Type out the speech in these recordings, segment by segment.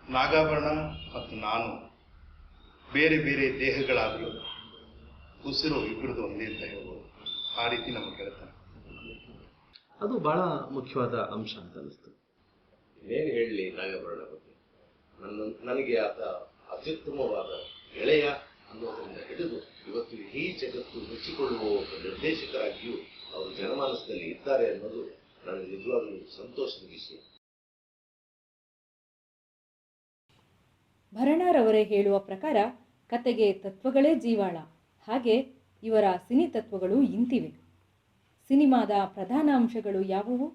ನಾಗಾಭರಣ ಮತ್ತು ನಾನು ಬೇರೆ ಬೇರೆ ದೇಹಗಳಾದರೂ ಉಸಿರು ಇಬ್ಬರದು ಒಂದೇ ಅಂತ ಹೇಳ್ಬೋದು. ಆ ರೀತಿ ನಮ್ಮ ಗೆಳೆತನ. ಅದು ಬಹಳ ಮುಖ್ಯವಾದ ಅಂಶ ಅಂತ ಅನಿಸ್ತು. ಏನು ಹೇಳಲಿ ನಾಗಾಭರಣ ಬಗ್ಗೆ. ನನಗೆ ಆತ ಅತ್ಯುತ್ತಮವಾದ ಗೆಳೆಯ ಅನ್ನೋದರಿಂದ ಹಿಡಿದು ಇವತ್ತು ಇಡೀ ಜಗತ್ತು ಮೆಚ್ಚಿಕೊಳ್ಳುವ ಒಬ್ಬ ನಿರ್ದೇಶಕರಾಗಿಯೂ ಅವರು ಜನಮಾನಸದಲ್ಲಿ ಇದ್ದಾರೆ ಅನ್ನೋದು ನನಗೆ ನಿಜವಾಗಲೂ ಸಂತೋಷದ ವಿಷಯ. ಭರಣರವರೇ ಹೇಳುವ ಪ್ರಕಾರ ಕತೆಗೆ ತತ್ವಗಳೇ ಜೀವಾಳ. ಹಾಗೆ ಇವರ ಸಿನಿ ತತ್ವಗಳು ಇಂತಿವೆ. ಸಿನಿಮಾದ ಪ್ರಧಾನ ಅಂಶಗಳು ಯಾವುವು?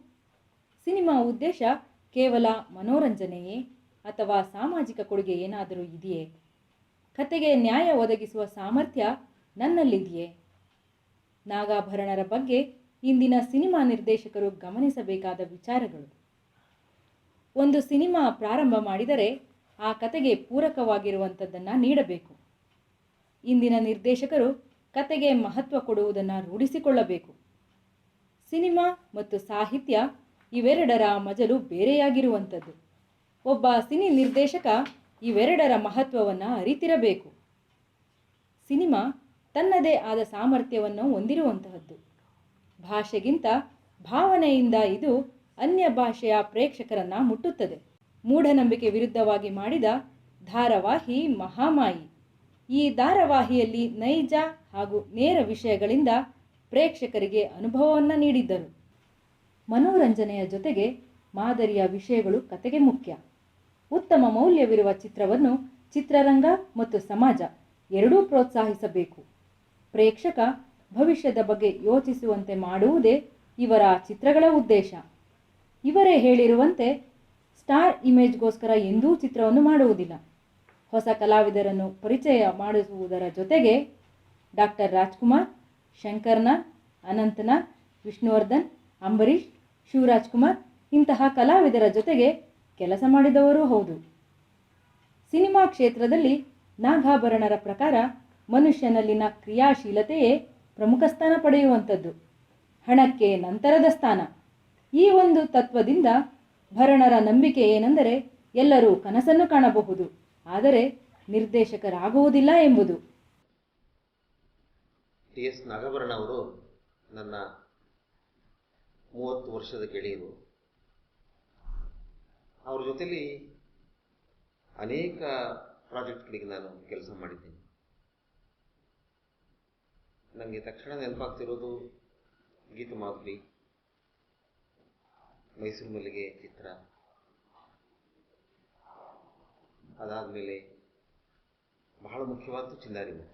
ಸಿನಿಮಾ ಉದ್ದೇಶ ಕೇವಲ ಮನೋರಂಜನೆಯೇ ಅಥವಾ ಸಾಮಾಜಿಕ ಕೊಡುಗೆ ಏನಾದರೂ ಇದೆಯೇ? ಕತೆಗೆ ನ್ಯಾಯ ಒದಗಿಸುವ ಸಾಮರ್ಥ್ಯ ನನ್ನಲ್ಲಿದೆಯೇ? ನಾಗಾಭರಣರ ಬಗ್ಗೆ ಇಂದಿನ ಸಿನಿಮಾ ನಿರ್ದೇಶಕರು ಗಮನಿಸಬೇಕಾದ ವಿಚಾರಗಳು. ಒಂದು ಸಿನಿಮಾ ಪ್ರಾರಂಭ ಮಾಡಿದರೆ ಆ ಕತೆಗೆ ಪೂರಕವಾಗಿರುವಂಥದ್ದನ್ನು ನೀಡಬೇಕು. ಇಂದಿನ ನಿರ್ದೇಶಕರು ಕತೆಗೆ ಮಹತ್ವ ಕೊಡುವುದನ್ನು ರೂಢಿಸಿಕೊಳ್ಳಬೇಕು. ಸಿನಿಮಾ ಮತ್ತು ಸಾಹಿತ್ಯ ಇವೆರಡರ ಮಜಲು ಬೇರೆಯಾಗಿರುವಂಥದ್ದು. ಒಬ್ಬ ಸಿನಿ ನಿರ್ದೇಶಕ ಇವೆರಡರ ಮಹತ್ವವನ್ನು ಅರಿತಿರಬೇಕು. ಸಿನಿಮಾ ತನ್ನದೇ ಆದ ಸಾಮರ್ಥ್ಯವನ್ನು ಹೊಂದಿರುವಂತಹದ್ದು. ಭಾಷೆಗಿಂತ ಭಾವನೆಯಿಂದ ಇದು ಅನ್ಯ ಭಾಷೆಯ ಪ್ರೇಕ್ಷಕರನ್ನು ಮುಟ್ಟುತ್ತದೆ. ಮೂಢನಂಬಿಕೆ ವಿರುದ್ಧವಾಗಿ ಮಾಡಿದ ಧಾರಾವಾಹಿ ಮಹಾಮಾಯಿ. ಈ ಧಾರಾವಾಹಿಯಲ್ಲಿ ನೈಜ ಹಾಗೂ ನೇರ ವಿಷಯಗಳಿಂದ ಪ್ರೇಕ್ಷಕರಿಗೆ ಅನುಭವವನ್ನು ನೀಡಿದ್ದರು. ಮನೋರಂಜನೆಯ ಜೊತೆಗೆ ಮಾದರಿಯ ವಿಷಯಗಳು ಕತೆಗೆ ಮುಖ್ಯ. ಉತ್ತಮ ಮೌಲ್ಯವಿರುವ ಚಿತ್ರವನ್ನು ಚಿತ್ರರಂಗ ಮತ್ತು ಸಮಾಜ ಎರಡೂ ಪ್ರೋತ್ಸಾಹಿಸಬೇಕು. ಪ್ರೇಕ್ಷಕ ಭವಿಷ್ಯದ ಬಗ್ಗೆ ಯೋಚಿಸುವಂತೆ ಮಾಡುವುದೇ ಇವರ ಚಿತ್ರಗಳ ಉದ್ದೇಶ. ಇವರೇ ಹೇಳಿರುವಂತೆ ಸ್ಟಾರ್ ಇಮೇಜ್ಗೋಸ್ಕರ ಎಂದೂ ಚಿತ್ರವನ್ನು ಮಾಡುವುದಿಲ್ಲ. ಹೊಸ ಕಲಾವಿದರನ್ನು ಪರಿಚಯ ಮಾಡಿಸುವುದರ ಜೊತೆಗೆ ಡಾಕ್ಟರ್ ರಾಜ್ಕುಮಾರ್, ಶಂಕರ್ನಾಗ್, ಅನಂತನಾಗ್, ವಿಷ್ಣುವರ್ಧನ್, ಅಂಬರೀಷ್, ಶಿವರಾಜ್ಕುಮಾರ್ ಇಂತಹ ಕಲಾವಿದರ ಜೊತೆಗೆ ಕೆಲಸ ಮಾಡಿದವರೂ ಹೌದು. ಸಿನಿಮಾ ಕ್ಷೇತ್ರದಲ್ಲಿ ನಾಗಾಭರಣರ ಪ್ರಕಾರ ಮನುಷ್ಯನಲ್ಲಿನ ಕ್ರಿಯಾಶೀಲತೆಯೇ ಪ್ರಮುಖ ಸ್ಥಾನ ಪಡೆಯುವಂಥದ್ದು. ಹಣಕ್ಕೆ ನಂತರದ ಸ್ಥಾನ. ಈ ಒಂದು ತತ್ವದಿಂದ ಭರಣರ ನಂಬಿಕೆ ಏನೆಂದರೆ ಎಲ್ಲರೂ ಕನಸನ್ನು ಕಾಣಬಹುದು, ಆದರೆ ನಿರ್ದೇಶಕರಾಗುವುದಿಲ್ಲ ಎಂಬುದು. ಟಿ.ಎಸ್. ನಾಗಾಭರಣ ಅವರು ನನ್ನ 30 ವರ್ಷದ ಗೆಳೆಯರು. ಅವ್ರ ಜೊತೆಲಿ ಅನೇಕ ಪ್ರಾಜೆಕ್ಟ್ಗಳಿಗೆ ನಾನು ಕೆಲಸ ಮಾಡಿದ್ದೇನೆ. ನನಗೆ ತಕ್ಷಣ ನೆನಪಾಗ್ತಿರೋದು ಗೀತಮಾಧುರಿ, ಮೈಸೂರು ಮಲ್ಲಿಗೆ ಚಿತ್ರ, ಅದಾದಮೇಲೆ ಬಹಳ ಮುಖ್ಯವಾದ್ದು ಚಿನ್ನಾರಿ ಮುತ್ತ.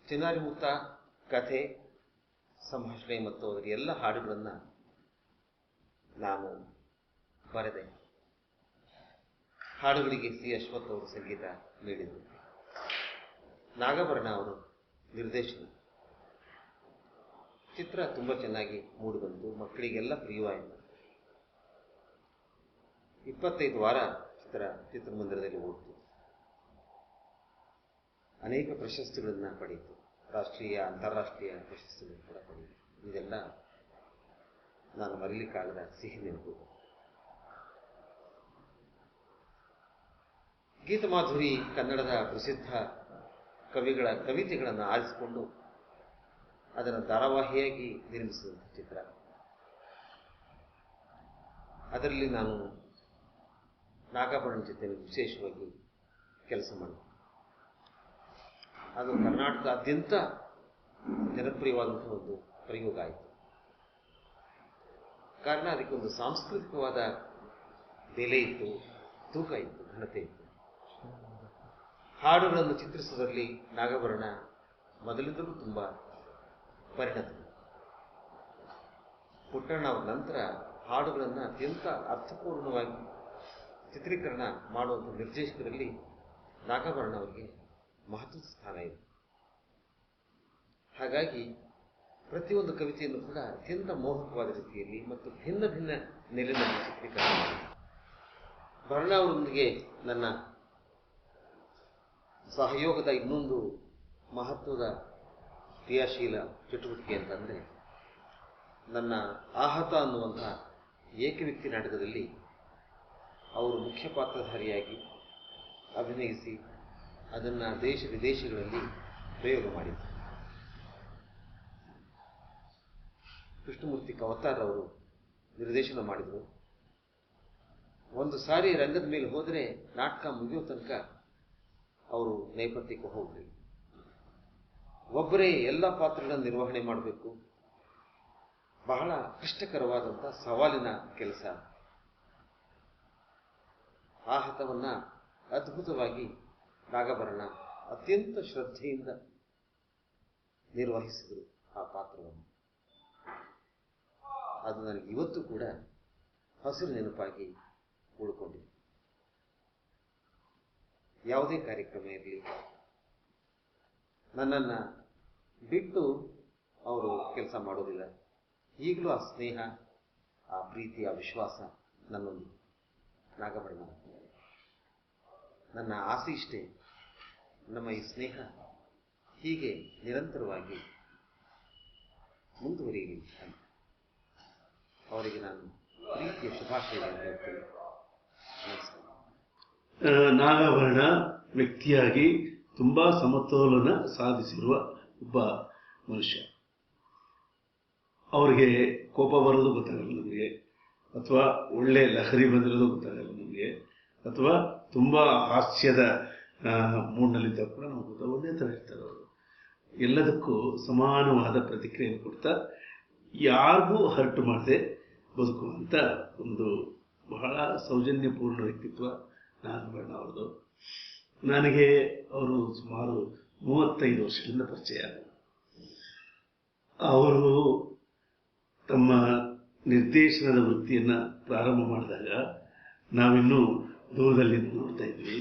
ಚಿನ್ನಾರಿ ಮುತ್ತ ಕಥೆ, ಸಂಭಾಷಣೆ ಮತ್ತು ಅದರ ಎಲ್ಲ ಹಾಡುಗಳನ್ನು ನಾನು ಬರೆದೆ. ಹಾಡುಗಳಿಗೆ ಸಿ ಅಶ್ವಥ್ ಅವರು ಸಂಗೀತ ನೀಡಿದರು. ನಾಗಾಭರಣ ಅವರು ನಿರ್ದೇಶನ. ಚಿತ್ರ ತುಂಬ ಚೆನ್ನಾಗಿ ಮೂಡಿಬಂತು, ಮಕ್ಕಳಿಗೆಲ್ಲ ಪ್ರಿಯವಾಯಿತು. 25 ವಾರ ಚಿತ್ರಮಂದಿರದಲ್ಲಿ ಓಡಿತು. ಅನೇಕ ಪ್ರಶಸ್ತಿಗಳನ್ನು ಪಡೆಯಿತು. ರಾಷ್ಟ್ರೀಯ ಅಂತಾರಾಷ್ಟ್ರೀಯ ಪ್ರಶಸ್ತಿಗಳನ್ನು ಕೂಡ ಪಡೆಯಿತು. ಇದೆಲ್ಲ ನಾನು ಮರೀಲಿಕ್ಕಾಗದ ಸಿಹಿ ನೆನಪು. ಗೀತಮಾಧುರಿ ಕನ್ನಡದ ಪ್ರಸಿದ್ಧ ಕವಿಗಳ ಕವಿತೆಗಳನ್ನು ಆರಿಸಿಕೊಂಡು ಅದನ್ನು ಧಾರಾವಾಹಿಯಾಗಿ ನಿರ್ಮಿಸಿದಂಥ ಚಿತ್ರ. ಅದರಲ್ಲಿ ನಾನು ನಾಗಾಭರಣ ಜೊತೆ ವಿಶೇಷವಾಗಿ ಕೆಲಸ ಮಾಡಿದೆ. ಅದು ಕರ್ನಾಟಕದಾದ್ಯಂತ ಜನಪ್ರಿಯವಾದಂಥ ಒಂದು ಪ್ರಯೋಗ ಆಯಿತು. ಕಾರಣ ಅದಕ್ಕೊಂದು ಸಾಂಸ್ಕೃತಿಕವಾದ ಬೆಲೆ ಇತ್ತು, ತೂಕ ಇತ್ತು, ಘನತೆ ಇತ್ತು. ಹಾಡುಗಳನ್ನು ಚಿತ್ರಿಸುವುದರಲ್ಲಿ ನಾಗಾಭರಣ ಮೊದಲಿಂದಲೂ ತುಂಬ ಪರಿಣತ. ಪುಟ್ಟಣ್ಣ ಅವರ ನಂತರ ಹಾಡುಗಳನ್ನು ಅತ್ಯಂತ ಅರ್ಥಪೂರ್ಣವಾಗಿ ಚಿತ್ರೀಕರಣ ಮಾಡುವಂಥ ನಿರ್ದೇಶಕರಲ್ಲಿ ನಾಗಾಭರಣ ಅವರಿಗೆ ಮಹತ್ವದ ಸ್ಥಾನ ಇದೆ. ಹಾಗಾಗಿ ಪ್ರತಿಯೊಂದು ಕವಿತೆಯನ್ನು ಕೂಡ ಅತ್ಯಂತ ಮೋಹಕವಾದ ರೀತಿಯಲ್ಲಿ ಮತ್ತು ಭಿನ್ನ ಭಿನ್ನ ನೆಲೆಯಲ್ಲಿ ಚಿತ್ರೀಕರಣ ಮಾಡಿದೆ. ಭರಣ ಅವರೊಂದಿಗೆ ನನ್ನ ಸಹಯೋಗದ ಇನ್ನೊಂದು ಮಹತ್ವದ ಕ್ರಿಯಾಶೀಲ ಚಟುವಟಿಕೆ ಅಂತಂದರೆ, ನನ್ನ ಆಹತ ಅನ್ನುವಂಥ ಏಕವ್ಯಕ್ತಿ ನಾಟಕದಲ್ಲಿ ಅವರು ಮುಖ್ಯ ಪಾತ್ರಧಾರಿಯಾಗಿ ಅಭಿನಯಿಸಿ ಅದನ್ನು ದೇಶ ವಿದೇಶಗಳಲ್ಲಿ ಪ್ರಯೋಗ ಮಾಡಿದರು. ಕೃಷ್ಣಮೂರ್ತಿ ಕವತಾರ್ ಅವರು ನಿರ್ದೇಶನ ಮಾಡಿದರು. ಒಂದು ಸಾರಿ ರಂಗದ ಮೇಲೆ ಹೋದರೆ ನಾಟಕ ಮುಗಿಯೋ ತನಕ ಅವರು ನೇಪಥ್ಯಕ್ಕೆ ಹೋಗಲಿಲ್ಲ. ಒಬ್ಬರೇ ಎಲ್ಲ ಪಾತ್ರಗಳನ್ನು ನಿರ್ವಹಣೆ ಮಾಡಬೇಕು. ಬಹಳ ಕಷ್ಟಕರವಾದಂಥ ಸವಾಲಿನ ಕೆಲಸ. ಆ ಹಂತವನ್ನು ಅದ್ಭುತವಾಗಿ ನಾಗಭರಣ ಅತ್ಯಂತ ಶ್ರದ್ಧೆಯಿಂದ ನಿರ್ವಹಿಸಿದರು ಆ ಪಾತ್ರವನ್ನು. ಅದು ನನಗೆ ಇವತ್ತು ಕೂಡ ಹಸಿರು ನೆನಪಾಗಿ ಉಳ್ಕೊಂಡಿದೆ. ಯಾವುದೇ ಕಾರ್ಯಕ್ರಮ ಇರಲಿ, ನನ್ನನ್ನು ಬಿಟ್ಟು ಅವರು ಕೆಲಸ ಮಾಡೋದಿಲ್ಲ. ಈಗಲೂ ಆ ಸ್ನೇಹ, ಆ ಪ್ರೀತಿ, ಆ ವಿಶ್ವಾಸ ನನ್ನೊಂದು ನಾಗಭರಣ. ನನ್ನ ಆಸೆ ಇಷ್ಟೇ, ನಮ್ಮ ಈ ಸ್ನೇಹ ಹೀಗೆ ನಿರಂತರವಾಗಿ ಮುಂದುವರಿಯಲಿ ಅಂತ ಅವರಿಗೆ ನಾನು ಪ್ರೀತಿಯ ಶುಭಾಶಯಗಳನ್ನು ಹೇಳ್ತೇನೆ. ನಮಸ್ಕಾರ. ನಾಗಾಭರಣ ವ್ಯಕ್ತಿಯಾಗಿ ತುಂಬಾ ಸಮತೋಲನ ಸಾಧಿಸಿರುವ ಒಬ್ಬ ಮನುಷ್ಯ. ಅವರಿಗೆ ಕೋಪ ಬರೋದು ಗೊತ್ತಾಗಲ್ಲ ನಮಗೆ, ಅಥವಾ ಒಳ್ಳೆ ಲಹರಿ ಬಂದಿರೋದು ಗೊತ್ತಾಗಲ್ಲ ನಮಗೆ, ಅಥವಾ ತುಂಬಾ ಹಾಸ್ಯದ ಮೂಡ್ನಲ್ಲಿದ್ದ ಕೂಡ ನಾವು ಗೊತ್ತಾ ಒಂದೇ ಥರ ಇರ್ತಾರೆ ಅವರು. ಎಲ್ಲದಕ್ಕೂ ಸಮಾನವಾದ ಪ್ರತಿಕ್ರಿಯೆ ಕೊಡ್ತಾ ಯಾರಿಗೂ ಹರ್ಟ್ ಮಾಡದೆ ಬದುಕುವಂಥ ಒಂದು ಬಹಳ ಸೌಜನ್ಯಪೂರ್ಣ ವ್ಯಕ್ತಿತ್ವ ನಾಗಭರಣ ಅವ್ರದ್ದು. ನನಗೆ ಅವರು ಸುಮಾರು 35 ವರ್ಷದಿಂದ ಪರಿಚಯ. ಅವರು ತಮ್ಮ ನಿರ್ದೇಶನದ ವೃತ್ತಿಯನ್ನು ಪ್ರಾರಂಭ ಮಾಡಿದಾಗ ನಾವಿನ್ನೂ ದೂರದಲ್ಲಿ ನೋಡ್ತಾ ಇದ್ವಿ.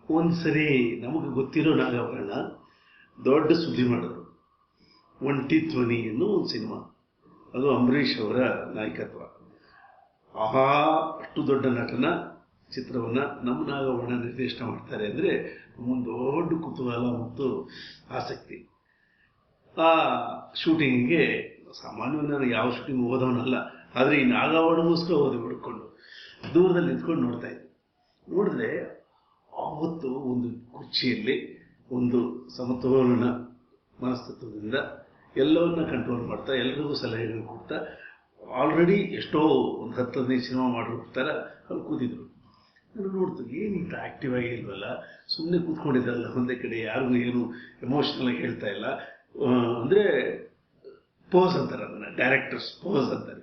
ಒಂದ್ಸರಿ ನಮಗೆ ಗೊತ್ತಿರೋ ನಾಗಾಭರಣ ದೊಡ್ಡ ಸುದ್ದಿ ಮಾಡಿದ್ರು. ಒಂಟಿ ಧ್ವನಿ ಅನ್ನೋ ಒಂದು ಸಿನಿಮಾ, ಅದು ಅಂಬರೀಷ್ ಅವರ ನಾಯಕತ್ವ. ಅಷ್ಟು ದೊಡ್ಡ ನಟನ ಚಿತ್ರವನ್ನು ನಮ್ಮ ನಾಗಭರಣ ನಿರ್ದೇಶನ ಮಾಡ್ತಾರೆ ಅಂದರೆ ಒಂದು ದೊಡ್ಡ ಕುತೂಹಲ ಮತ್ತು ಆಸಕ್ತಿ. ಆ ಶೂಟಿಂಗಿಗೆ ಸಾಮಾನ್ಯವಾಗಿ ನಾನು ಯಾವ ಶೂಟಿಂಗ್ ಓದೋನಲ್ಲ, ಆದರೆ ಈ ನಾಗಾಭರಣಗೋಸ್ಕರ ಓದಿ ಹುಡ್ಕೊಂಡು ದೂರದಲ್ಲಿ ನಿಂತ್ಕೊಂಡು ನೋಡ್ತಾ ಇದ್ದೆ. ನೋಡಿದ್ರೆ ಆವತ್ತು ಒಂದು ಕುರ್ಚಿಯಲ್ಲಿ ಒಂದು ಸಮತೋಲನ ಮನಸ್ತತ್ವದಿಂದ ಎಲ್ಲವನ್ನ ಕಂಟ್ರೋಲ್ ಮಾಡ್ತಾ, ಎಲ್ರಿಗೂ ಸಲಹೆಗಳು ಕೊಡ್ತಾ, ಆಲ್ರೆಡಿ ಎಷ್ಟೋ ಒಂದು 10-15 ಸಿನಿಮಾ ಮಾಡಿರ್ತಾರೆ ಅಲ್ಲಿ ಕೂತಿದ್ರು. ನಾನು ನೋಡ್ತು, ಏನಿಂತ ಆಕ್ಟಿವ್ ಆಗಿ ಇಲ್ವಲ್ಲ, ಸುಮ್ಮನೆ ಕೂತ್ಕೊಂಡಿದ್ರಲ್ಲ ಒಂದೇ ಕಡೆ, ಯಾರಿಗೂ ಏನು ಎಮೋಷನಲ್ ಆಗಿ ಹೇಳ್ತಾ ಇಲ್ಲ. ಅಂದರೆ ಪೋಸ್ ಅಂತಾರೆ ಅದನ್ನು, ಡೈರೆಕ್ಟರ್ಸ್ ಪೋಸ್ ಅಂತಾರೆ.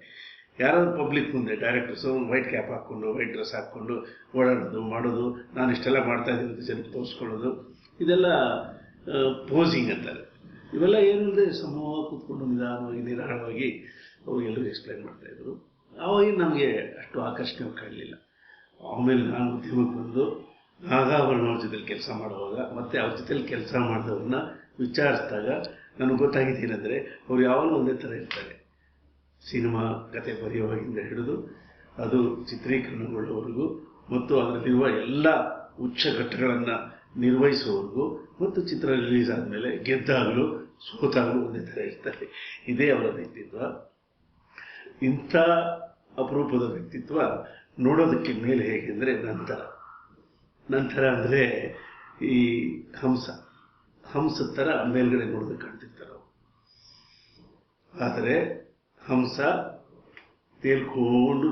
ಯಾರಾದ್ರೂ ಪಬ್ಲಿಕ್ ಮುಂದೆ ಡೈರೆಕ್ಟರ್ಸ್ ವೈಟ್ ಕ್ಯಾಪ್ ಹಾಕ್ಕೊಂಡು ವೈಟ್ ಡ್ರೆಸ್ ಹಾಕ್ಕೊಂಡು ಓಡಾಡೋದು ಮಾಡೋದು, ನಾನು ಇಷ್ಟೆಲ್ಲ ಮಾಡ್ತಾ ಇದ್ದೀನಿ ಅಂತ ಜನಕ್ಕೆ ತೋರಿಸ್ಕೊಳ್ಳೋದು, ಇದೆಲ್ಲ ಪೋಸಿಂಗ್ ಅಂತಾರೆ. ಇವೆಲ್ಲ ಏನಂದರೆ ಸಮೂಹ ಕೂತ್ಕೊಂಡು ನಿಧಾನವಾಗಿ ನಿರಾಳವಾಗಿ ಅವ್ರಿಗೆಲ್ಲರೂ ಎಕ್ಸ್ಪ್ಲೈನ್ ಮಾಡ್ತಾಯಿದ್ರು. ಆವಾಗ ನಮಗೆ ಅಷ್ಟು ಆಕರ್ಷಣೆ ಕಾಣಲಿಲ್ಲ. ಆಮೇಲೆ ನಾನು ಉದ್ಯಮಕ್ಕೆ ಬಂದು ನಾಗಾಭರಣ ಅವ್ರ ಜೊತೆಲಿ ಕೆಲಸ ಮಾಡುವಾಗ ಮತ್ತು ಅವ್ರ ಜೊತೆಲಿ ಕೆಲಸ ಮಾಡಿದವ್ರನ್ನ ವಿಚಾರಿಸಿದಾಗ ನನಗೆ ಗೊತ್ತಾಗಿದ್ದೇನೆಂದರೆ ಅವ್ರು ಯಾವಾಗಲೂ ಒಂದೇ ಥರ ಇರ್ತಾರೆ. ಸಿನಿಮಾ ಕತೆ ಬರೆಯುವಾಗಿಂದ ಹಿಡಿದು ಅದು ಚಿತ್ರೀಕರಣಗೊಳ್ಳುವವರೆಗೂ ಮತ್ತು ಅದರಲ್ಲಿರುವ ಎಲ್ಲ ಉಚ್ಚ ಘಟ್ಟಗಳನ್ನು ನಿರ್ವಹಿಸುವವರೆಗೂ ಮತ್ತು ಚಿತ್ರ ರಿಲೀಸ್ ಆದಮೇಲೆ ಗೆದ್ದಾಗಲೂ ಸೋತಾಗಲೂ ಒಂದೇ ಥರ ಇರ್ತಾರೆ. ಇದೇ ಅವರ ವ್ಯಕ್ತಿತ್ವ. ಇಂಥ ಅಪರೂಪದ ವ್ಯಕ್ತಿತ್ವ ನೋಡೋದಕ್ಕೆ ಮೇಲೆ ಹೇಗೆಂದರೆ ನಂತರ ಅಂದರೆ ಈ ಹಂಸ ಥರ ಮೇಲ್ಗಡೆ ನೋಡೋದಕ್ಕೆ ಕಾಣ್ತಿರ್ತಾರೆ ಅವರು. ಆದರೆ ಹಂಸ ತೇಲ್ಕೊಂಡು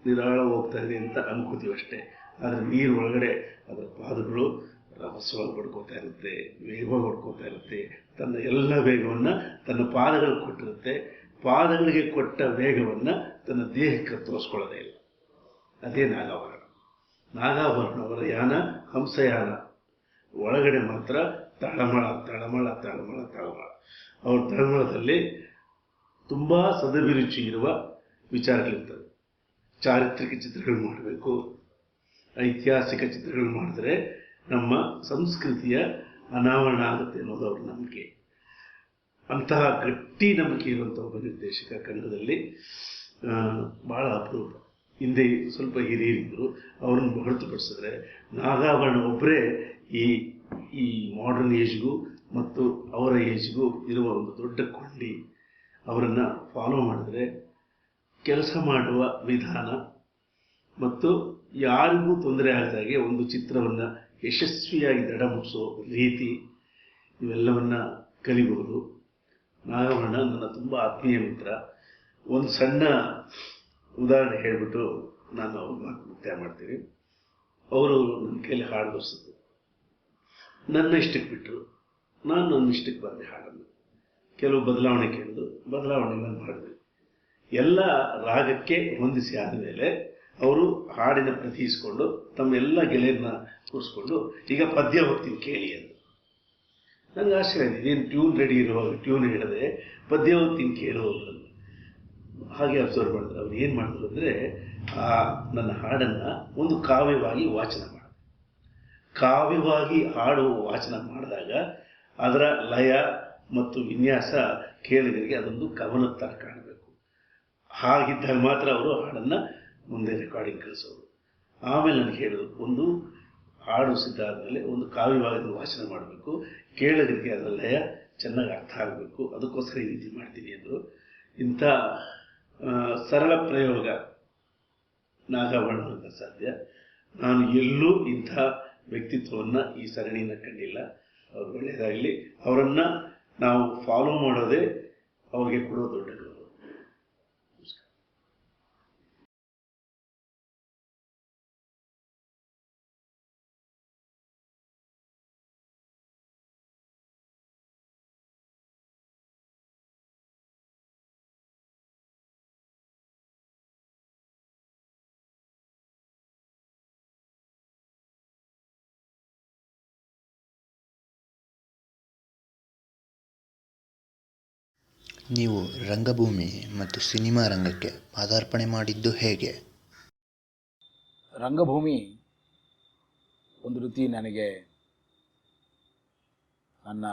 ನಿರಾಳ ಹೋಗ್ತಾ ಇದೆ ಅಂತ ಅನ್ಕೋತೀವಷ್ಟೇ. ಆದರೆ ನೀರು ಒಳಗಡೆ ಅದರ ಪಾದಗಳು ರಭಸವಾಗಿ ಹೊಡ್ಕೋತಾ ಇರುತ್ತೆ, ವೇಗವಾಗಿ ಹೊಡ್ಕೋತಾ ಇರುತ್ತೆ. ತನ್ನ ಎಲ್ಲ ವೇಗವನ್ನು ತನ್ನ ಪಾದಗಳಿಗೆ ಕೊಟ್ಟಿರುತ್ತೆ. ಪಾದಗಳಿಗೆ ಕೊಟ್ಟ ವೇಗವನ್ನು ತನ್ನ ದೇಹಕ್ಕೆ ತೋರಿಸ್ಕೊಳ್ಳೋದೇ ಇಲ್ಲ. ಅದೇ ನಾಗಾಭರಣ ಅವರ ಯಾನ ಹಂಸಯಾನ. ಒಳಗಡೆ ಮಾತ್ರ ತಳಮಳ. ಅವ್ರ ತಳಮಳದಲ್ಲಿ ತುಂಬ ಸದಭಿರುಚಿ ಇರುವ ವಿಚಾರಗಳಿರ್ತವೆ. ಚಾರಿತ್ರಿಕ ಚಿತ್ರಗಳು ಮಾಡಬೇಕು, ಐತಿಹಾಸಿಕ ಚಿತ್ರಗಳು ಮಾಡಿದ್ರೆ ನಮ್ಮ ಸಂಸ್ಕೃತಿಯ ಅನಾವರಣ ಆಗುತ್ತೆ ಅನ್ನೋದು ಅವ್ರ ನಂಬಿಕೆ. ಅಂತಹ ಗಟ್ಟಿ ನಂಬಿಕೆ ಇರುವಂಥ ಒಬ್ಬ ನಿರ್ದೇಶಕ ಕನ್ನಡದಲ್ಲಿ ಭಾಳ ಅಪರೂಪ. ಹಿಂದೆ ಸ್ವಲ್ಪ ಹಿರಿಯರಿದ್ದರು, ಅವ್ರನ್ನ ಹೊರತುಪಡಿಸಿದ್ರೆ ನಾಗಾಭರಣ ಒಬ್ಬರೇ ಈ ಮಾಡರ್ನ್ ಏಜ್ಗೂ ಮತ್ತು ಅವರ ಏಜ್ಗೂ ಇರುವ ಒಂದು ದೊಡ್ಡ ಕೊಂಡಿ. ಅವರನ್ನು ಫಾಲೋ ಮಾಡಿದ್ರೆ ಕೆಲಸ ಮಾಡುವ ವಿಧಾನ, ಮತ್ತು ಯಾರಿಗೂ ತೊಂದರೆ ಆಗದಾಗೆ ಒಂದು ಚಿತ್ರವನ್ನು ಯಶಸ್ವಿಯಾಗಿ ದಡ ಮುಟ್ಟಿಸೋ ರೀತಿ ಇವೆಲ್ಲವನ್ನ ಕಲಿಬಹುದು. ನಾಗವರ್ಣ ನನ್ನ ತುಂಬ ಆತ್ಮೀಯ ಮಿತ್ರ. ಒಂದು ಸಣ್ಣ ಉದಾಹರಣೆ ಹೇಳಿಬಿಟ್ಟು ನಾನು ಅವ್ರ ಮಾತು ಮುಕ್ತಾಯ ಮಾಡ್ತೀನಿ. ಅವರು ನನ್ನ ಕೈಲಿ ಹಾಡು ಬರ್ಸಿದ್ರು, ನನ್ನ ಇಷ್ಟಕ್ಕೆ ಬಿಟ್ಟರು. ನಾನು ನನ್ನ ಇಷ್ಟಕ್ಕೆ ಬರದೆ ಹಾಡನ್ನು ಕೆಲವು ಬದಲಾವಣೆ ಕೇಳಿದ್ರು, ಬದಲಾವಣೆಗಳನ್ನು ಮಾಡಿದೆ. ಎಲ್ಲ ರಾಗಕ್ಕೆ ಹೊಂದಿಸಿ ಆದಮೇಲೆ ಅವರು ಹಾಡಿನ ಪ್ರತಿ ಇಸ್ಕೊಂಡು ತಮ್ಮೆಲ್ಲ ಗೆಳೆಯರನ್ನ ಕೂರಿಸ್ಕೊಂಡು ಈಗ ಪದ್ಯ ಹೋಗ್ತೀನಿ ಕೇಳಿ ಅಂತ. ನನಗೆ ಆಶ್ಚರ್ಯ ಇದೆ, ಇದೇನು ಟ್ಯೂನ್ ರೆಡಿ ಇರುವಾಗ ಟ್ಯೂನ್ ಹಿಡದೆ ಪದ್ಯ ಹೋಗ್ತೀನಿ ಕೇಳುವುದು. ಹಾಗೆ ಅಬ್ಸರ್ವ್ ಮಾಡಿದ್ರು. ಅವ್ರು ಏನು ಮಾಡಿದ್ರು ಅಂದರೆ ನನ್ನ ಹಾಡನ್ನು ಒಂದು ಕಾವ್ಯವಾಗಿ ವಾಚನ ಮಾಡಿದ್ರು. ಕಾವ್ಯವಾಗಿ ಹಾಡುವ ವಾಚನ ಮಾಡಿದಾಗ ಅದರ ಲಯ ಮತ್ತು ವಿನ್ಯಾಸ ಕೇಳಿದರಿಗೆ ಅದೊಂದು ಕವನದ ಥರ ಕಾಣಬೇಕು. ಹಾಗಿದ್ದಾಗ ಮಾತ್ರ ಅವರು ಹಾಡನ್ನು ಮುಂದೆ ರೆಕಾರ್ಡಿಂಗ್ ಕಳಿಸೋರು. ಆಮೇಲೆ ನನಗೆ ಹೇಳಿದ್ರು, ಒಂದು ಹಾಡು ಸಿದ್ಧ ಆದಮೇಲೆ ಒಂದು ಕಾವ್ಯವಾಗಿ ವಾಚನ ಮಾಡಬೇಕು, ಕೇಳೋದಕ್ಕೆ ಅದರ ಲಯ ಚೆನ್ನಾಗಿ ಅರ್ಥ ಆಗಬೇಕು, ಅದಕ್ಕೋಸ್ಕರ ಈ ರೀತಿ ಮಾಡ್ತೀನಿ ಅಂದರು. ಇಂಥ ಸರಳ ಪ್ರಯೋಗ ನಾಗವರ್ಣನಿಂದ ಸಾಧ್ಯ. ನಾನು ಎಲ್ಲೂ ಇಂಥ ವ್ಯಕ್ತಿತ್ವವನ್ನು ಈ ಸರಣಿಯನ್ನು ಕಂಡಿಲ್ಲ. ಅವ್ರು ಒಳ್ಳೆಯದಾಗಲಿ. ಅವರನ್ನು ನಾವು ಫಾಲೋ ಮಾಡೋದೇ ಅವ್ರಿಗೆ ಕೊಡೋ ದೊಡ್ಡ ಗೌರವ. ನೀವು ರಂಗಭೂಮಿ ಮತ್ತು ಸಿನಿಮಾ ರಂಗಕ್ಕೆ ಪಾದಾರ್ಪಣೆ ಮಾಡಿದ್ದು ಹೇಗೆ? ರಂಗಭೂಮಿ ಒಂದು ರೀತಿ ನನಗೆ ನನ್ನ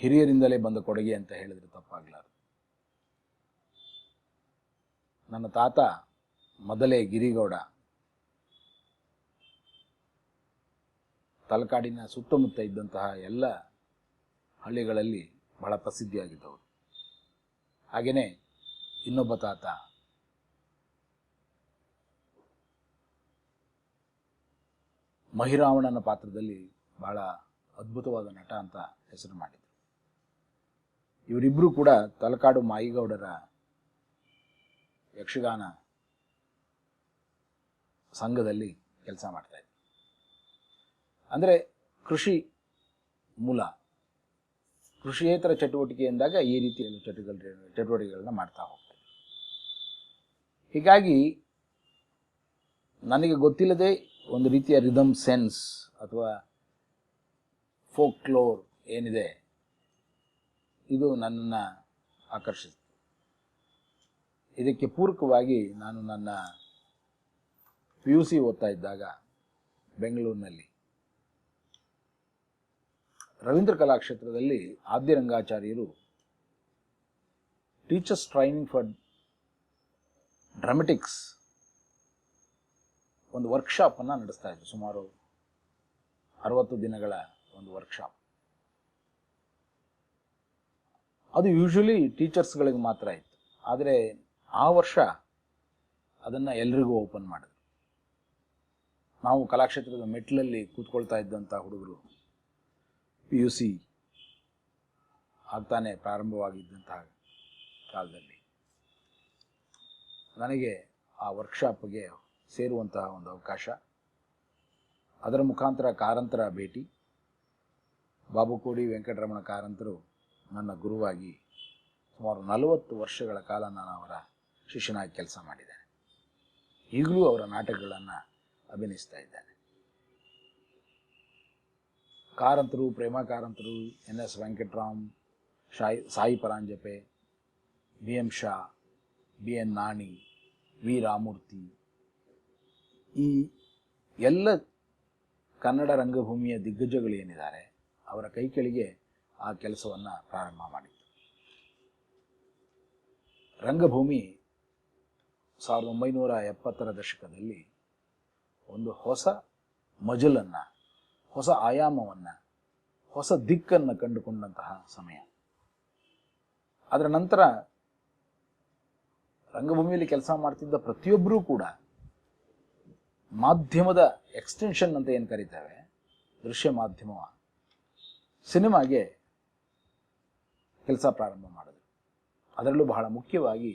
ಹಿರಿಯರಿಂದಲೇ ಬಂದ ಕೊಡುಗೆ ಅಂತ ಹೇಳಿದರೆ ತಪ್ಪಾಗಲಾರದು. ನನ್ನ ತಾತ ಮೊದಲೇ ಗಿರಿಗೌಡ ತಲಕಾಡಿನ ಸುತ್ತಮುತ್ತ ಇದ್ದಂತಹ ಎಲ್ಲ ಹಳ್ಳಿಗಳಲ್ಲಿ ಬಹಳ ಪ್ರಸಿದ್ಧಿಯಾಗಿದ್ದವರು. ಹಾಗೆಯೇ ಇನ್ನೊಬ್ಬ ತಾತ ಮಹಿರಾವಣನ ಪಾತ್ರದಲ್ಲಿ ಬಹಳ ಅದ್ಭುತವಾದ ನಟ ಅಂತ ಹೆಸರು ಮಾಡಿದರು. ಇವರಿಬ್ಬರು ಕೂಡ ತಲಕಾಡು ಮಾಯಿಗೌಡರ ಯಕ್ಷಗಾನ ಸಂಘದಲ್ಲಿ ಕೆಲಸ ಮಾಡ್ತಾ ಇದ್ರು. ಅಂದರೆ ಕೃಷಿ ಮೂಲ, ಕೃಷಿಯೇತರ ಚಟುವಟಿಕೆ ಎಂದಾಗ ಈ ರೀತಿಯ ಚಟುವಟಿಕೆಗಳನ್ನ ಮಾಡ್ತಾ ಹೋಗ್ತಾರೆ. ಹೀಗಾಗಿ ನನಗೆ ಗೊತ್ತಿಲ್ಲದೆ ಒಂದು ರೀತಿಯ ರಿದಮ್ ಸೆನ್ಸ್ ಅಥವಾ ಫೋಕ್ಲೋರ್ ಏನಿದೆ ಇದು ನನ್ನನ್ನು ಆಕರ್ಷಿಸಿತು. ಇದಕ್ಕೆ ಪೂರಕವಾಗಿ ನಾನು ನನ್ನ PUC ಓದ್ತಾ ಇದ್ದಾಗ ಬೆಂಗಳೂರಿನಲ್ಲಿ ರವೀಂದ್ರ ಕಲಾಕ್ಷೇತ್ರದಲ್ಲಿ ಆದ್ಯರಂಗಾಚಾರ್ಯರು ಟೀಚರ್ಸ್ ಟ್ರೈನಿಂಗ್ ಫಾರ್ ಡ್ರಾಮೆಟಿಕ್ಸ್ ಒಂದು ವರ್ಕ್ಶಾಪನ್ನು ನಡೆಸ್ತಾ ಇದ್ರು. ಸುಮಾರು 60 ದಿನಗಳ ಒಂದು ವರ್ಕ್ಶಾಪ್. ಅದು ಯೂಶಲಿ ಟೀಚರ್ಸ್ಗಳಿಗೆ ಮಾತ್ರ ಇತ್ತು. ಆದರೆ ಆ ವರ್ಷ ಅದನ್ನು ಎಲ್ರಿಗೂ ಓಪನ್ ಮಾಡಿದ್ರು. ನಾವು ಕಲಾಕ್ಷೇತ್ರದ ಮೆಟ್ಲಲ್ಲಿ ಕೂತ್ಕೊಳ್ತಾ ಇದ್ದಂಥ ಹುಡುಗರು PUC ಆಗ್ತಾನೆ ಪ್ರಾರಂಭವಾಗಿದ್ದಂತಹ ಕಾಲದಲ್ಲಿ ನನಗೆ ಆ ವರ್ಕ್ಶಾಪ್ಗೆ ಸೇರುವಂತಹ ಒಂದು ಅವಕಾಶ, ಅದರ ಮುಖಾಂತರ ಕಾರಂತರ ಭೇಟಿ. ಬಾಬುಕೋಡಿ ವೆಂಕಟರಮಣ ಕಾರಂತರು ನನ್ನ ಗುರುವಾಗಿ ಸುಮಾರು 40 ವರ್ಷಗಳ ಕಾಲ ನಾನು ಅವರ ಶಿಷ್ಯನಾಗಿ ಕೆಲಸ ಮಾಡಿದ್ದೇನೆ. ಈಗಲೂ ಅವರ ನಾಟಕಗಳನ್ನು ಅಭಿನಯಿಸ್ತಾ ಇದ್ದೇನೆ. ಕಾರಂತರು, ಪ್ರೇಮಾ ಕಾರಂತರು, NS Venkataram, Sai Paranjpye, BM Shah, BN Nani, V Ramurthy, ಈ ಎಲ್ಲ ಕನ್ನಡ ರಂಗಭೂಮಿಯ ದಿಗ್ಗಜಗಳು ಏನಿದ್ದಾರೆ ಅವರ ಕೈ ಕೆಳಗೆ ಆ ಕೆಲಸವನ್ನು ಪ್ರಾರಂಭ ಮಾಡಿತ್ತು. ರಂಗಭೂಮಿ 1970ರ ದಶಕದಲ್ಲಿ ಒಂದು ಹೊಸ ಮಜಲನ್ನು, ಹೊಸ ಆಯಾಮವನ್ನು, ಹೊಸ ದಿಕ್ಕನ್ನು ಕಂಡುಕೊಂಡಂತಹ ಸಮಯ. ಅದರ ನಂತರ ರಂಗಭೂಮಿಯಲ್ಲಿ ಕೆಲಸ ಮಾಡ್ತಿದ್ದ ಪ್ರತಿಯೊಬ್ಬರೂ ಕೂಡ ಮಾಧ್ಯಮದ ಎಕ್ಸ್ಟೆನ್ಷನ್ ಅಂತ ಏನು ಕರೀತೇವೆ, ದೃಶ್ಯ ಮಾಧ್ಯಮ, ಸಿನಿಮಾಗೆ ಕೆಲಸ ಪ್ರಾರಂಭ ಮಾಡಿದ್ರು. ಅದರಲ್ಲೂ ಬಹಳ ಮುಖ್ಯವಾಗಿ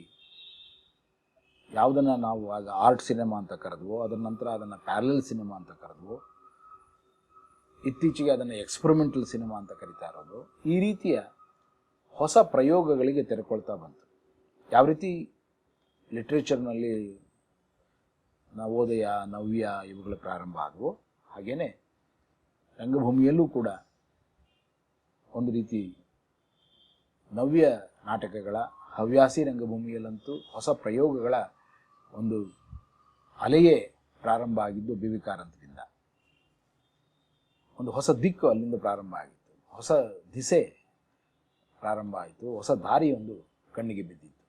ಯಾವುದನ್ನು ನಾವು ಆಗ ಆರ್ಟ್ ಸಿನಿಮಾ ಅಂತ ಕರೆದ್ವೋ, ಅದರ ನಂತರ ಅದನ್ನು ಪ್ಯಾರಲಲ್ ಸಿನಿಮಾ ಅಂತ ಕರೆದ್ವೋ, ಇತ್ತೀಚೆಗೆ ಅದನ್ನು ಎಕ್ಸ್ಪರಿಮೆಂಟಲ್ ಸಿನಿಮಾ ಅಂತ ಕರಿತಾ ಇರೋದು, ಈ ರೀತಿಯ ಹೊಸ ಪ್ರಯೋಗಗಳಿಗೆ ತೆರೆಕೊಳ್ತಾ ಬಂತು. ಯಾವ ರೀತಿ ಲಿಟ್ರೇಚರ್ನಲ್ಲಿ ನವೋದಯ, ನವ್ಯ ಇವುಗಳು ಪ್ರಾರಂಭ ಆದವು, ಹಾಗೇನೆ ರಂಗಭೂಮಿಯಲ್ಲೂ ಕೂಡ ಒಂದು ರೀತಿ ನವ್ಯ ನಾಟಕಗಳ, ಹವ್ಯಾಸಿ ರಂಗಭೂಮಿಯಲ್ಲಂತೂ ಹೊಸ ಪ್ರಯೋಗಗಳ ಒಂದು ಅಲೆಯೇ ಪ್ರಾರಂಭ ಆಗಿದ್ದು ಬಿ.ವಿ. ಕಾರಂತರಿಂದ. ಒಂದು ಹೊಸ ದಿಕ್ಕು ಅಲ್ಲಿಂದ ಪ್ರಾರಂಭ ಆಗಿತ್ತು, ಹೊಸ ದಿಸೆ ಪ್ರಾರಂಭ ಆಯಿತು, ಹೊಸ ದಾರಿಯೊಂದು ಕಣ್ಣಿಗೆ ಬಿದ್ದಿತ್ತು.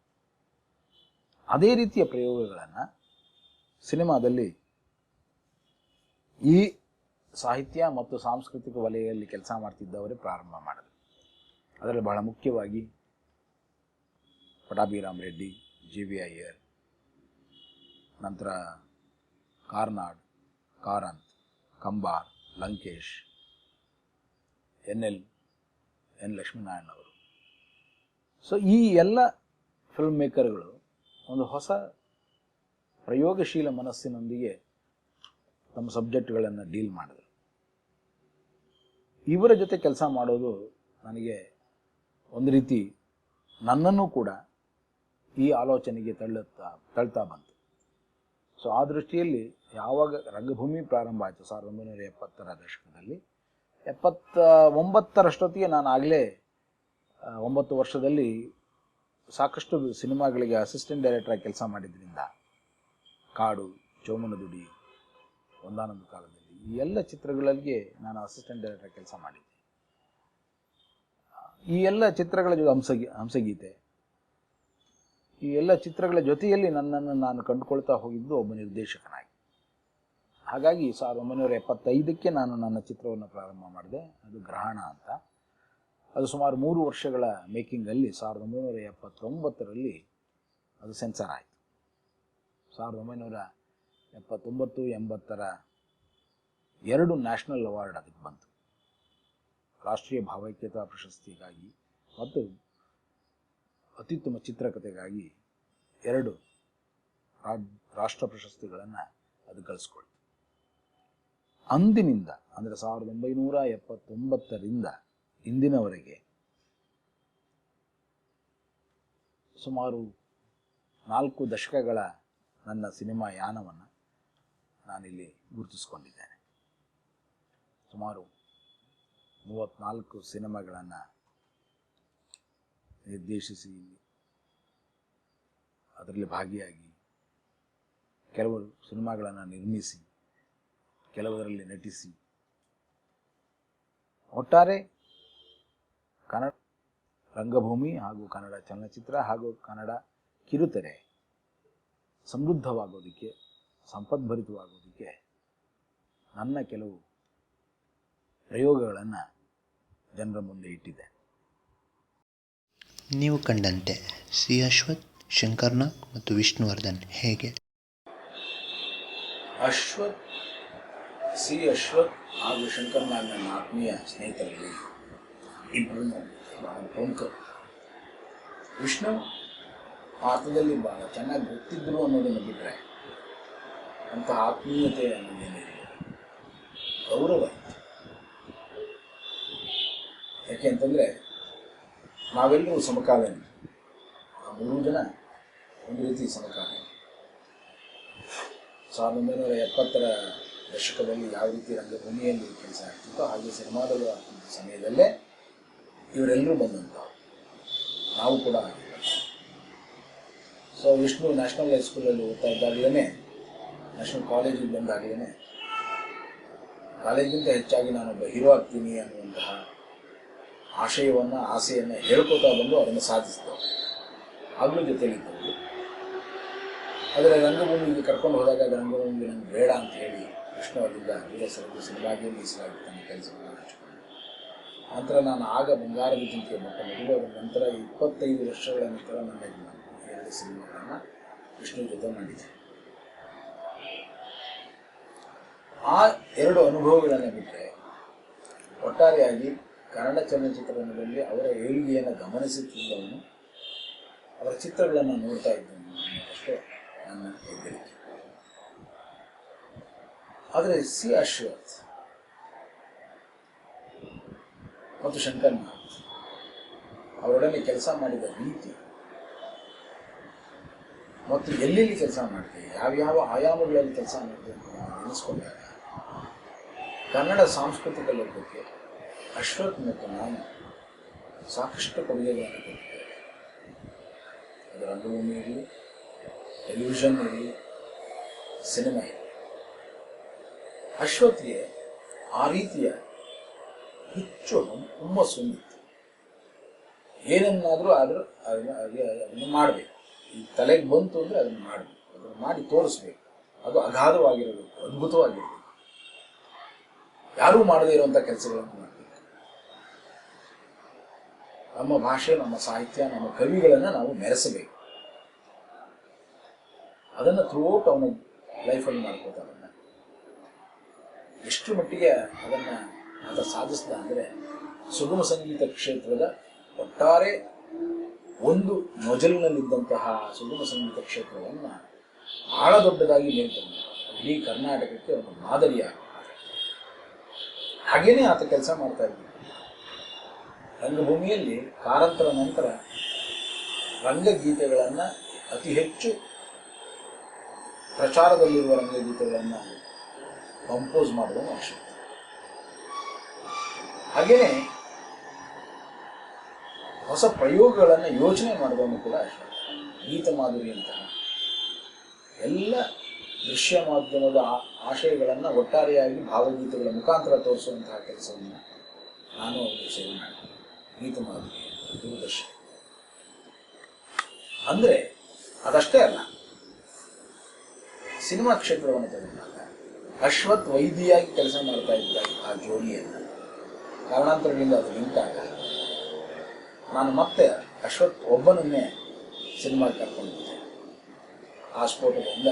ಅದೇ ರೀತಿಯ ಪ್ರಯೋಗಗಳನ್ನು ಸಿನಿಮಾದಲ್ಲಿ ಈ ಸಾಹಿತ್ಯ ಮತ್ತು ಸಾಂಸ್ಕೃತಿಕ ವಲಯದಲ್ಲಿ ಕೆಲಸ ಮಾಡ್ತಿದ್ದವರೇ ಪ್ರಾರಂಭ ಮಾಡಿದರು. ಅದರಲ್ಲಿ ಬಹಳ ಮುಖ್ಯವಾಗಿ ಪಟಾಭಿರಾಮ್ ರೆಡ್ಡಿ, ಜಿ.ವಿ. ಅಯ್ಯರ್, ನಂತರ ಕಾರ್ನಾಡ್, ಕಾರಂತ್, ಕಂಬಾರ್, ಲಂಕೇಶ್, ಎನ್ ಲಕ್ಷ್ಮೀನಾರಾಯಣ್ ಅವರು. ಸೊ ಈ ಎಲ್ಲ ಫಿಲ್ಮ್ ಮೇಕರ್ಗಳು ಒಂದು ಹೊಸ ಪ್ರಯೋಗಶೀಲ ಮನಸ್ಸಿನೊಂದಿಗೆ ತಮ್ಮ ಸಬ್ಜೆಕ್ಟ್ಗಳನ್ನು ಡೀಲ್ ಮಾಡಿದರು. ಇವರ ಜೊತೆ ಕೆಲಸ ಮಾಡೋದು ನನಗೆ ಒಂದು ರೀತಿ ನನ್ನನ್ನು ಕೂಡ ಈ ಆಲೋಚನೆಗೆ ತಳ್ತಾ ಬಂತು. ಸೊ ಆ ದೃಷ್ಟಿಯಲ್ಲಿ ಯಾವಾಗ ರಂಗಭೂಮಿ ಪ್ರಾರಂಭ ಆಯಿತು 1970ರ ದಶಕದಲ್ಲಿ, 79ರಷ್ಟೊತ್ತಿಗೆ ನಾನು ಆಗಲೇ 9 ವರ್ಷದಲ್ಲಿ ಸಾಕಷ್ಟು ಸಿನಿಮಾಗಳಿಗೆ ಅಸಿಸ್ಟೆಂಟ್ ಡೈರೆಕ್ಟರಾಗಿ ಕೆಲಸ ಮಾಡಿದ್ರಿಂದ, ಕಾಡು, ಚೋಮನದುಡಿ, ಒಂದಾನೊಂದು ಕಾಲದಲ್ಲಿ ಈ ಎಲ್ಲ ಚಿತ್ರಗಳಿಗೆ ನಾನು ಅಸಿಸ್ಟೆಂಟ್ ಡೈರೆಕ್ಟರ್ ಕೆಲಸ ಮಾಡಿದ್ದೆ. ಈ ಎಲ್ಲ ಚಿತ್ರಗಳ ಹಂಸಗೀತೆ, ಈ ಎಲ್ಲ ಚಿತ್ರಗಳ ಜೊತೆಯಲ್ಲಿ ನನ್ನನ್ನು ನಾನು ಕಂಡುಕೊಳ್ತಾ ಹೋಗಿದ್ದು ಒಬ್ಬ ನಿರ್ದೇಶಕನಾಗಿ. ಹಾಗಾಗಿ 1975ಕ್ಕೆ ನಾನು ನನ್ನ ಚಿತ್ರವನ್ನು ಪ್ರಾರಂಭ ಮಾಡಿದೆ, ಅದು ಗ್ರಹಣ ಅಂತ. ಅದು ಸುಮಾರು 3 ವರ್ಷಗಳ ಮೇಕಿಂಗಲ್ಲಿ 1979ರಲ್ಲಿ ಅದು ಸೆನ್ಸಾರ್ ಆಯಿತು. 1979-80ರ 2 ನ್ಯಾಷನಲ್ ಅವಾರ್ಡ್ ಅದಕ್ಕೆ ಬಂತು. ರಾಷ್ಟ್ರೀಯ ಭಾವೈಕ್ಯತಾ ಪ್ರಶಸ್ತಿಗಾಗಿ ಮತ್ತು ಅತ್ಯುತ್ತಮ ಚಿತ್ರಕಥೆಗಾಗಿ 2 ರಾಷ್ಟ್ರ ಪ್ರಶಸ್ತಿಗಳನ್ನು ಅದು ಗಳಿಸ್ಕೊಳ್ತು. ಅಂದಿನಿಂದ ಅಂದರೆ 1979ರಿಂದ ಇಂದಿನವರೆಗೆ ಸುಮಾರು 4 ದಶಕಗಳ ನನ್ನ ಸಿನಿಮಾ ಯಾನವನ್ನು ನಾನಿಲ್ಲಿ ಗುರುತಿಸ್ಕೊಂಡಿದ್ದೇನೆ. ಸುಮಾರು 34 ಸಿನಿಮಾಗಳನ್ನು ನಿರ್ದೇಶಿಸಿ, ಅದರಲ್ಲಿ ಭಾಗಿಯಾಗಿ, ಕೆಲವು ಸಿನಿಮಾಗಳನ್ನು ನಿರ್ಮಿಸಿ, ಕೆಲವರಲ್ಲಿ ನಟಿಸಿ, ಒಟ್ಟಾರೆ ಕನ್ನಡ ರಂಗಭೂಮಿ ಹಾಗೂ ಕನ್ನಡ ಚಲನಚಿತ್ರ ಹಾಗೂ ಕನ್ನಡ ಕಿರುತೆರೆ ಸಮೃದ್ಧವಾಗೋದಕ್ಕೆ, ಸಂಪದ್ಭರಿತವಾಗೋದಕ್ಕೆ ನನ್ನ ಕೆಲವು ಪ್ರಯೋಗಗಳನ್ನು ಜನರ ಮುಂದೆ ಇಟ್ಟಿದ್ದೆ. ನೀವು ಕಂಡಂತೆ ಸಿ. ಅಶ್ವಥ್, ಶಂಕರ್ನಾಗ್ ಮತ್ತು ವಿಷ್ಣುವರ್ಧನ್ ಹೇಗೆ? ಸಿ. ಅಶ್ವಥ್ ಹಾಗೂ ಶಂಕರ್ನಾಗ್ ನನ್ನ ಆತ್ಮೀಯ ಸ್ನೇಹಿತರಲ್ಲಿ ಇಬ್ಬರು ಬಹಳ ಪ್ರಮುಖರು. ವಿಷ್ಣು ಅರ್ಥದಲ್ಲಿ ಬಹಳ ಚೆನ್ನಾಗಿ ಗೊತ್ತಿದ್ದರು ಅನ್ನೋದನ್ನು ಬಿಟ್ಟರೆ ಅಂಥ ಆತ್ಮೀಯತೆ ಅನ್ನೋದೇನಿರಲಿಲ್ಲ, ಗೌರವ ಇತ್ತು. ಯಾಕೆ ಅಂತಂದರೆ ನಾವೆಲ್ಲರೂ ಸಮಕಾಲೀನ, 3 ಜನ ಒಂದು ರೀತಿ ಸಮಕಾಲೀನ. 1970ರ ದಶಕದಲ್ಲಿ ಯಾವ ರೀತಿ ರಂಗಭೂಮಿಯಲ್ಲಿ ಕೆಲಸ ಆಗ್ತಿತ್ತೋ ಹಾಗೆ ಸಿನಿಮಾದಲ್ಲಿ ಆಗ್ತಿದ್ದ ಸಮಯದಲ್ಲೇ ಇವರೆಲ್ಲರೂ ಬಂದಂಥವ್ರು, ನಾವು ಕೂಡ. ಸೊ ವಿಷ್ಣು ನ್ಯಾಷನಲ್ ಹೈಸ್ಕೂಲಲ್ಲಿ ಓದ್ತಾ ಇದ್ದಾಗಲೇ, ನ್ಯಾಷನಲ್ ಕಾಲೇಜಿಗೆ ಬಂದಾಗಲೇ ಕಾಲೇಜಿಗಿಂತ ಹೆಚ್ಚಾಗಿ ನಾನೊಬ್ಬ ಹೀರೋ ಆಗ್ತೀನಿ ಅನ್ನುವಂತಹ ಆಸೆಯನ್ನು ಹೇಳ್ಕೋತಾ ಬಂದು ಅದನ್ನು ಸಾಧಿಸಿದವು. ಆಗಲೂ ಜೊತೆಲಿದ್ದವು. ಆದರೆ ರಂಗಭೂಮಿಗೆ ಕರ್ಕೊಂಡು ಹೋದಾಗ ರಂಗಭೂಮಿಗೆ ನನಗೆ ಬೇಡ ಅಂತ ಹೇಳಿ ವಿಷ್ಣು ಅವರಿಂದ ದೂರ ಸರಿದು ಸಿನಿಮಾಗೆ ಮೀಸಲಾಗಿ ತನ್ನ ಕೆಲಸವನ್ನು ಹಂಚಿಕೊಂಡೆ. ನಂತರ ನಾನು ಆಗ ಬಂಗಾರದ ಚಿಂತೆ ಮೊದಲಾದ ನಂತರ 25 ವರ್ಷಗಳ ನಂತರ ನನ್ನ 2 ಸಿನಿಮಾಗಳನ್ನು ವಿಷ್ಣು ಜೊತೆ ಮಾಡಿದೆ. ಆ 2 ಅನುಭವಗಳನ್ನು ಬಿಟ್ಟರೆ ಒಟ್ಟಾರೆಯಾಗಿ ಕನ್ನಡ ಚಲನಚಿತ್ರರಂಗದಲ್ಲಿ ಅವರ ಏಳಿಗೆಯನ್ನು ಗಮನಿಸುತ್ತಿದ್ದವನು, ಅವರ ಚಿತ್ರಗಳನ್ನು ನೋಡ್ತಾ ಇದ್ದವನು ಅಷ್ಟೇ ನನ್ನ ಹೆಗ್ಗಳಿಕೆ. ಆದರೆ ಸಿ ಅಶ್ವಥ್ ಮತ್ತು ಶಂಕರ್ ನಾಥ್ ಅವರೊಡನೆ ಕೆಲಸ ಮಾಡಿದ ರೀತಿ ಮತ್ತು ಎಲ್ಲೆಲ್ಲಿ ಕೆಲಸ ಮಾಡಿದೆ, ಯಾವ್ಯಾವ ಆಯಾಮಗಳಲ್ಲಿ ಕೆಲಸ ಮಾಡಿದೆ ಅಂತ ನಾವು ನೆನೆಸ್ಕೊಂಡಾಗ ಕನ್ನಡ ಸಾಂಸ್ಕೃತಿಕ ಲೋಕಕ್ಕೆ ಅಶ್ವಥ್ ಮತ್ತು ನಾನು ಸಾಕಷ್ಟು ಕೊಡುಗೆಗಳನ್ನು ಕೊಟ್ಟಿದ್ದೇವೆ. ಅದು ರಂಗಭೂಮಿ ಇರಲಿ, ಟೆಲಿವಿಷನ್ ಇರಲಿ, ಸಿನಿಮಾ ಇರಲಿ. ಅಶ್ವತ್ಗೆ ಆ ರೀತಿಯ ಹೆಚ್ಚು ಹುಮ್ಮಸ್ಸು ಹೊಂದಿತ್ತು. ಏನನ್ನಾದರೂ ಅದನ್ನು ಮಾಡಬೇಕು. ಈ ತಲೆಗೆ ಬಂತು ಅಂದರೆ ಅದನ್ನು ಮಾಡಬೇಕು, ಅದನ್ನು ಮಾಡಿ ತೋರಿಸ್ಬೇಕು. ಅದು ಅಗಾಧವಾಗಿರಬೇಕು, ಅದ್ಭುತವಾಗಿರಬೇಕು. ಯಾರೂ ಮಾಡದೇ ಇರುವಂಥ ಕೆಲಸಗಳನ್ನು ಮಾಡಬೇಕು. ನಮ್ಮ ಭಾಷೆ, ನಮ್ಮ ಸಾಹಿತ್ಯ, ನಮ್ಮ ಕವಿಗಳನ್ನು ನಾವು ಮೆರೆಸಬೇಕು. ಅದನ್ನು ಥ್ರೂಔಟ್ ಅವನ ಲೈಫಲ್ಲಿ ಮಾಡ್ಕೋತಾನೆ. ಎಷ್ಟು ಮಟ್ಟಿಗೆ ಅದನ್ನು ಆತ ಸಾಧಿಸಿದ ಅಂದರೆ ಸುಗಮ ಸಂಗೀತ ಕ್ಷೇತ್ರದ ಒಟ್ಟಾರೆ ಒಂದು ಮೊಜಲಿನಲ್ಲಿದ್ದಂತಹ ಸುಗಮ ಸಂಗೀತ ಕ್ಷೇತ್ರವನ್ನು ಬಹಳ ದೊಡ್ಡದಾಗಿ ಮೇಲ್ತಂದ ಇಡೀ ಕರ್ನಾಟಕಕ್ಕೆ ಒಂದು ಮಾದರಿಯಾಗ. ಹಾಗೇನೆ ಆತ ಕೆಲಸ ಮಾಡ್ತಾ ಇದ್ದ. ರಂಗಭೂಮಿಯಲ್ಲಿ ಕಾರಂತರ ನಂತರ ರಂಗಗೀತೆಗಳನ್ನು ಅತಿ ಹೆಚ್ಚು ಪ್ರಚಾರದಲ್ಲಿರುವ ರಂಗಗೀತೆಗಳನ್ನು ಕಂಪೋಸ್ ಮಾಡುವ ಅಶ್ವಥ್. ಹಾಗೇನೆ ಹೊಸ ಪ್ರಯೋಗಗಳನ್ನು ಯೋಚನೆ ಮಾಡುವನು ಕೂಡ ಅಶ್ವಥ್. ಗೀತ ಮಾಧುರಿಯಂತಹ ಎಲ್ಲ ದೃಶ್ಯ ಮಾಧ್ಯಮದ ಆಶಯಗಳನ್ನು ಒಟ್ಟಾರೆಯಾಗಿ ಭಾವಗೀತೆಗಳ ಮುಖಾಂತರ ತೋರಿಸುವಂತಹ ಕೆಲಸವನ್ನು ನಾನು ಅವರು ಸೇವೆ ಮಾಡಿದೆ. ಗೀತ ಮಾಧುರಿ ದೂರದರ್ಶನ ಅಂದರೆ ಅದಷ್ಟೇ ಅಲ್ಲ, ಸಿನಿಮಾ ಕ್ಷೇತ್ರವನ್ನು ತಗೊಂಡಾಗ ಅಶ್ವಥ್ ವೈದ್ಯಾಗಿ ಕೆಲಸ ಮಾಡ್ತಾ ಇದ್ದ ಆ ಜೋಡಿಯನ್ನು ಕಾರಣಾಂತರಗಳಿಂದ ಅದು ನಿಂತಾಗ ನಾನು ಮತ್ತೆ ಅಶ್ವಥ್ ಒಬ್ಬನನ್ನೇ ಸಿನಿಮಾಗೆ ಕರ್ಕೊಂಡಿದ್ದೆ. ಆ ಸ್ಫೋಟದಿಂದ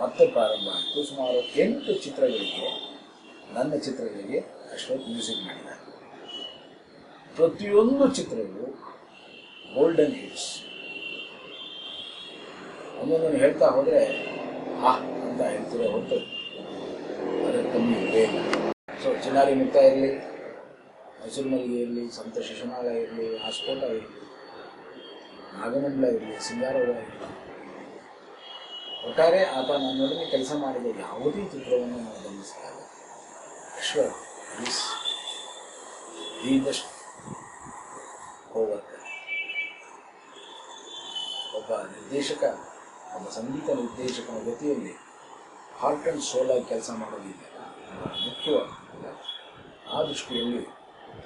ಮತ್ತೆ ಪ್ರಾರಂಭ ಆಯಿತು. ಸುಮಾರು 8 ಚಿತ್ರಗಳಿಗೆ, ನನ್ನ ಚಿತ್ರಗಳಿಗೆ ಅಶ್ವಥ್ ಮ್ಯೂಸಿಕ್ ಮಾಡಿದ. ಪ್ರತಿಯೊಂದು ಚಿತ್ರವು ಗೋಲ್ಡನ್ ಹಿಟ್ಸ್. ಒಂದೊಂದನ್ನು ಹೇಳ್ತಾ ಹೋದರೆ ಅಂತ ಹೇಳ್ತಿರೋ ಹೊರತು ಅದರ ಕಮ್ಮಿ ಬೇಗ. ಸೊ ಚಿನ್ನಾರಿ ಮುಕ್ತ ಇರಲಿ, ಮೈಸೂರು ಮಲ್ಲಿಗೆ ಇರಲಿ, ಸಂತ ಶಿಶುನಾಳ ಇರಲಿ, ಆ ಸ್ಫೋಟ ಇರಲಿ, ನಾಗಮಂಡಲ ಇರಲಿ, ಸಿಂಗಾರವ್ವ ಇರಲಿ, ಒಟ್ಟಾರೆ ಆತ ನನ್ನೊಡನೆ ಕೆಲಸ ಮಾಡಿದ ಯಾವುದೇ ಚಿತ್ರವನ್ನು ನಾವು ಗಮನಿಸಿದಾಗ ಅಶ್ವಥ್ ಈಸ್ ದಿ ಬೆಸ್ಟ್ ಕೋವರ್ಕರ್. ಒಬ್ಬ ನಿರ್ದೇಶಕ, ಒಬ್ಬ ಸಂಗೀತ ನಿರ್ದೇಶಕನ ಜೊತೆಯಲ್ಲಿ ಹಾರ್ಟ್ ಆ್ಯಂಡ್ ಸೋಲ್ ಆಗಿ ಕೆಲಸ ಮಾಡೋದಿಲ್ಲ ಮುಖ್ಯವಾಗಿದೆ. ಆ ದೃಷ್ಟಿಯಲ್ಲಿ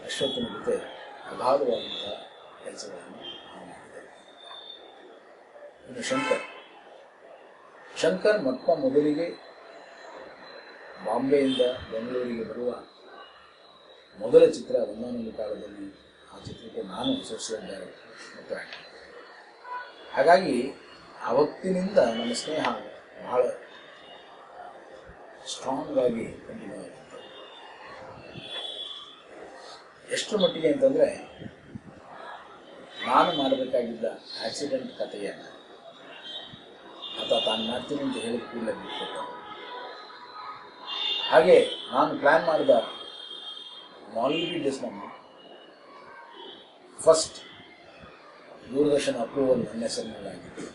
ಅಶ್ವಥನ ಜೊತೆ ಅಗಾಧವಾದಂಥ ಕೆಲಸಗಳನ್ನು ನಾವು ಮಾಡಿದ್ದೇವೆ. ಇನ್ನು ಶಂಕರ್ ಮೊಟ್ಟ ಮೊದಲಿಗೆ ಬಾಂಬೆಯಿಂದ ಬೆಂಗಳೂರಿಗೆ ಬರುವ ಮೊದಲ ಚಿತ್ರ ಒಂದಾನೊಂದು ಕಾಲದಲ್ಲಿ. ಆ ಚಿತ್ರಕ್ಕೆ ನಾನು ಅಸೋಸಿಯೇಟ್ ಡೈರೆಕ್ಟರ್ ಮತ್ತು ಆ್ಯಕ್ಟರ್. ಹಾಗಾಗಿ ಆವತ್ತಿನಿಂದ ನಮ್ಮ ಸ್ನೇಹ ಬಹಳ ಸ್ಟ್ರಾಂಗ್ ಆಗಿ ಕಂಟಿನ್ಯೂ ಆಗಿತ್ತು. ಎಷ್ಟು ಮಟ್ಟಿಗೆ ಅಂತಂದರೆ, ನಾನು ಮಾಡಬೇಕಾಗಿದ್ದ ಆಕ್ಸಿಡೆಂಟ್ ಕಥೆಯನ್ನು ಆತ ತಾನು ಮಾಡ್ತೀನಿ ಅಂತ ಹೇಳಿದ ಕೂಡಲೇ ಬಿಟ್ಕೊಟ್ಟ. ಹಾಗೆ ನಾನು ಪ್ಲ್ಯಾನ್ ಮಾಡಿದ ಮಾಲ್ವಿ ಡಿಸ್ನನ್ನು ಫಸ್ಟ್ ದೂರದರ್ಶನ ಅಪ್ರೂವಲ್ ನನ್ನ ಹೆಸರಿನಲ್ಲಾಗಿತ್ತು.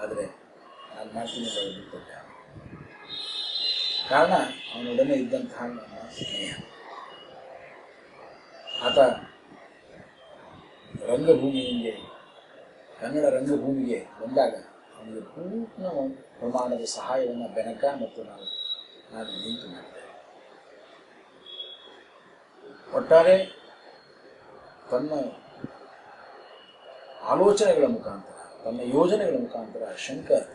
ಆದರೆ ನಾನು ಮಾಡ್ತೀನಿ ಅಂತ ಬಿಟ್ಕೊಟ್ಟೆ. ಕಾರಣ ಅವನೊಡನೆ ಇದ್ದಂತಹ ನನ್ನ ಸ್ನೇಹ. ಆತ ರಂಗಭೂಮಿಗೆ, ಕನ್ನಡ ರಂಗಭೂಮಿಗೆ ಬಂದಾಗ ಅವನಿಗೆ ಪೂರ್ಣ ಪ್ರಮಾಣದ ಸಹಾಯವನ್ನು ಬೆನಕ ಮತ್ತು ನಾನು ನಿಂತು ಮಾಡಿದೆ. ಒಟ್ಟಾರೆ ತನ್ನ ಆಲೋಚನೆಗಳ ಮುಖಾಂತರ, ತನ್ನ ಯೋಜನೆಗಳ ಮುಖಾಂತರ ಶಂಕರ್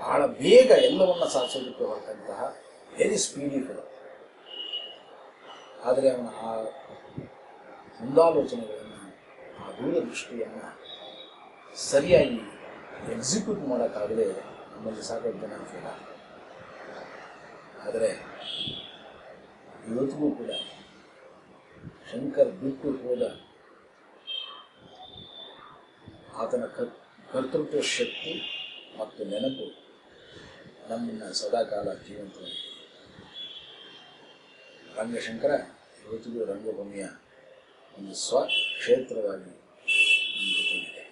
ಬಹಳ ಬೇಗ ಎಲ್ಲವನ್ನ ಸಾಧಿಸೋದಕ್ಕೆ ಹೊರಟಂತಹ ವೆರಿ ಸ್ಪೀಡಿ ಫಿಲಂ. ಆದರೆ ಅವನ ಆ ಮುಂದಾಲೋಚನೆಗಳನ್ನು, ಆ ದೂರದೃಷ್ಟಿಯನ್ನು ಸರಿಯಾಗಿ ಎಕ್ಸಿಕ್ಯೂಟ್ ಮಾಡೋಕ್ಕಾಗದೆ ನಮ್ಮಲ್ಲಿ ಸಾಕಷ್ಟು ಜನ ಫೇಲ್ ಆಗ್ತಾರೆ. ಆದರೆ ಇವತ್ತಿಗೂ ಕೂಡ ಶಂಕರ್ ಬಿಟ್ಟು ಹೋದ ಆತನ ಕರ್ತೃತ್ವ ಶಕ್ತಿ ಮತ್ತು ನೆನಪು ನಮ್ಮನ್ನು ಸದಾಕಾಲ ಜೀವಂತವಾಗಿ. ರಂಗಶಂಕರ ಇವತ್ತಿಗೂ ರಂಗಭೂಮಿಯ ಒಂದು ಸ್ವಕ್ಷೇತ್ರವಾಗಿ ನಮ್ಮ ಜೊತೆಗಿದೆ.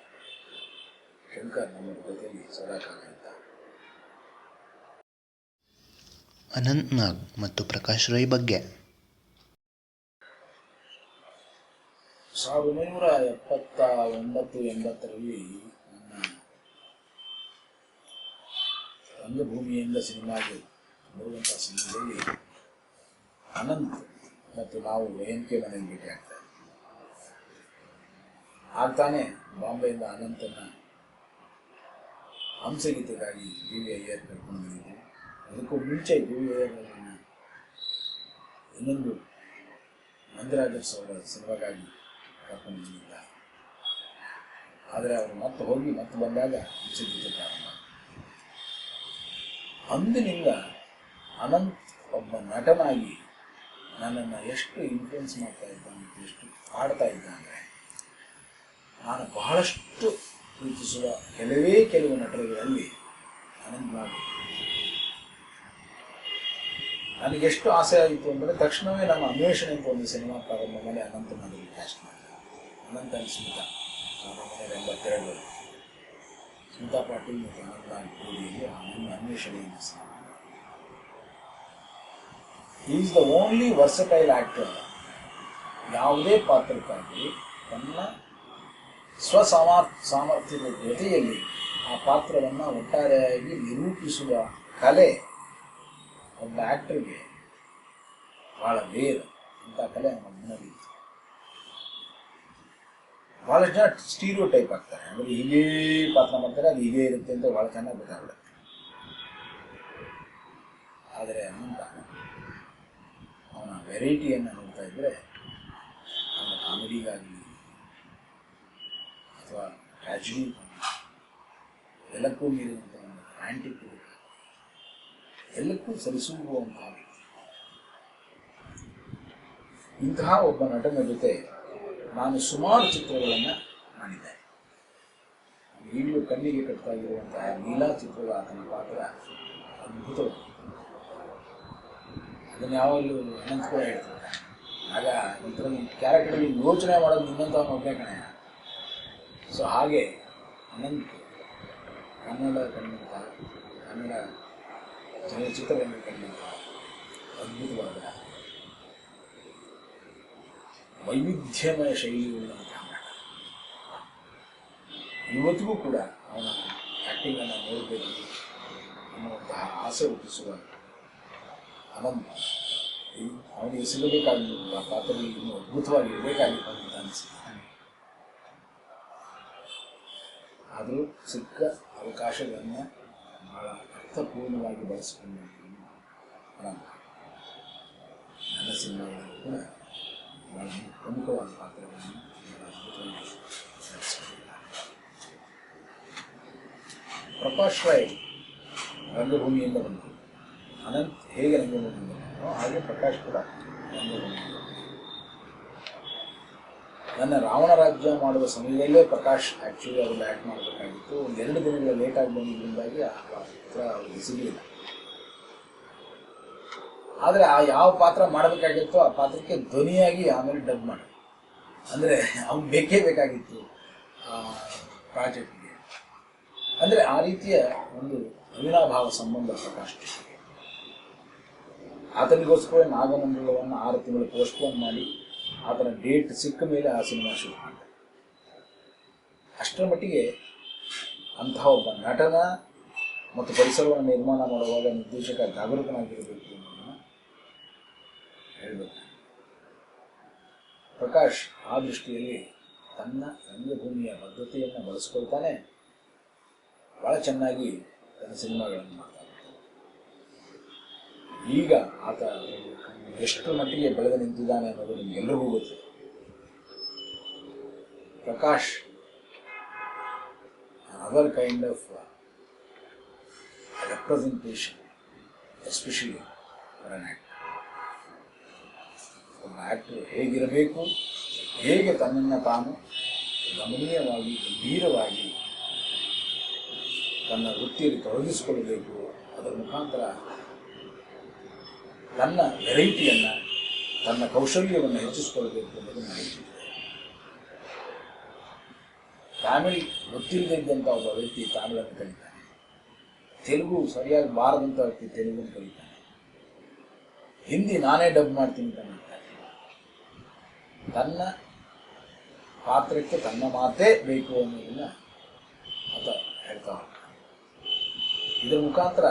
ಶಂಕರ್ ನಮ್ಮ ಜೊತೆಯಲ್ಲಿ ಸದಾಕಾಲ ಇದ್ದ. ಅನಂತ್ ನಾಗ್ ಮತ್ತು ಪ್ರಕಾಶ್ ರೈ ಬಗ್ಗೆ 1979-80ರಲ್ಲಿ ನನ್ನ ರಂಗಭೂಮಿಯಿಂದ ಸಿನಿಮಾಗೆ ಬರುವಂಥ ಸಮಯದಲ್ಲಿ ಅನಂತ್ ಮತ್ತು ನಾವು ANK ಮನೆಯಲ್ಲಿ ಭೇಟಿ ಆಗ್ತಾರೆ. ಆಗ್ತಾನೆ ಬಾಂಬೆಯಿಂದ ಅನಂತನ ಹಂಸಗೀತೆಗಾಗಿ DV ಅಯ್ಯರ್ ಕರ್ಕೊಂಡು ಬಂದಿದ್ದೆ. ಅದಕ್ಕೂ ಮುಂಚೆ DV ಅಯ್ಯರ್ನ ಇನ್ನೊಂದು ಮಂಜರಾಜರ್ಸ್ ಅವರ ಸಿನಿಮಾಗಾಗಿ ಕರ್ಕೊಂಡು ಬಂದಿದ್ದ. ಆದರೆ ಅವರು ಮತ್ತೆ ಹೋಗಿ ಮತ್ತೆ ಬಂದಾಗ ಹಂಸಗೀತೆ ಪ್ರಾರಂಭ. ಅಂದಿನಿಂದ ಅನಂತ್ ಒಬ್ಬ ನಟನಾಗಿ ನನ್ನನ್ನು ಎಷ್ಟು ಇನ್ಫ್ಲುಯೆನ್ಸ್ ಮಾಡ್ತಾ ಇದ್ದಾನೆ, ಎಷ್ಟು ಆಡ್ತಾ ಇದ್ದಾನೆ. ನಾನು ಬಹಳಷ್ಟು ಪ್ರೀತಿಸುವ ಕೆಲವು ನಟರುಗಳಲ್ಲಿ ಅನಂತ್ ನಾಗ್. ನನಗೆಷ್ಟು ಆಸೆ ಆಯಿತು ಅಂದರೆ ತಕ್ಷಣವೇ ನಮ್ಮ ಅನ್ವೇಷಣೆ ಅಂತ ಒಂದು ಸಿನಿಮಾ ಪ್ರಾರಂಭ ಮಾಡಿ ಅನಂತ ನಾಗಲ್ಲಿ ಕ್ಯಾಸ್ಟ್ ಮಾಡಿದೆ. ಅನಂತ ಸ್ಮಿತಾ 1982 ಸ್ಮಿತಾ ಪಾಟೀಲ್ ಮತ್ತು ಅನಂತ ನಾಗ್ ಜೋಡಿಯಲ್ಲಿ ನನ್ನ ಅನ್ವೇಷಣೆಯನ್ನು cinema. He is the only versatile actor. ಯಾವುದೇ ಪಾತ್ರಕ್ಕಾಗಿ ತನ್ನ ಸಾಮರ್ಥ್ಯದ ಜೊತೆಯಲ್ಲಿ ಆ ಪಾತ್ರವನ್ನು ಒಟ್ಟಾರೆಯಾಗಿ ನಿರೂಪಿಸುವ ಕಲೆ ಒಬ್ಬ ಆ್ಯಕ್ಟರ್ಗೆ ಭಾಳ ಬೇರೆ. ಇಂಥ ಕಲೆ ನಮ್ಮಲ್ಲಿ ಭಾಳಷ್ಟು ಜನ ಸ್ಟೀರಿಯೋ ಟೈಪ್ ಆಗ್ತಾರೆ. ಅಂದರೆ ಹೀಗೇ ಪಾತ್ರ ಮಾಡ್ತಾರೆ, ಅದು ಹೀಗೇ ಇರುತ್ತೆ ಅಂತ ಭಾಳ ಚೆನ್ನಾಗಿ ಗೊತ್ತಾಗ್ಬಿಡುತ್ತೆ. ಆದರೆ ಅನಂತ ಅವನ ವೆರೈಟಿಯನ್ನು ನೋಡ್ತಾ ಇದ್ದರೆ ಅವನ ಕಾಮಿಡಿಗಾಗಲಿ ಅಥವಾ ಟ್ರ್ಯಾಜಿಡಿ ಎಲ್ಲಕ್ಕೂ ಮೀರಿದಂಥ ಒಂದು ಆ್ಯಂಟಿಕ್ ಎಲ್ಲಕ್ಕೂ ಸರಿಸೂಗುವಂತಹ ವ್ಯಕ್ತಿ. ಇಂತಹ ಒಬ್ಬ ನಟನ ಜೊತೆ ನಾನು ಸುಮಾರು ಚಿತ್ರಗಳನ್ನು ಮಾಡಿದ್ದೆ. ಈಗಲೂ ಕಣ್ಣಿಗೆ ಕಟ್ತಾ ಇರುವಂತಹ ಲೀಲಾ ಚಿತ್ರದ ಆತನ ಪಾತ್ರ ಅದ್ಭುತವಾಗಿದೆ. ಅದನ್ನು ಯಾವಾಗಲೂ ಅನಂತ್ ಕೂಡ ಹೇಳ್ತಾರೆ, ಆಗ ಒಂಥರ ಕ್ಯಾರೆಕ್ಟರಲ್ಲಿ ಯೋಚನೆ ಮಾಡೋದು ನಿನ್ನಂಥವನ್ನ ಒಬ್ಬನೇ ಕಣೆ. ಸೊ ಹಾಗೆ ಅನಂತ್ ಕನ್ನಡ ಚಲನಚಿತ್ರರಂಗ ಕಂಡಂಥ ಅದ್ಭುತವಾದ ವೈವಿಧ್ಯಮಯ ಶೈಲಿಯುಳ್ಳಂತಹ ನಟ. ಇವತ್ತಿಗೂ ಕೂಡ ಅವನ ಆ್ಯಕ್ಟಿಂಗನ್ನು ನೋಡಬೇಕು ಅನ್ನುವಂತಹ ಆಸೆ ಹುಟ್ಟಿಸುವ ಅನಂತ ಅವನಿಗೆ ಸಿಗಬೇಕಾಗಿರುವ ಪಾತ್ರದಲ್ಲಿ ಇನ್ನೂ ಅದ್ಭುತವಾಗಿ ಇರಬೇಕಾಗಿತ್ತು ಅಂತ ಅನಿಸುತ್ತೆ. ಆದರೂ ಸಿಕ್ಕ ಅವಕಾಶಗಳನ್ನು ಬಹಳ ಅರ್ಥಪೂರ್ಣವಾಗಿ ಬಳಸಿಕೊಂಡು ಅನಂತ ನನ್ನ ಸಿನಿಮಾಗಳಲ್ಲಿ ಕೂಡ ಬಹಳ ಪ್ರಮುಖವಾದ ಪಾತ್ರಗಳನ್ನು ಬಹಳ ಅದ್ಭುತವಾಗಿ ನಡೆಸಿಕೊಂಡಿದ್ದಾರೆ. ಪ್ರಕಾಶ್ ರೈ ರಂಗಭೂಮಿಯಿಂದ ಬಂದರು. ಅನಂತ್ ಹೇಗೆ ರಂಗಭೂಮಿಯಿಂದ ಬಂದನೋ ಹಾಗೆ ಪ್ರಕಾಶ್ ಕೂಡ ರಂಗಭೂಮಿಯಿಂದ. ನನ್ನ ರಾವಣ ರಾಜ್ಯ ಮಾಡುವ ಸಮಯದಲ್ಲೇ ಪ್ರಕಾಶ್ ಆ್ಯಕ್ಚುಲಿ ಅದರಲ್ಲಿ ಆ್ಯಕ್ಟ್ ಮಾಡಬೇಕಾಗಿತ್ತು. ಒಂದು 2 ದಿನಗಳ ಲೇಟಾಗಿ ಬಂದಿದ್ದರಿಂದಾಗಿ ಆ ಪಾತ್ರ ಅವ್ರಿಗೆ ಸಿಗಲಿಲ್ಲ. ಆದರೆ ಆ ಯಾವ ಪಾತ್ರ ಮಾಡಬೇಕಾಗಿತ್ತೋ ಆ ಪಾತ್ರಕ್ಕೆ ಧ್ವನಿಯಾಗಿ ಆಮೇಲೆ ಡಬ್ ಮಾಡಿ, ಅಂದರೆ ಅವ್ನು ಬೇಕೇ ಬೇಕಾಗಿತ್ತು ಆ ಪ್ರಾಜೆಕ್ಟ್ಗೆ. ಅಂದರೆ ಆ ರೀತಿಯ ಒಂದು ಅವಿನಾಭಾವ ಸಂಬಂಧ ಪ್ರಕಾಶ್. ಆತನಿಗೋಸ್ಕರ ನಾಗಮಂಡಲವನ್ನು 6 ತಿಂಗಳು ಪೋಸ್ಟ್ಪೋನ್ ಮಾಡಿ ಆತನ ಡೇಟ್ ಸಿಕ್ಕ ಮೇಲೆ ಆ ಸಿನಿಮಾ ಶೂಟ್ ಮಾಡಿದೆ. ಅಷ್ಟರ ಮಟ್ಟಿಗೆ ಅಂತಹ ಒಬ್ಬ ನಟನ ಮತ್ತು ಪರಿಸರವನ್ನು ನಿರ್ಮಾಣ ಮಾಡುವಾಗ ನಿರ್ದೇಶಕ ಜಾಗೃತನಾಗಿರಬೇಕು ಅನ್ನೋದನ್ನು ಹೇಳಬೇಕು. ಪ್ರಕಾಶ್ ಆ ದೃಷ್ಟಿಯಲ್ಲಿ ತನ್ನ ರಂಗಭೂಮಿಯ ಬದ್ಧತೆಯನ್ನು ಬಳಸ್ಕೊಳ್ತಾನೆ ಭಾಳ ಚೆನ್ನಾಗಿ ತನ್ನ ಸಿನಿಮಾಗಳನ್ನು ಮಾಡ್ತಾನೆ. ಈಗ ಆತ ಎಷ್ಟು ಮಟ್ಟಿಗೆ ಬೆಳೆದು ನಿಂತಿದ್ದಾನೆ ಅನ್ನೋದು ನಿಮಗೆಲ್ಲರಿಗೂ ಗೊತ್ತಿದೆ. Prakash other kind of representation, especially for an actor. ಒಬ್ಬ ಆ್ಯಕ್ಟರ್ ಹೇಗಿರಬೇಕು, ಹೇಗೆ ತನ್ನನ್ನು ತಾನು ಗಮನೀಯವಾಗಿ ಗಂಭೀರವಾಗಿ ತನ್ನ ವೃತ್ತಿಯಲ್ಲಿ ತೊಡಗಿಸಿಕೊಳ್ಳಬೇಕು, ಅದರ ಮುಖಾಂತರ ತನ್ನ ವೆರೈಟಿಯನ್ನು, ತನ್ನ ಕೌಶಲ್ಯವನ್ನು ಹೆಚ್ಚಿಸಿಕೊಳ್ಳಬೇಕು ಅನ್ನೋದು ಮಾಹಿತಿ ಇದೆ. ತಮಿಳ್ ಗೊತ್ತಿಲ್ಲದೆ ಇದ್ದಂಥ ಒಬ್ಬ ವ್ಯಕ್ತಿ ತಮಿಳನ್ನು ಕಲಿತಾನೆ, ತೆಲುಗು ಸರಿಯಾಗಿ ಬಾರದಂಥ ವ್ಯಕ್ತಿ ತೆಲುಗನ್ನು ಕಲಿತಾನೆ, ಹಿಂದಿ ನಾನೇ ಡಬ್ ಮಾಡ್ತೀನಿ ಅಂತ ಹೇಳ್ತಾನೆ. ತನ್ನ ಪಾತ್ರಕ್ಕೆ ತನ್ನ ಮಾತೇ ಬೇಕು ಅನ್ನೋದನ್ನ ಆತ ಹೇಳ್ತಾ ಹೋಗ್ತಾನೆ. ಇದರ ಮುಖಾಂತರ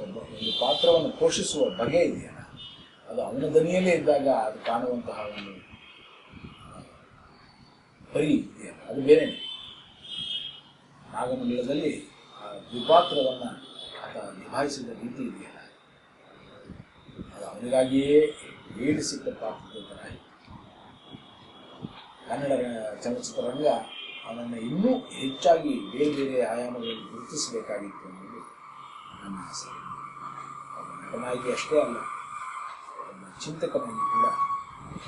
ಒಂದು ಪಾತ್ರವನ್ನು ಪೋಷಿಸುವ ಬಗೆ ಇದೆಯಲ್ಲ, ಅದು ಅವನ ದನಿಯಲ್ಲೇ ಇದ್ದಾಗ ಅದು ಕಾಣುವಂತಹ ಒಂದು ಬರಿ ಇದೆಯಲ್ಲ, ಅದು ಬೇರೆನೆ. ನಾಗಮಂಡಲದಲ್ಲಿ ಆ ದ್ವಿಪಾತ್ರವನ್ನು ಆತ ನಿಭಾಯಿಸಿದ ರೀತಿ ಇದೆಯಲ್ಲ, ಅದು ಅವನಿಗಾಗಿಯೇ ಹೇಳಿ ಸಿಕ್ಕ ಪಾತ್ರದ ಥರ ಆಯಿತು. ಕನ್ನಡ ಚಲನಚಿತ್ರರಂಗ ಅವನನ್ನು ಇನ್ನೂ ಹೆಚ್ಚಾಗಿ ಬೇರೆ ಬೇರೆ ಆಯಾಮಗಳಲ್ಲಿ ಗುರುತಿಸಬೇಕಾಗಿತ್ತು ಅನ್ನೋದು ನನ್ನ ಆಸೆ. ಒಬ್ಬ ನಟನಾಗಿ ಅಷ್ಟೇ ಅಲ್ಲ, ಒಬ್ಬ ಚಿಂತಕನಾಗಿ ಕೂಡ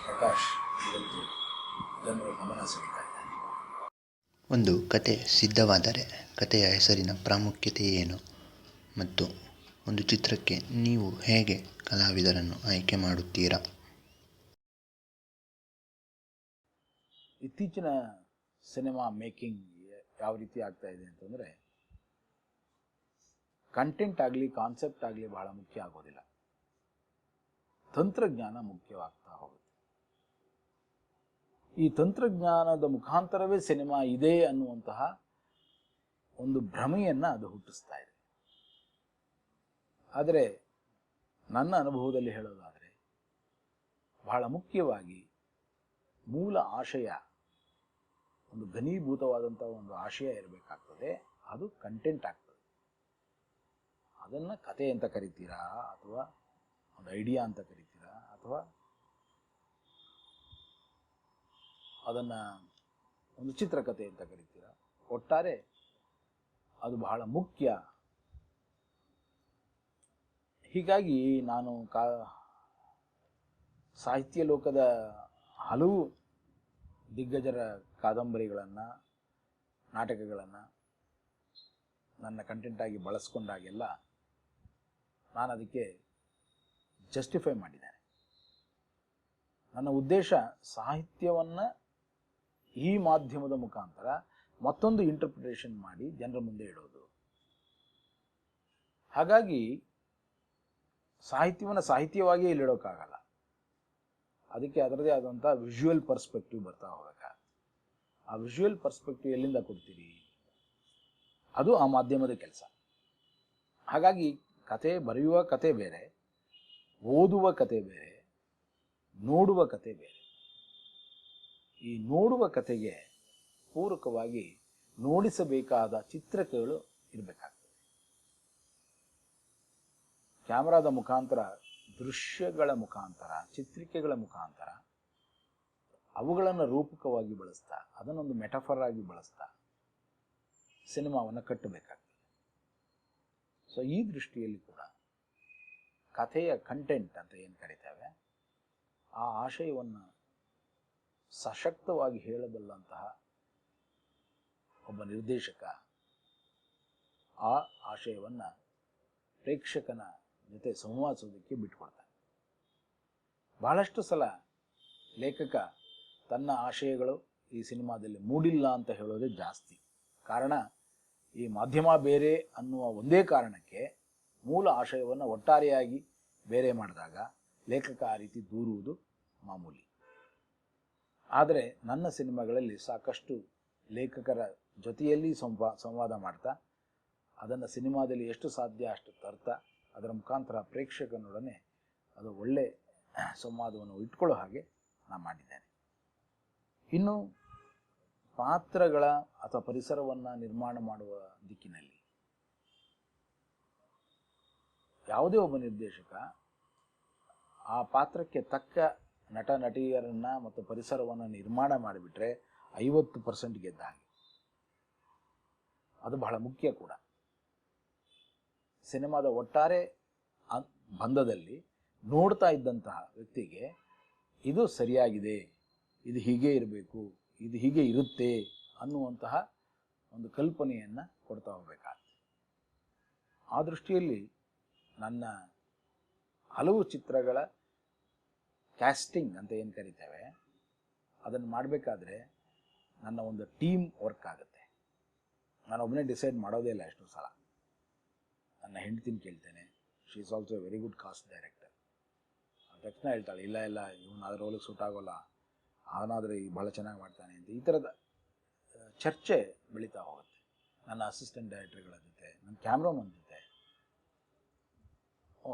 ಪ್ರಕಾಶ್ ಇವತ್ತು ಜನರ ಗಮನ ಸೆಳೀತಾ ಇದ್ದಾನೆ. ಒಂದು ಕತೆ ಸಿದ್ಧವಾದರೆ ಕತೆಯ ಹೆಸರಿನ ಪ್ರಾಮುಖ್ಯತೆ ಏನು ಮತ್ತು ಒಂದು ಚಿತ್ರಕ್ಕೆ ನೀವು ಹೇಗೆ ಕಲಾವಿದರನ್ನು ಆಯ್ಕೆ ಮಾಡುತ್ತೀರಾ? ಇತ್ತೀಚಿನ ಸಿನಿಮಾ ಮೇಕಿಂಗ್ ಯಾವ ರೀತಿ ಆಗ್ತಾ ಇದೆ ಅಂತಂದರೆ, ಕಂಟೆಂಟ್ ಆಗಲಿ ಕಾನ್ಸೆಪ್ಟ್ ಆಗಲಿ ಬಹಳ ಮುಖ್ಯ ಆಗೋದಿಲ್ಲ, ತಂತ್ರಜ್ಞಾನ ಮುಖ್ಯವಾಗ್ತಾ ಹೋಗುತ್ತೆ. ಈ ತಂತ್ರಜ್ಞಾನದ ಮುಖಾಂತರವೇ ಸಿನಿಮಾ ಇದೆ ಅನ್ನುವಂತಹ ಒಂದು ಭ್ರಮೆಯನ್ನು ಅದು ಹುಟ್ಟಿಸ್ತಾ ಇದೆ. ಆದರೆ ನನ್ನ ಅನುಭವದಲ್ಲಿ ಹೇಳೋದಾದರೆ ಬಹಳ ಮುಖ್ಯವಾಗಿ ಮೂಲ ಆಶಯ, ಒಂದು ಘನೀಭೂತವಾದಂಥ ಒಂದು ಆಶಯ ಇರಬೇಕಾಗ್ತದೆ. ಅದು ಕಂಟೆಂಟ್ ಆಗ್ತದೆ. ಅದನ್ನು ಕತೆ ಅಂತ ಕರಿತೀರಾ, ಅಥವಾ ಒಂದು ಐಡಿಯಾ ಅಂತ ಕರಿತೀರಾ, ಅಥವಾ ಅದನ್ನು ಒಂದು ಚಿತ್ರಕಥೆ ಅಂತ ಕರಿತೀರಾ, ಒಟ್ಟಾರೆ ಅದು ಬಹಳ ಮುಖ್ಯ. ಹೀಗಾಗಿ ನಾನು ಸಾಹಿತ್ಯ ಲೋಕದ ಹಲವು ದಿಗ್ಗಜರ ಕಾದಂಬರಿಗಳನ್ನು, ನಾಟಕಗಳನ್ನು ನನ್ನ ಕಂಟೆಂಟಾಗಿ ಬಳಸ್ಕೊಂಡಾಗೆಲ್ಲ ನಾನು ಅದಕ್ಕೆ ಜಸ್ಟಿಫೈ ಮಾಡಿದ್ದೇನೆ. ನನ್ನ ಉದ್ದೇಶ ಸಾಹಿತ್ಯವನ್ನು ಈ ಮಾಧ್ಯಮದ ಮುಖಾಂತರ ಮತ್ತೊಂದು ಇಂಟರ್ಪ್ರಿಟೇಷನ್ ಮಾಡಿ ಜನರ ಮುಂದೆ ಇಡೋದು. ಹಾಗಾಗಿ ಸಾಹಿತ್ಯವನ್ನು ಸಾಹಿತ್ಯವಾಗಿಯೇ ಇಲ್ಲಿಡೋಕ್ಕಾಗಲ್ಲ, ಅದಕ್ಕೆ ಅದರದೇ ಆದಂಥ ವಿಜುವಲ್ ಪರ್ಸ್ಪೆಕ್ಟಿವ್ ಬರ್ತಾ ಹೋಗಬೇಕಾಗುತ್ತೆ. ಆ ವಿಜುವಲ್ ಪರ್ಸ್ಪೆಕ್ಟಿವ್ ಎಲ್ಲಿಂದ ಕೊಡ್ತೀರಿ? ಅದು ಆ ಮಾಧ್ಯಮದ ಕೆಲಸ. ಹಾಗಾಗಿ ಕತೆ ಬರೆಯುವ ಕತೆ ಬೇರೆ, ಓದುವ ಕತೆ ಬೇರೆ, ನೋಡುವ ಕತೆ ಬೇರೆ. ಈ ನೋಡುವ ಕತೆಗೆ ಪೂರಕವಾಗಿ ನೋಡಿಸಬೇಕಾದ ಚಿತ್ರಕಗಳು ಇರಬೇಕಾಗ್ತದೆ. ಕ್ಯಾಮರಾದ ಮುಖಾಂತರ, ದೃಶ್ಯಗಳ ಮುಖಾಂತರ, ಚಿತ್ರಿಕೆಗಳ ಮುಖಾಂತರ ಅವುಗಳನ್ನು ರೂಪಕವಾಗಿ ಬಳಸ್ತಾ, ಅದನ್ನೊಂದು ಮೆಟಫರ್ ಆಗಿ ಬಳಸ್ತಾ ಸಿನಿಮಾವನ್ನು ಕಟ್ಟಬೇಕಾಗ್ತದೆ. ಸೊ ಈ ದೃಷ್ಟಿಯಲ್ಲಿ ಕೂಡ ಕಥೆಯ ಕಂಟೆಂಟ್ ಅಂತ ಏನು ಕರಿತೇವೆ, ಆ ಆಶಯವನ್ನು ಸಶಕ್ತವಾಗಿ ಹೇಳಬಲ್ಲಂತಹ ಒಬ್ಬ ನಿರ್ದೇಶಕ ಆ ಆಶಯವನ್ನು ಪ್ರೇಕ್ಷಕನ ಜೊತೆ ಸಂವಾದಿಸೋದಕ್ಕೆ ಬಿಟ್ಕೊಡ್ತಾನೆ. ಬಹಳಷ್ಟು ಸಲ ಲೇಖಕ ತನ್ನ ಆಶಯಗಳು ಈ ಸಿನಿಮಾದಲ್ಲಿ ಮೂಡಿಲ್ಲ ಅಂತ ಹೇಳೋದೇ ಜಾಸ್ತಿ. ಕಾರಣ, ಈ ಮಾಧ್ಯಮ ಬೇರೆ ಅನ್ನುವ ಒಂದೇ ಕಾರಣಕ್ಕೆ ಮೂಲ ಆಶಯವನ್ನು ಒಟ್ಟಾರೆಯಾಗಿ ಬೇರೆ ಮಾಡಿದಾಗ ಲೇಖಕ ಆ ರೀತಿ ದೂರುವುದು ಮಾಮೂಲಿ. ಆದರೆ ನನ್ನ ಸಿನಿಮಾಗಳಲ್ಲಿ ಸಾಕಷ್ಟು ಲೇಖಕರ ಜೊತೆಯಲ್ಲಿ ಸಂವಾದ ಮಾಡ್ತಾ, ಅದನ್ನು ಸಿನಿಮಾದಲ್ಲಿ ಎಷ್ಟು ಸಾಧ್ಯ ಅಷ್ಟು ತರ್ತಾ, ಅದರ ಮುಖಾಂತರ ಪ್ರೇಕ್ಷಕನೊಡನೆ ಅದು ಒಳ್ಳೆ ಸಂವಾದವನ್ನು ಇಟ್ಕೊಳ್ಳೋ ಹಾಗೆ ನಾನು ಮಾಡಿದ್ದೇನೆ. ಇನ್ನು ಪಾತ್ರಗಳ ಅಥವಾ ಪರಿಸರವನ್ನು ನಿರ್ಮಾಣ ಮಾಡುವ ದಿಕ್ಕಿನಲ್ಲಿ ಯಾವುದೇ ಒಬ್ಬ ನಿರ್ದೇಶಕ ಆ ಪಾತ್ರಕ್ಕೆ ತಕ್ಕ ನಟ ನಟಿಯರನ್ನು ಮತ್ತು ಪರಿಸರವನ್ನು ನಿರ್ಮಾಣ ಮಾಡಿಬಿಟ್ರೆ 50% ಗೆದ್ದ ಹಾಗೆ. ಅದು ಬಹಳ ಮುಖ್ಯ ಕೂಡ. ಸಿನಿಮಾದ ಒಟ್ಟಾರೆ ಬಂಧದಲ್ಲಿ ನೋಡ್ತಾ ಇದ್ದಂತಹ ವ್ಯಕ್ತಿಗೆ ಇದು ಸರಿಯಾಗಿದೆ, ಇದು ಹೀಗೆ ಇರಬೇಕು, ಇದು ಹೀಗೆ ಇರುತ್ತೆ ಅನ್ನುವಂತಹ ಒಂದು ಕಲ್ಪನೆಯನ್ನು ಕೊಡ್ತಾ ಹೋಗಬೇಕಾಗ್ತದೆ. ಆ ದೃಷ್ಟಿಯಲ್ಲಿ ನನ್ನ ಹಲವು ಚಿತ್ರಗಳ ಕ್ಯಾಸ್ಟಿಂಗ್ ಅಂತ ಏನು ಕರಿತೇವೆ ಅದನ್ನು ಮಾಡಬೇಕಾದ್ರೆ ನನ್ನ ಒಂದು ಟೀಮ್ ವರ್ಕ್ ಆಗುತ್ತೆ. ನಾನು ಒಬ್ಬನೇ ಡಿಸೈಡ್ ಮಾಡೋದೇ ಇಲ್ಲ. ಎಷ್ಟೋ ಸಲ ನನ್ನ ಹೆಂಡ್ತಿನ ಕೇಳ್ತೇನೆ, she is also very good cost director. ತಕ್ಷಣ ಹೇಳ್ತಾಳೆ, ಇಲ್ಲ ಇಲ್ಲ ಇವನು ಅದ್ರ ರೋಲಿಗೆ ಸೂಟ್ ಆಗೋಲ್ಲ, ಅವನಾದರೆ ಭಾಳ ಚೆನ್ನಾಗಿ ಮಾಡ್ತಾನೆ ಅಂತ. ಈ ಥರದ ಚರ್ಚೆ ಬೆಳೀತಾ ಹೋಗುತ್ತೆ ನನ್ನ ಅಸಿಸ್ಟೆಂಟ್ ಡೈರೆಕ್ಟರ್ಗಳ ಜೊತೆ, ನನ್ನ ಕ್ಯಾಮ್ರಾಮನ್ ಜೊತೆ.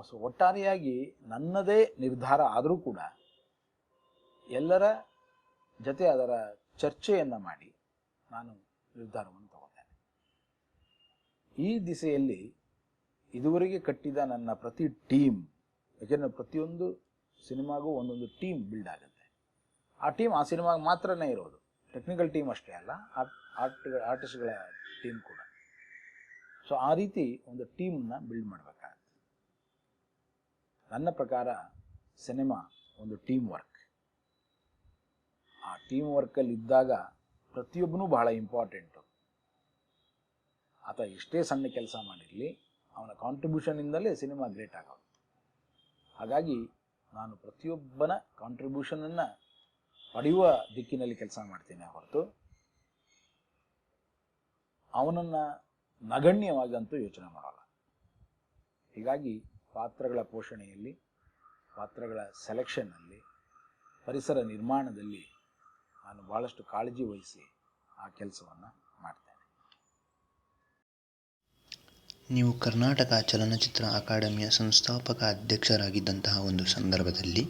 ಸೊ ಒಟ್ಟಾರೆಯಾಗಿ ನನ್ನದೇ ನಿರ್ಧಾರ ಆದರೂ ಕೂಡ ಎಲ್ಲರ ಜೊತೆ ಅದರ ಚರ್ಚೆಯನ್ನು ಮಾಡಿ ನಾನು ನಿರ್ಧಾರವನ್ನು ತಗೋತೇನೆ. ಈ ದಿಸೆಯಲ್ಲಿ ಇದುವರೆಗೆ ಕಟ್ಟಿದ ನನ್ನ ಪ್ರತಿ ಟೀಮ್, ಯಾಕೆಂದರೆ ಪ್ರತಿಯೊಂದು ಸಿನಿಮಾಗೂ ಒಂದೊಂದು ಟೀಮ್ ಬಿಲ್ಡ್ ಆಗುತ್ತೆ. ಆ ಟೀಮ್ ಆ ಸಿನಿಮಾಗೆ ಮಾತ್ರನೇ ಇರೋದು, ಟೆಕ್ನಿಕಲ್ ಟೀಮ್ ಅಷ್ಟೇ ಅಲ್ಲ, ಆರ್ಟಿಸ್ಟ್ಗಳ ಟೀಮ್ ಕೂಡ. ಸೊ ಆ ರೀತಿ ಒಂದು ಟೀಮನ್ನ ಬಿಲ್ಡ್ ಮಾಡಬೇಕಾಗುತ್ತೆ. ನನ್ನ ಪ್ರಕಾರ ಸಿನಿಮಾ ಒಂದು ಟೀಮ್ ವರ್ಕ್. ಆ ಟೀಮ್ ವರ್ಕಲ್ಲಿ ಇದ್ದಾಗ ಪ್ರತಿಯೊಬ್ಬನೂ ಬಹಳ ಇಂಪಾರ್ಟೆಂಟು. ಆತ ಎಷ್ಟೇ ಸಣ್ಣ ಕೆಲಸ ಮಾಡಿರಲಿ, ಅವನ ಕಾಂಟ್ರಿಬ್ಯೂಷನಿಂದಲೇ ಸಿನಿಮಾ ಗ್ರೇಟ್ ಆಗೋದು. ಹಾಗಾಗಿ ನಾನು ಪ್ರತಿಯೊಬ್ಬನ ಕಾಂಟ್ರಿಬ್ಯೂಷನನ್ನು ಪಡೆಯುವ ದಿಕ್ಕಿನಲ್ಲಿ ಕೆಲಸ ಮಾಡ್ತೀನಿ ಹೊರತು ಅವನನ್ನು ನಗಣ್ಯವಾಗಂತೂ ಯೋಚನೆ ಮಾಡೋಲ್ಲ. ಹೀಗಾಗಿ ಪಾತ್ರಗಳ ಪೋಷಣೆಯಲ್ಲಿ, ಪಾತ್ರಗಳ ಸೆಲೆಕ್ಷನ್ನಲ್ಲಿ, ಪರಿಸರ ನಿರ್ಮಾಣದಲ್ಲಿ ನಾನು ಭಾಳಷ್ಟು ಕಾಳಜಿ ವಹಿಸಿ ಆ ಕೆಲಸವನ್ನು ಮಾಡ್ತೇನೆ. ನೀವು ಕರ್ನಾಟಕ ಚಲನಚಿತ್ರ ಅಕಾಡೆಮಿಯ ಸಂಸ್ಥಾಪಕ ಅಧ್ಯಕ್ಷರಾಗಿದ್ದಂತಹ ಒಂದು ಸಂದರ್ಭದಲ್ಲಿ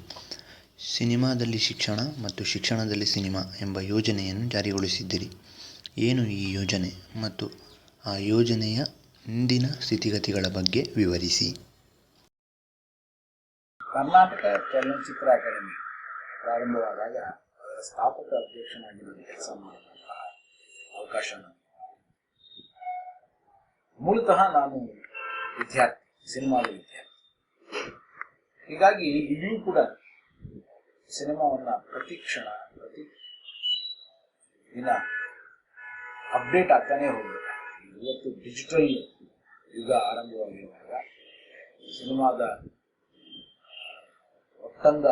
ಸಿನಿಮಾದಲ್ಲಿ ಶಿಕ್ಷಣ ಮತ್ತು ಶಿಕ್ಷಣದಲ್ಲಿ ಸಿನಿಮಾ ಎಂಬ ಯೋಜನೆಯನ್ನು ಜಾರಿಗೊಳಿಸಿದ್ದೀರಿ. ಏನು ಈ ಯೋಜನೆ ಮತ್ತು ಆ ಯೋಜನೆಯ ಇಂದಿನ ಸ್ಥಿತಿಗತಿಗಳ ಬಗ್ಗೆ ವಿವರಿಸಿ. ಕರ್ನಾಟಕ ಚಲನಚಿತ್ರ ಅಕಾಡೆಮಿ ಪ್ರಾರಂಭವಾದಾಗ ಅದರ ಸ್ಥಾಪಕ ಅಧ್ಯಕ್ಷನಾಗಿ ನಾನು ಕೆಲಸ ಮಾಡುವಂತಹ ಅವಕಾಶ ನನಗೆ. ಮೂಲತಃ ನಾನು ವಿದ್ಯಾರ್ಥಿ, ಸಿನಿಮಾದ ವಿದ್ಯಾರ್ಥಿ. ಹೀಗಾಗಿ ಇಲ್ಲಿಯೂ ಕೂಡ ಸಿನಿಮಾವನ್ನು ಪ್ರತಿ ಕ್ಷಣ, ಪ್ರತಿ ದಿನ ಅಪ್ಡೇಟ್ ಆಗ್ತಾನೆ ಹೋಗಬೇಕಾಗ್ತದೆ. ಇವತ್ತು ಡಿಜಿಟಲ್ ಯುಗ ಆರಂಭವಾಗಿರುವಾಗ ಸಿನಿಮಾದ ಒಟ್ಟಂದ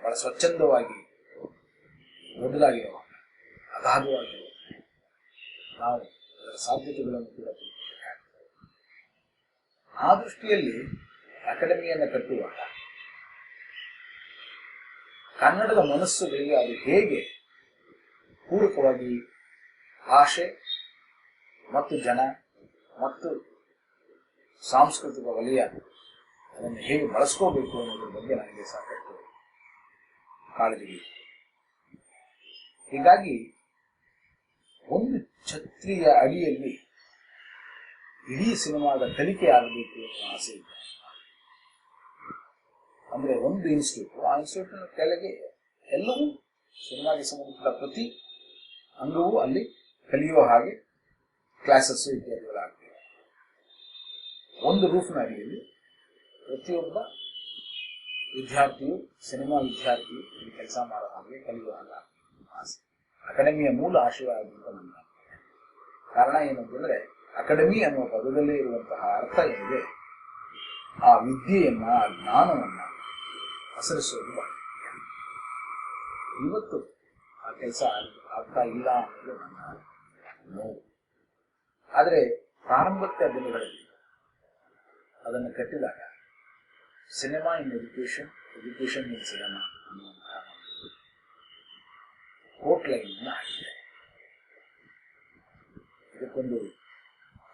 ಬಹಳ ಸ್ವಚ್ಛಂದವಾಗಿ ದೊಡ್ಡದಾಗಿರುವಾಗ, ಅಗಾಧವಾಗಿರುವಾಗ ನಾವು ಅದರ ಸಾಧ್ಯತೆಗಳನ್ನು ಕೂಡ ತಿಳ್ಕೊಬೇಕಾಗ್ತದೆ. ಆ ದೃಷ್ಟಿಯಲ್ಲಿ ಅಕಾಡೆಮಿಯನ್ನು ಕಟ್ಟುವಾಗ ಕನ್ನಡದ ಮನಸ್ಸುಗಳಿಗೆ ಅದು ಹೇಗೆ ಪೂರಕವಾಗಿ ಭಾಷೆ ಮತ್ತು ಜನ ಮತ್ತು ಸಾಂಸ್ಕೃತಿಕ ವಲಯ ಅದನ್ನು ಹೇಗೆ ಬಳಸ್ಕೋಬೇಕು ಅನ್ನೋದ್ರ ಬಗ್ಗೆ ನನಗೆ ಸಾಕಷ್ಟು ಕಾಳಜಿ ಇದೆ. ಹೀಗಾಗಿ ಒಂದು ಛತ್ರಿಯ ಅಡಿಯಲ್ಲಿ ಇಡೀ ಸಿನಿಮಾದ ಕಲಿಕೆ ಆಗಬೇಕು ಅನ್ನೋ ಆಸೆ ಇದೆ. ಅಂದ್ರೆ ಒಂದು ಇನ್ಸ್ಟಿಟ್ಯೂಟ್, ಆ ಇನ್ಸ್ಟಿಟ್ಯೂಟ್ನ ಕೆಳಗೆ ಎಲ್ಲವೂ ಸಿನಿಮಾಗೆ ಸಂಬಂಧಿಸಿದ ಪ್ರತಿ ಅಂಗವೂ ಅಲ್ಲಿ ಕಲಿಯುವ ಹಾಗೆ ಕ್ಲಾಸಸ್ಸು ಇತ್ಯಾದಿಗಳಾಗ್ತವೆ. ಒಂದು ರೂಫ್ನ ಅಡಿಯಲ್ಲಿ ಪ್ರತಿಯೊಬ್ಬ ವಿದ್ಯಾರ್ಥಿಯು, ಸಿನಿಮಾ ವಿದ್ಯಾರ್ಥಿಯು ಇಲ್ಲಿ ಕೆಲಸ ಮಾಡೋ ಹಾಗೆ, ಕಲಿಯುವ ಹಾಗೆ ಆಸೆ. ಅಕಾಡೆಮಿಯ ಮೂಲ ಆಶಯ ಆಗುವಂತ ನನ್ನ ಕಾರಣ ಏನಂತಂದ್ರೆ, ಅಕಾಡೆಮಿ ಅನ್ನುವ ಪದದಲ್ಲೇ ಇರುವಂತಹ ಅರ್ಥ ಏನಿದೆ, ಆ ವಿದ್ಯೆಯನ್ನ, ಆ ಜ್ಞಾನವನ್ನ ಹಸರಿಸೋದು ಬಹಳ ಮುಖ್ಯ. ಇವತ್ತು ಆ ಕೆಲಸ ಆಗ್ತಾ ಇಲ್ಲ ಅನ್ನೋದು ನನ್ನ ನೋವು. ಆದರೆ ಪ್ರಾರಂಭಕ್ಕೆ ದಿನಗಳಲ್ಲಿ ಅದನ್ನು ಕಟ್ಟಿದಾಗ cinema in education, education in cinema ಅನ್ನುವಂತಹ ಕೋಟ್ ಲೈನ್ ಆಗಿದೆ. ಇದಕ್ಕೊಂದು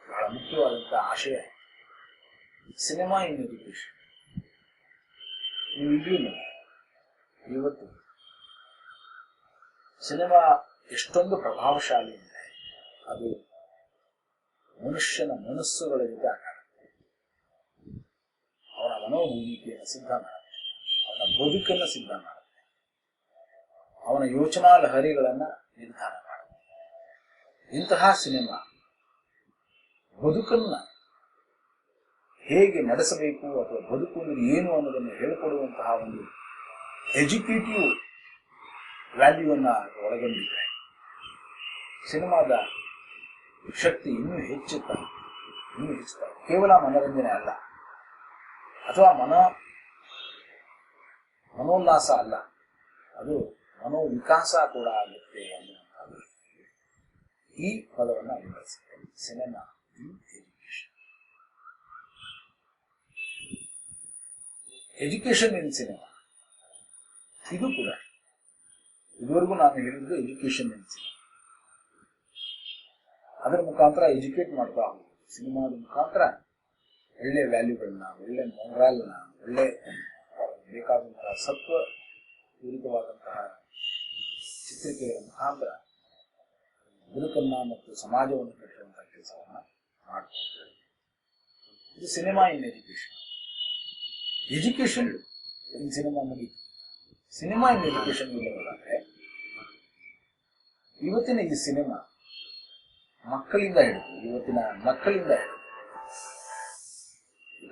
ಬಹಳ ಮುಖ್ಯವಾದಂತಹ ಆಶಯ ಸಿನಿಮಾ ಇನ್ ಎಜುಕೇಶನ್. ನೀವು ಇಲ್ಲಿಯೂ ಇವತ್ತು ಸಿನಿಮಾ ಎಷ್ಟೊಂದು ಪ್ರಭಾವಶಾಲಿ ಅಂದರೆ ಅದು ಮನುಷ್ಯನ ಮನಸ್ಸುಗಳ ಜೊತೆ ಆಟ ಆಡುತ್ತೆ. ಅವನ ಮನೋಭೂಮಿಕೆಯನ್ನು ಸಿದ್ಧ ಮಾಡುತ್ತೆ, ಅವನ ಬದುಕನ್ನು ಸಿದ್ಧ ಮಾಡುತ್ತೆ, ಅವನ ಯೋಚನಾ ಲಹರಿಗಳನ್ನು ನಿರ್ಧಾರ ಮಾಡುತ್ತೆ. ಇಂತಹ ಸಿನಿಮಾ ಬದುಕನ್ನ ಹೇಗೆ ನಡೆಸಬೇಕು ಅಥವಾ ಬದುಕು ಅಂದರೆ ಏನು ಅನ್ನೋದನ್ನು ಹೇಳಿಕೊಡುವಂತಹ ಒಂದು ಎಜುಕೇಟಿವ್ ವ್ಯಾಲ್ಯೂವನ್ನು ಒಳಗೊಂಡಿದೆ. ಸಿನಿಮಾದ ಶಕ್ತಿ ಇನ್ನೂ ಹೆಚ್ಚುತ್ತಾ. ಕೇವಲ ಮನೋರಂಜನೆ ಅಲ್ಲ, ಅಥವಾ ಮನೋಲ್ಲಾಸ ಅಲ್ಲ, ಅದು ಮನೋವಿಕಾಸ ಕೂಡ ಆಗುತ್ತೆ ಅನ್ನುವಂಥದ್ದು ಈ ಪದವನ್ನು ಬಳಸುತ್ತೇನೆ. Cinema in education. Education in cinema, ಇದು ಕೂಡ ಇದುವರೆಗೂ ನಾನು ಹೇಳಿದ್ದು ಎಜುಕೇಶನ್ ಇನ್ ಸಿನಿಮಾ. ಅದರ ಮುಖಾಂತರ ಎಜುಕೇಟ್ ಮಾಡ್ತಾ ಹೋಗುದು. ಸಿನಿಮಾದ ಮುಖಾಂತರ ಒಳ್ಳೆ ವ್ಯಾಲ್ಯೂಗಳನ್ನ, ಒಳ್ಳೆ ಮೊರಾಲ್ನ, ಒಳ್ಳೆ ಬೇಕಾದಂತಹ ಸತ್ವ ಪೂರಿತವಾದಂತಹ ಚಿತ್ರಿಕೆಗಳ ಮುಖಾಂತರ ಬದುಕನ್ನ ಮತ್ತು ಸಮಾಜವನ್ನು ಕಟ್ಟುವಂತಹ ಕೆಲಸವನ್ನ ಮಾಡ್ತಾರೆ. ಇದು cinema in education. Education in cinema ಮುಗಿತು. ಸಿನಿಮಾ ಇನ್ ಎಜುಕೇಶನ್ ಹೋದಾದ್ರೆ ಇವತ್ತಿನ ಈ ಸಿನಿಮಾ ಮಕ್ಕಳಿಂದ ಹಿಡಿದು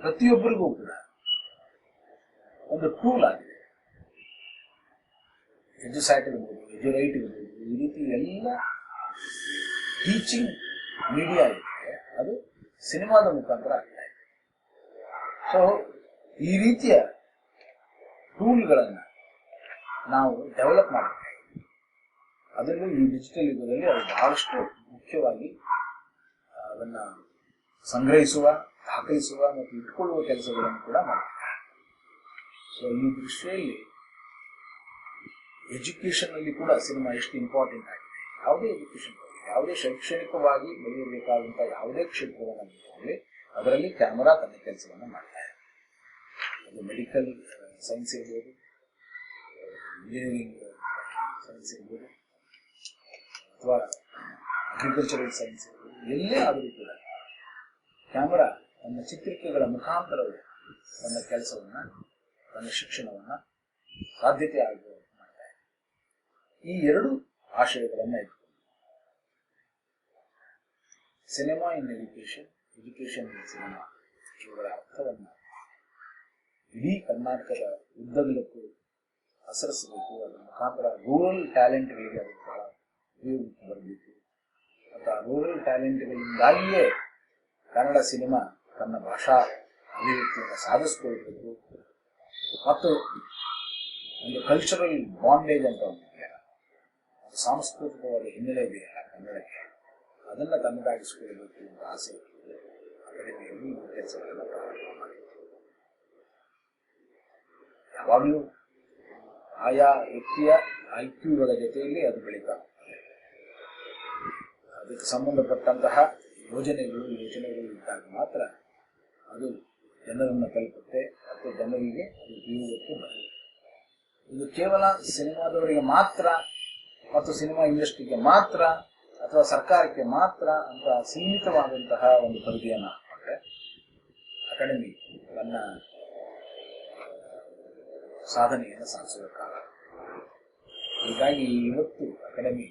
ಪ್ರತಿಯೊಬ್ಬರಿಗೂ ಕೂಡ ಒಂದು ಟೂಲ್ ಆಗಿದೆ. ಎಜುಸೈಟ್ ಇರ್ಬೋದು, ಎಜುರೈಟ್ ಇರ್ಬೋದು, ಈ ರೀತಿ ಎಲ್ಲ ಟೀಚಿಂಗ್ ಮೀಡಿಯಾ ಇದೆ, ಅದು ಸಿನಿಮಾದ ಮುಖಾಂತರ ಆಗ್ತಾ ಇದೆ. ಸೊ ಈ ರೀತಿಯ ಟೂಲ್ಗಳನ್ನು ನಾವು ಡೆವಲಪ್ ಮಾಡಬೇಕು. ಅದರಲ್ಲೂ ಈ ಡಿಜಿಟಲ್ ಯುಗದಲ್ಲಿ ಅದು ಬಹಳಷ್ಟು ಮುಖ್ಯವಾಗಿ ಅದನ್ನು ಸಂಗ್ರಹಿಸುವ, ದಾಖಲಿಸುವ ಮತ್ತು ಇಟ್ಕೊಳ್ಳುವ ಕೆಲಸಗಳನ್ನು ಕೂಡ ಮಾಡಬೇಕು. ಸೊ ಈ ದೃಷ್ಟಿಯಲ್ಲಿ ಎಜುಕೇಶನ್ ಅಲ್ಲಿ ಕೂಡ ಸಿನಿಮಾ ಎಷ್ಟು ಇಂಪಾರ್ಟೆಂಟ್ ಆಗಿದೆ. ಯಾವುದೇ ಎಜುಕೇಶನ್, ಯಾವುದೇ ಶೈಕ್ಷಣಿಕವಾಗಿ ಬೆಳೆಯಬೇಕಾದಂತಹ ಯಾವುದೇ ಕ್ಷೇತ್ರವನ್ನು ಅದರಲ್ಲಿ ಕ್ಯಾಮರಾ ತನ್ನ ಕೆಲಸವನ್ನು ಮಾಡ್ತಾರೆ. ಅದು ಮೆಡಿಕಲ್ ಸೈನ್ಸ್ ಇರ್ಬೋದು, ಇಂಜಿನಿಯರಿಂಗ್ ಸೈನ್ಸ್ ಇರ್ಬೋದು, ಅಥವಾ ಅಗ್ರಿಕಲ್ಚರಲ್ ಸೈನ್ಸ್ ಇರ್ಬೋದು, ಎಲ್ಲೇ ಆದರೂ ಕೂಡ ಕ್ಯಾಮರಾ ತನ್ನ ಚಿತ್ರಿಕೆಗಳ ಮುಖಾಂತರವೇ ತನ್ನ ಕೆಲಸವನ್ನ, ತನ್ನ ಶಿಕ್ಷಣವನ್ನ ಸಾಧ್ಯತೆ ಆಗುವ ಮಾಡ್ತಾರೆ. ಈ ಎರಡು ಆಶಯಗಳನ್ನ ಇಟ್ಕೊಂಡು cinema in education, education in cinema ಇವುಗಳ ಅರ್ಥವನ್ನ ಇಡೀ ಕರ್ನಾಟಕದ ಉದ್ದಗಲಕ್ಕೂ ಹಸರಿಸಬೇಕು. ಅದರ ಮುಖಾಂತರ ರೂರಲ್ ಟ್ಯಾಲೆಂಟ್ಗಳಿಗೆ ಅದು ಬಹಳ ಉಪಯೋಗಕ್ಕೆ ಬರಬೇಕು. ಮತ್ತು ಆ ರೂರಲ್ ಟ್ಯಾಲೆಂಟ್ಗಳಿಂದಾಗಿಯೇ ಕನ್ನಡ ಸಿನಿಮಾ ತನ್ನ ಭಾಷಾ ಅಭಿವ್ಯಕ್ತಿಯನ್ನು ಸಾಧಿಸ್ಕೊಳ್ಬೇಕು. ಮತ್ತು ಒಂದು ಕಲ್ಚರಲ್ ಬಾಂಡೇಜ್ ಅಂತ ಒಂದಿದೆಯಲ್ಲ, ಸಾಂಸ್ಕೃತಿಕವಾದ ಹಿನ್ನೆಲೆ ಇದೆಯಲ್ಲ ಕನ್ನಡಕ್ಕೆ, ಅದನ್ನು ತನ್ನದಾಗಿಸ್ಕೊಳ್ಬೇಕು ಅಂತ ಆಸೆ ಅಕಾಡೆಮಿಯಲ್ಲಿ ಕೆಲಸಗಳನ್ನು ಪ್ರಾರಂಭ ಮಾಡಿತ್ತು. ಯಾವಾಗಲೂ ಆಯಾ ವ್ಯಕ್ತಿಯ ಐಕ್ಯೂಗಳ ಜೊತೆಯಲ್ಲಿ ಅದು ಬೆಳೀತಾ ಹೋಗ್ತದೆ. ಅದಕ್ಕೆ ಸಂಬಂಧಪಟ್ಟಂತಹ ಯೋಜನೆಗಳು ಇದ್ದಾಗ ಮಾತ್ರ ಅದು ಜನರನ್ನು ತಲುಪುತ್ತೆ ಮತ್ತು ಜನರಿಗೆ ಅದು ಉಪಯೋಗಕ್ಕೆ ಬರುತ್ತೆ. ಇದು ಕೇವಲ ಸಿನಿಮಾದವರಿಗೆ ಮಾತ್ರ ಮತ್ತು ಸಿನಿಮಾ ಇಂಡಸ್ಟ್ರಿಗೆ ಮಾತ್ರ ಅಥವಾ ಸರ್ಕಾರಕ್ಕೆ ಮಾತ್ರ ಅಂತ ಸೀಮಿತವಾದಂತಹ ಒಂದು ಪರಿಧಿಯನ್ನು ಹಾಕೊಂಡ್ರೆ ಅಕಾಡೆಮಿ ತನ್ನ ಸಾಧನೆಯನ್ನು ಸಾಧಿಸಬೇಕಾಗುತ್ತೆ. ಹೀಗಾಗಿ ಇವತ್ತು ಅಕಾಡೆಮಿ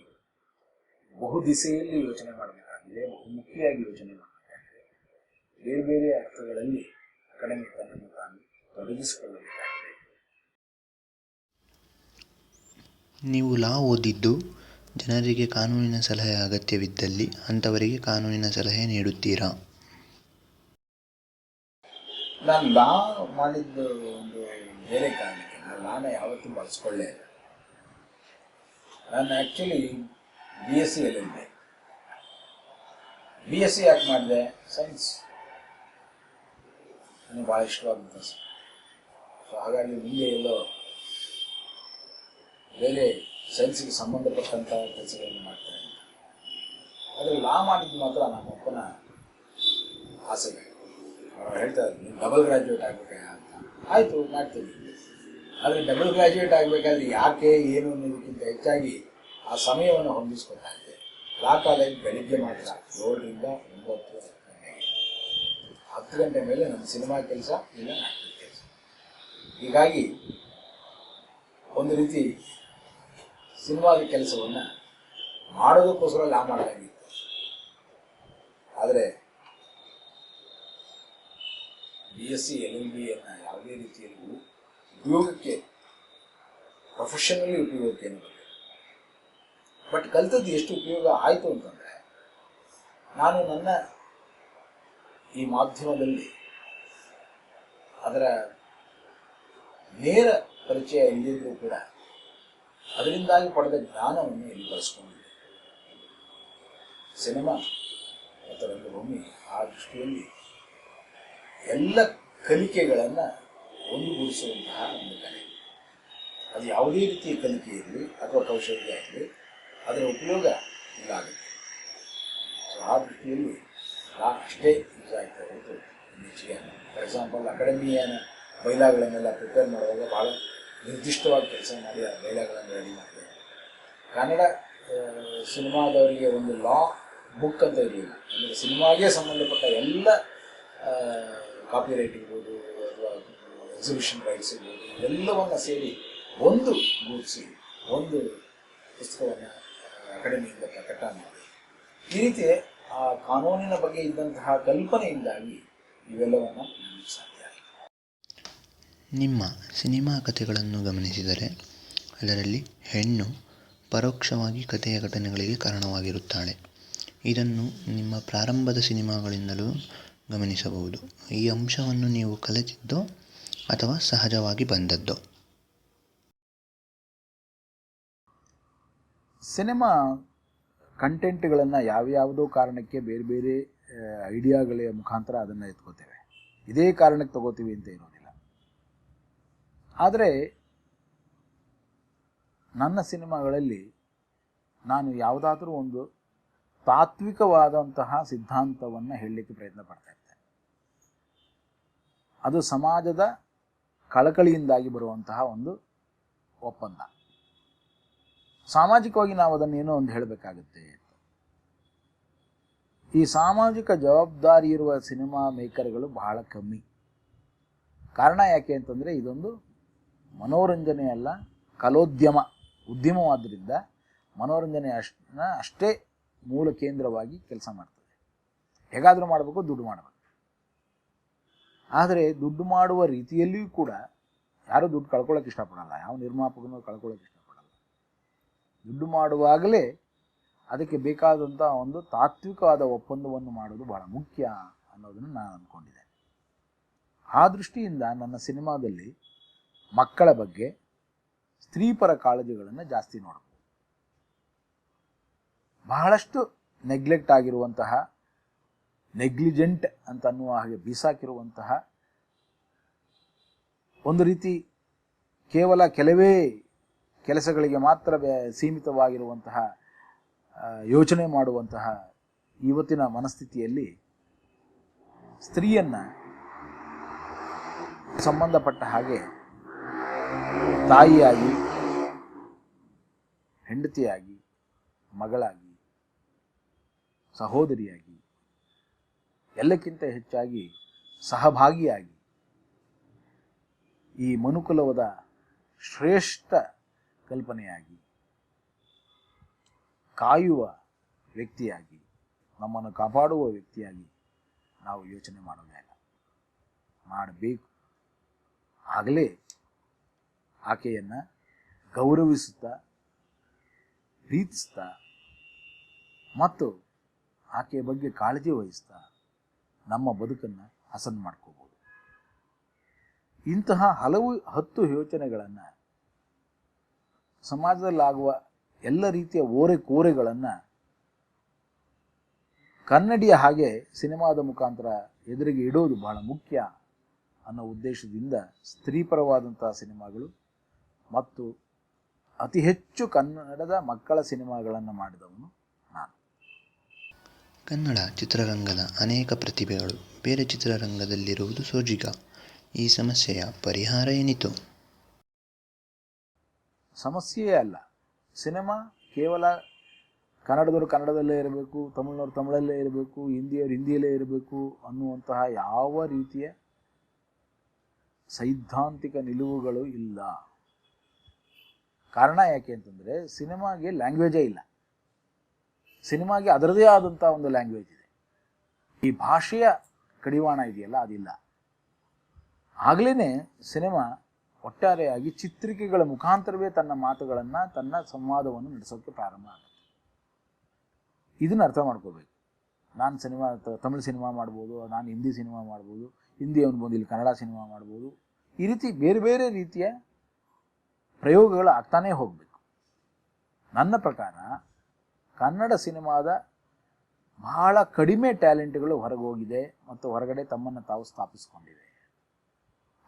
ಬಹುದಿಸೆಯಲ್ಲಿ ಯೋಚನೆ ಮಾಡಬೇಕಾಗಿದೆ, ಬಹುಮುಖಿಯಾಗಿ ಯೋಚನೆ ಮಾಡಬೇಕಾಗಿದೆ. ಬೇರೆ ಬೇರೆ ಅರ್ಥಗಳಲ್ಲಿ ಅಕಾಡೆಮಿ ತನ್ನನ್ನು ತಾನು ತೊಡಗಿಸಿಕೊಳ್ಳಬೇಕಾಗಿದೆ. ನೀವು ಲಾ ಓದಿದ್ದು, ಜನರಿಗೆ ಕಾನೂನಿನ ಸಲಹೆ ಅಗತ್ಯವಿದ್ದಲ್ಲಿ ಅಂಥವರಿಗೆ ಕಾನೂನಿನ ಸಲಹೆ ನೀಡುತ್ತೀರಾ? ನಾನು ಲಾ ಮಾಡಿದ್ದು ಒಂದು ಬೇರೆ ಕಾರಣಕ್ಕೆ. ನಾನು ಲಾನ ಯಾವತ್ತೂ ಬಳಸ್ಕೊಳ್ಳೇ ಇಲ್ಲ. ನಾನು ಆ್ಯಕ್ಚುಲಿ BSc LLB. BSc ಯಾಕೆ ಮಾಡಿದೆ? ಸೈನ್ಸ್ ನನಗೆ ಭಾಳ ಇಷ್ಟವಾದಂಥ. ಸೊ ಹಾಗಾಗಿ ಮುಂದೆ ಎಲ್ಲೋ ಬೇರೆ ಸೈನ್ಸಿಗೆ ಸಂಬಂಧಪಟ್ಟಂಥ ಕೆಲಸಗಳನ್ನು ಮಾಡ್ತಾರೆ. ಆದರೆ ಲಾ ಮಾಡಿದ್ದು ಮಾತ್ರ ನಮ್ಮ ಅಪ್ಪನ ಆಸೆಗಳು. ಅವ್ರು ಹೇಳ್ತಾರೆ, ನೀವು ಡಬಲ್ ಗ್ರ್ಯಾಜುಯೇಟ್ ಆಗಬೇಕಾ ಅಂತ. ಆಯಿತು, ಮಾಡ್ತೀವಿ. ಆದರೆ ಡಬಲ್ ಗ್ರ್ಯಾಜುಯೇಟ್ ಆಗಬೇಕಾದ್ರೆ ಯಾಕೆ ಏನು ಅನ್ನೋದಕ್ಕಿಂತ ಹೆಚ್ಚಾಗಿ ಆ ಸಮಯವನ್ನು ಹೊಂದಿಸ್ಕೊತಾ ಇದೆ. ಲಾ ಕಾಲೇಜ್ ಬೆಳಿಗ್ಗೆ ಮಾತ್ರ 7 ರಿಂದ 9 ಗಂಟೆಗೆ. 10 ಗಂಟೆ ಮೇಲೆ ನಮ್ಮ ಸಿನಿಮಾ ಕೆಲಸ, ಇಲ್ಲ ನಾಟಕದ ಕೆಲಸ. ಹೀಗಾಗಿ ಒಂದು ರೀತಿ ಸಿನಿಮಾದ ಕೆಲಸವನ್ನು ಮಾಡೋದಕ್ಕೋಸ್ಕರ ಲಾ ಮಾಡಲಾಗಿತ್ತು. ಆದರೆ BSc LLB ಅನ್ನು ಯಾವುದೇ ರೀತಿಯಲ್ಲೂ ಉಪಯೋಗಕ್ಕೆ ಪ್ರೊಫೆಷನಲಿ ಉಪಯೋಗಕ್ಕೆ ಬರಲಿಲ್ಲ. ಬಟ್ ಕಲಿತದ್ದು ಎಷ್ಟು ಉಪಯೋಗ ಆಯಿತು ಅಂತಂದರೆ, ನಾನು ನನ್ನ ಈ ಮಾಧ್ಯಮದಲ್ಲಿ ಅದರ ನೇರ ಪರಿಚಯ ಇಲ್ಲದಿದ್ದರೂ ಕೂಡ ಅದರಿಂದಾಗಿ ಪಡೆದ ಜ್ಞಾನವನ್ನು ಇಲ್ಲಿ ಬಳಸ್ಕೊಂಡಿದ್ದೆ. ಸಿನಿಮಾ ಮತ್ತು ರಂಗಭೂಮಿ ಆ ದೃಷ್ಟಿಯಲ್ಲಿ ಎಲ್ಲ ಕಲಿಕೆಗಳನ್ನು ಒಂದುಗೂಡಿಸುವಂತಹ ಒಂದು ಕಲೆ. ಅದು ಯಾವುದೇ ರೀತಿಯ ಕಲಿಕೆ ಇರಲಿ ಅಥವಾ ಕೌಶಲ್ಯ ಇರಲಿ, ಅದರ ಉಪಯೋಗ ಇಲ್ಲಾಗುತ್ತೆ. ಸೊ ಆ ದೃಷ್ಟಿಯಲ್ಲಿ ಅಷ್ಟೇ ಯೂಸ್ ಆಯ್ತಾ ಹೊರತು ಹೆಚ್ಚಿಗೆ. ಫಾರ್ ಎಕ್ಸಾಂಪಲ್ ಅಕಾಡೆಮಿಯನ ಬೈಲಾಗಳನ್ನೆಲ್ಲ ಪ್ರಿಪೇರ್ ಮಾಡುವಾಗ ಭಾಳ ನಿರ್ದಿಷ್ಟವಾಗಿ ಕೆಲಸ ಮಾಡಿ ಆ ಬೈಲಾಗಳನ್ನು ರೆಡಿ ಮಾಡಿದೆ. ಕನ್ನಡ ಸಿನಿಮಾದವರಿಗೆ ಒಂದು ಲಾ ಬುಕ್ ಅಂತ ಇರಲಿಲ್ಲ. ಅಂದರೆ ಸಿನಿಮಾಗೆ ಸಂಬಂಧಪಟ್ಟ ಎಲ್ಲ ಕಾಪಿ ರೈಟ್ ಇರ್ಬೋದು ಅಥವಾ ಎಕ್ಸಿಬಿಷನ್ ರೈಟ್ಸ್ ಇರ್ಬೋದು, ಎಲ್ಲವನ್ನು ಸೇರಿ ಒಂದು ಗೂಡಿಸಿ ಒಂದು ಪುಸ್ತಕವನ್ನು ಅಕಾಡೆಮಿಯಿಂದ ಪ್ರಕಟ ಮಾಡಿ, ಈ ರೀತಿ ಆ ಕಾನೂನಿನ ಬಗ್ಗೆ ಇದ್ದಂತಹ ಕಲ್ಪನೆಯಿಂದಾಗಿ ಇವೆಲ್ಲವನ್ನು ನಮಗೆ ಸಾಧ್ಯ ಆಯಿತು. ನಿಮ್ಮ ಸಿನಿಮಾ ಕಥೆಗಳನ್ನು ಗಮನಿಸಿದರೆ ಅದರಲ್ಲಿ ಹೆಣ್ಣು ಪರೋಕ್ಷವಾಗಿ ಕಥೆಯ ಘಟನೆಗಳಿಗೆ ಕಾರಣವಾಗಿರುತ್ತಾಳೆ. ಇದನ್ನು ನಿಮ್ಮ ಪ್ರಾರಂಭದ ಸಿನಿಮಾಗಳಿಂದಲೂ ಗಮನಿಸಬಹುದು. ಈ ಅಂಶವನ್ನು ನೀವು ಕಲಿತಿದ್ದೋ ಅಥವಾ ಸಹಜವಾಗಿ ಬಂದದ್ದೋ? ಸಿನಿಮಾ ಕಂಟೆಂಟ್ಗಳನ್ನು ಯಾವ್ಯಾವುದೋ ಕಾರಣಕ್ಕೆ ಬೇರೆ ಬೇರೆ ಐಡಿಯಾಗಳ ಮುಖಾಂತರ ಅದನ್ನು ಎತ್ಕೋತೇವೆ. ಇದೇ ಕಾರಣಕ್ಕೆ ತಗೋತೀವಿ ಅಂತ ಇರೋದಿಲ್ಲ. ಆದರೆ ನನ್ನ ಸಿನಿಮಾಗಳಲ್ಲಿ ನಾನು ಯಾವುದಾದ್ರೂ ಒಂದು ತಾತ್ವಿಕವಾದಂತಹ ಸಿದ್ಧಾಂತವನ್ನು ಹೇಳಲಿಕ್ಕೆ ಪ್ರಯತ್ನ ಪಡ್ತಾ ಇರ್ತೇನೆ. ಅದು ಸಮಾಜದ ಕಳಕಳಿಯಿಂದಾಗಿ ಬರುವಂತಹ ಒಂದು ಒಪ್ಪಂದ. ಸಾಮಾಜಿಕವಾಗಿ ನಾವು ಅದನ್ನೇನೋ ಒಂದು ಹೇಳಬೇಕಾಗುತ್ತೆ. ಈ ಸಾಮಾಜಿಕ ಜವಾಬ್ದಾರಿ ಇರುವ ಸಿನಿಮಾ ಮೇಕರ್ಗಳು ಬಹಳ ಕಮ್ಮಿ. ಕಾರಣ ಯಾಕೆ ಅಂತಂದರೆ, ಇದೊಂದು ಮನೋರಂಜನೆ ಅಲ್ಲ, ಉದ್ಯಮವಾದ್ದರಿಂದ ಮನೋರಂಜನೆ ಅಷ್ಟೇ ಮೂಲ ಕೇಂದ್ರವಾಗಿ ಕೆಲಸ ಮಾಡ್ತದೆ. ಹೇಗಾದರೂ ಮಾಡಬೇಕು, ದುಡ್ಡು ಮಾಡಬೇಕು. ಆದರೆ ದುಡ್ಡು ಮಾಡುವ ರೀತಿಯಲ್ಲಿಯೂ ಕೂಡ ಯಾರೂ ದುಡ್ಡು ಕಳ್ಕೊಳ್ಳೋಕೆ ಇಷ್ಟಪಡಲ್ಲ. ಯಾವ ನಿರ್ಮಾಪಕನೂ ಕಳ್ಕೊಳ್ಳೋಕೆ ಇಷ್ಟಪಡಲ್ಲ. ದುಡ್ಡು ಮಾಡುವಾಗಲೇ ಅದಕ್ಕೆ ಬೇಕಾದಂಥ ಒಂದು ತಾತ್ವಿಕವಾದ ಒಪ್ಪಂದವನ್ನು ಮಾಡೋದು ಬಹಳ ಮುಖ್ಯ ಅನ್ನೋದನ್ನು ನಾನು ಅಂದ್ಕೊಂಡಿದ್ದೆ. ಆ ದೃಷ್ಟಿಯಿಂದ ನನ್ನ ಸಿನಿಮಾದಲ್ಲಿ ಮಕ್ಕಳ ಬಗ್ಗೆ, ಸ್ತ್ರೀಪರ ಕಾಳಜಿಗಳನ್ನು ಜಾಸ್ತಿ ನೋಡಬಹುದು. ಬಹಳಷ್ಟು ನೆಗ್ಲೆಕ್ಟ್ ಆಗಿರುವಂತಹ, ನೆಗ್ಲಿಜೆಂಟ್ ಅಂತ ಅನ್ನುವ ಹಾಗೆ ಬೀಸಾಕಿರುವಂತಹ, ಒಂದು ರೀತಿ ಕೇವಲ ಕೆಲವೇ ಕೆಲಸಗಳಿಗೆ ಮಾತ್ರ ಸೀಮಿತವಾಗಿರುವಂತಹ ಯೋಚನೆ ಮಾಡುವಂತಹ ಇವತ್ತಿನ ಮನಸ್ಥಿತಿಯಲ್ಲಿ ಸ್ತ್ರೀಯನ್ನು ಸಂಬಂಧಪಟ್ಟ ಹಾಗೆ ತಾಯಿಯಾಗಿ, ಹೆಂಡತಿಯಾಗಿ, ಮಗಳಾಗಿ, ಸಹೋದರಿಯಾಗಿ, ಎಲ್ಲಕ್ಕಿಂತ ಹೆಚ್ಚಾಗಿ ಸಹಭಾಗಿಯಾಗಿ, ಈ ಮನುಕುಲದ ಶ್ರೇಷ್ಠ ಕಲ್ಪನೆಯಾಗಿ, ಕಾಯುವ ವ್ಯಕ್ತಿಯಾಗಿ, ನಮ್ಮನ್ನು ಕಾಪಾಡುವ ವ್ಯಕ್ತಿಯಾಗಿ ನಾವು ಯೋಚನೆ ಮಾಡೋದೇ ಇಲ್ಲ, ಮಾಡಬೇಕು. ಆಗಲೇ ಆಕೆಯನ್ನು ಗೌರವಿಸುತ್ತಾ, ಪ್ರೀತಿಸ್ತಾ ಮತ್ತು ಆಕೆಯ ಬಗ್ಗೆ ಕಾಳಜಿ ವಹಿಸ್ತಾ ನಮ್ಮ ಬದುಕನ್ನು ಹಸನು ಮಾಡ್ಕೋಬೋದು. ಇಂತಹ 10 ಯೋಚನೆಗಳನ್ನು, ಸಮಾಜದಲ್ಲಾಗುವ ಎಲ್ಲ ರೀತಿಯ ಓರೆಕೋರೆಗಳನ್ನು ಕನ್ನಡಿಯ ಹಾಗೆ ಸಿನಿಮಾದ ಮುಖಾಂತರ ಎದುರಿಗೆ ಇಡೋದು ಬಹಳ ಮುಖ್ಯ ಅನ್ನೋ ಉದ್ದೇಶದಿಂದ ಸ್ತ್ರೀಪರವಾದಂತಹ ಸಿನಿಮಾಗಳು ಮತ್ತು ಅತಿ ಹೆಚ್ಚು ಕನ್ನಡದ ಮಕ್ಕಳ ಸಿನಿಮಾಗಳನ್ನು ಮಾಡಿದವನು ನಾನು. ಕನ್ನಡ ಚಿತ್ರರಂಗದ ಅನೇಕ ಪ್ರತಿಭೆಗಳು ಬೇರೆ ಚಿತ್ರರಂಗದಲ್ಲಿರುವುದು ಸೋಜಿಗ. ಈ ಸಮಸ್ಯೆಯ ಪರಿಹಾರ ಏನಿತು? ಸಮಸ್ಯೆಯೇ ಅಲ್ಲ. ಸಿನಿಮಾ ಕೇವಲ ಕನ್ನಡದವರು ಕನ್ನಡದಲ್ಲೇ ಇರಬೇಕು, ತಮಿಳ್ನವ್ರು ತಮಿಳಲ್ಲೇ ಇರಬೇಕು, ಹಿಂದಿಯವರು ಹಿಂದಿಯಲ್ಲೇ ಇರಬೇಕು ಅನ್ನುವಂತಹ ಯಾವ ರೀತಿಯ ಸೈದ್ಧಾಂತಿಕ ನಿಲುವುಗಳು ಇಲ್ಲ. ಕಾರಣ ಯಾಕೆ ಅಂತಂದರೆ, ಸಿನಿಮಾಗೆ ಲ್ಯಾಂಗ್ವೇಜೇ ಇಲ್ಲ. ಸಿನಿಮಾಗೆ ಅದರದೇ ಆದಂಥ ಒಂದು ಲ್ಯಾಂಗ್ವೇಜ್ ಇದೆ. ಈ ಭಾಷೆಯ ಕಡಿವಾಣ ಇದೆಯಲ್ಲ, ಅದಿಲ್ಲ. ಆಗಲೇ ಸಿನಿಮಾ ಒಟ್ಟಾರೆಯಾಗಿ ಚಿತ್ರಿಕೆಗಳ ಮುಖಾಂತರವೇ ತನ್ನ ಮಾತುಗಳನ್ನು, ತನ್ನ ಸಂವಾದವನ್ನು ನಡೆಸೋಕ್ಕೆ ಪ್ರಾರಂಭ ಆಗುತ್ತೆ. ಇದನ್ನು ಅರ್ಥ ಮಾಡ್ಕೋಬೇಕು. ನಾನು ಸಿನಿಮಾ ತಮಿಳು ಸಿನಿಮಾ ಮಾಡ್ಬೋದು, ನಾನು ಹಿಂದಿ ಸಿನಿಮಾ ಮಾಡ್ಬೋದು, ಹಿಂದಿ ಅನ್ಬೋದು, ಇಲ್ಲಿ ಕನ್ನಡ ಸಿನಿಮಾ ಮಾಡ್ಬೋದು. ಈ ರೀತಿ ಬೇರೆ ಬೇರೆ ರೀತಿಯ ಪ್ರಯೋಗಗಳು ಆಗ್ತಾನೇ ಹೋಗಬೇಕು. ನನ್ನ ಪ್ರಕಾರ ಕನ್ನಡ ಸಿನಿಮಾದ ಬಹಳ ಕಡಿಮೆ ಟ್ಯಾಲೆಂಟ್ಗಳು ಹೊರಗೋಗಿದೆ ಮತ್ತು ಹೊರಗಡೆ ತಮ್ಮನ್ನು ತಾವು ಸ್ಥಾಪಿಸಿಕೊಂಡಿದೆ.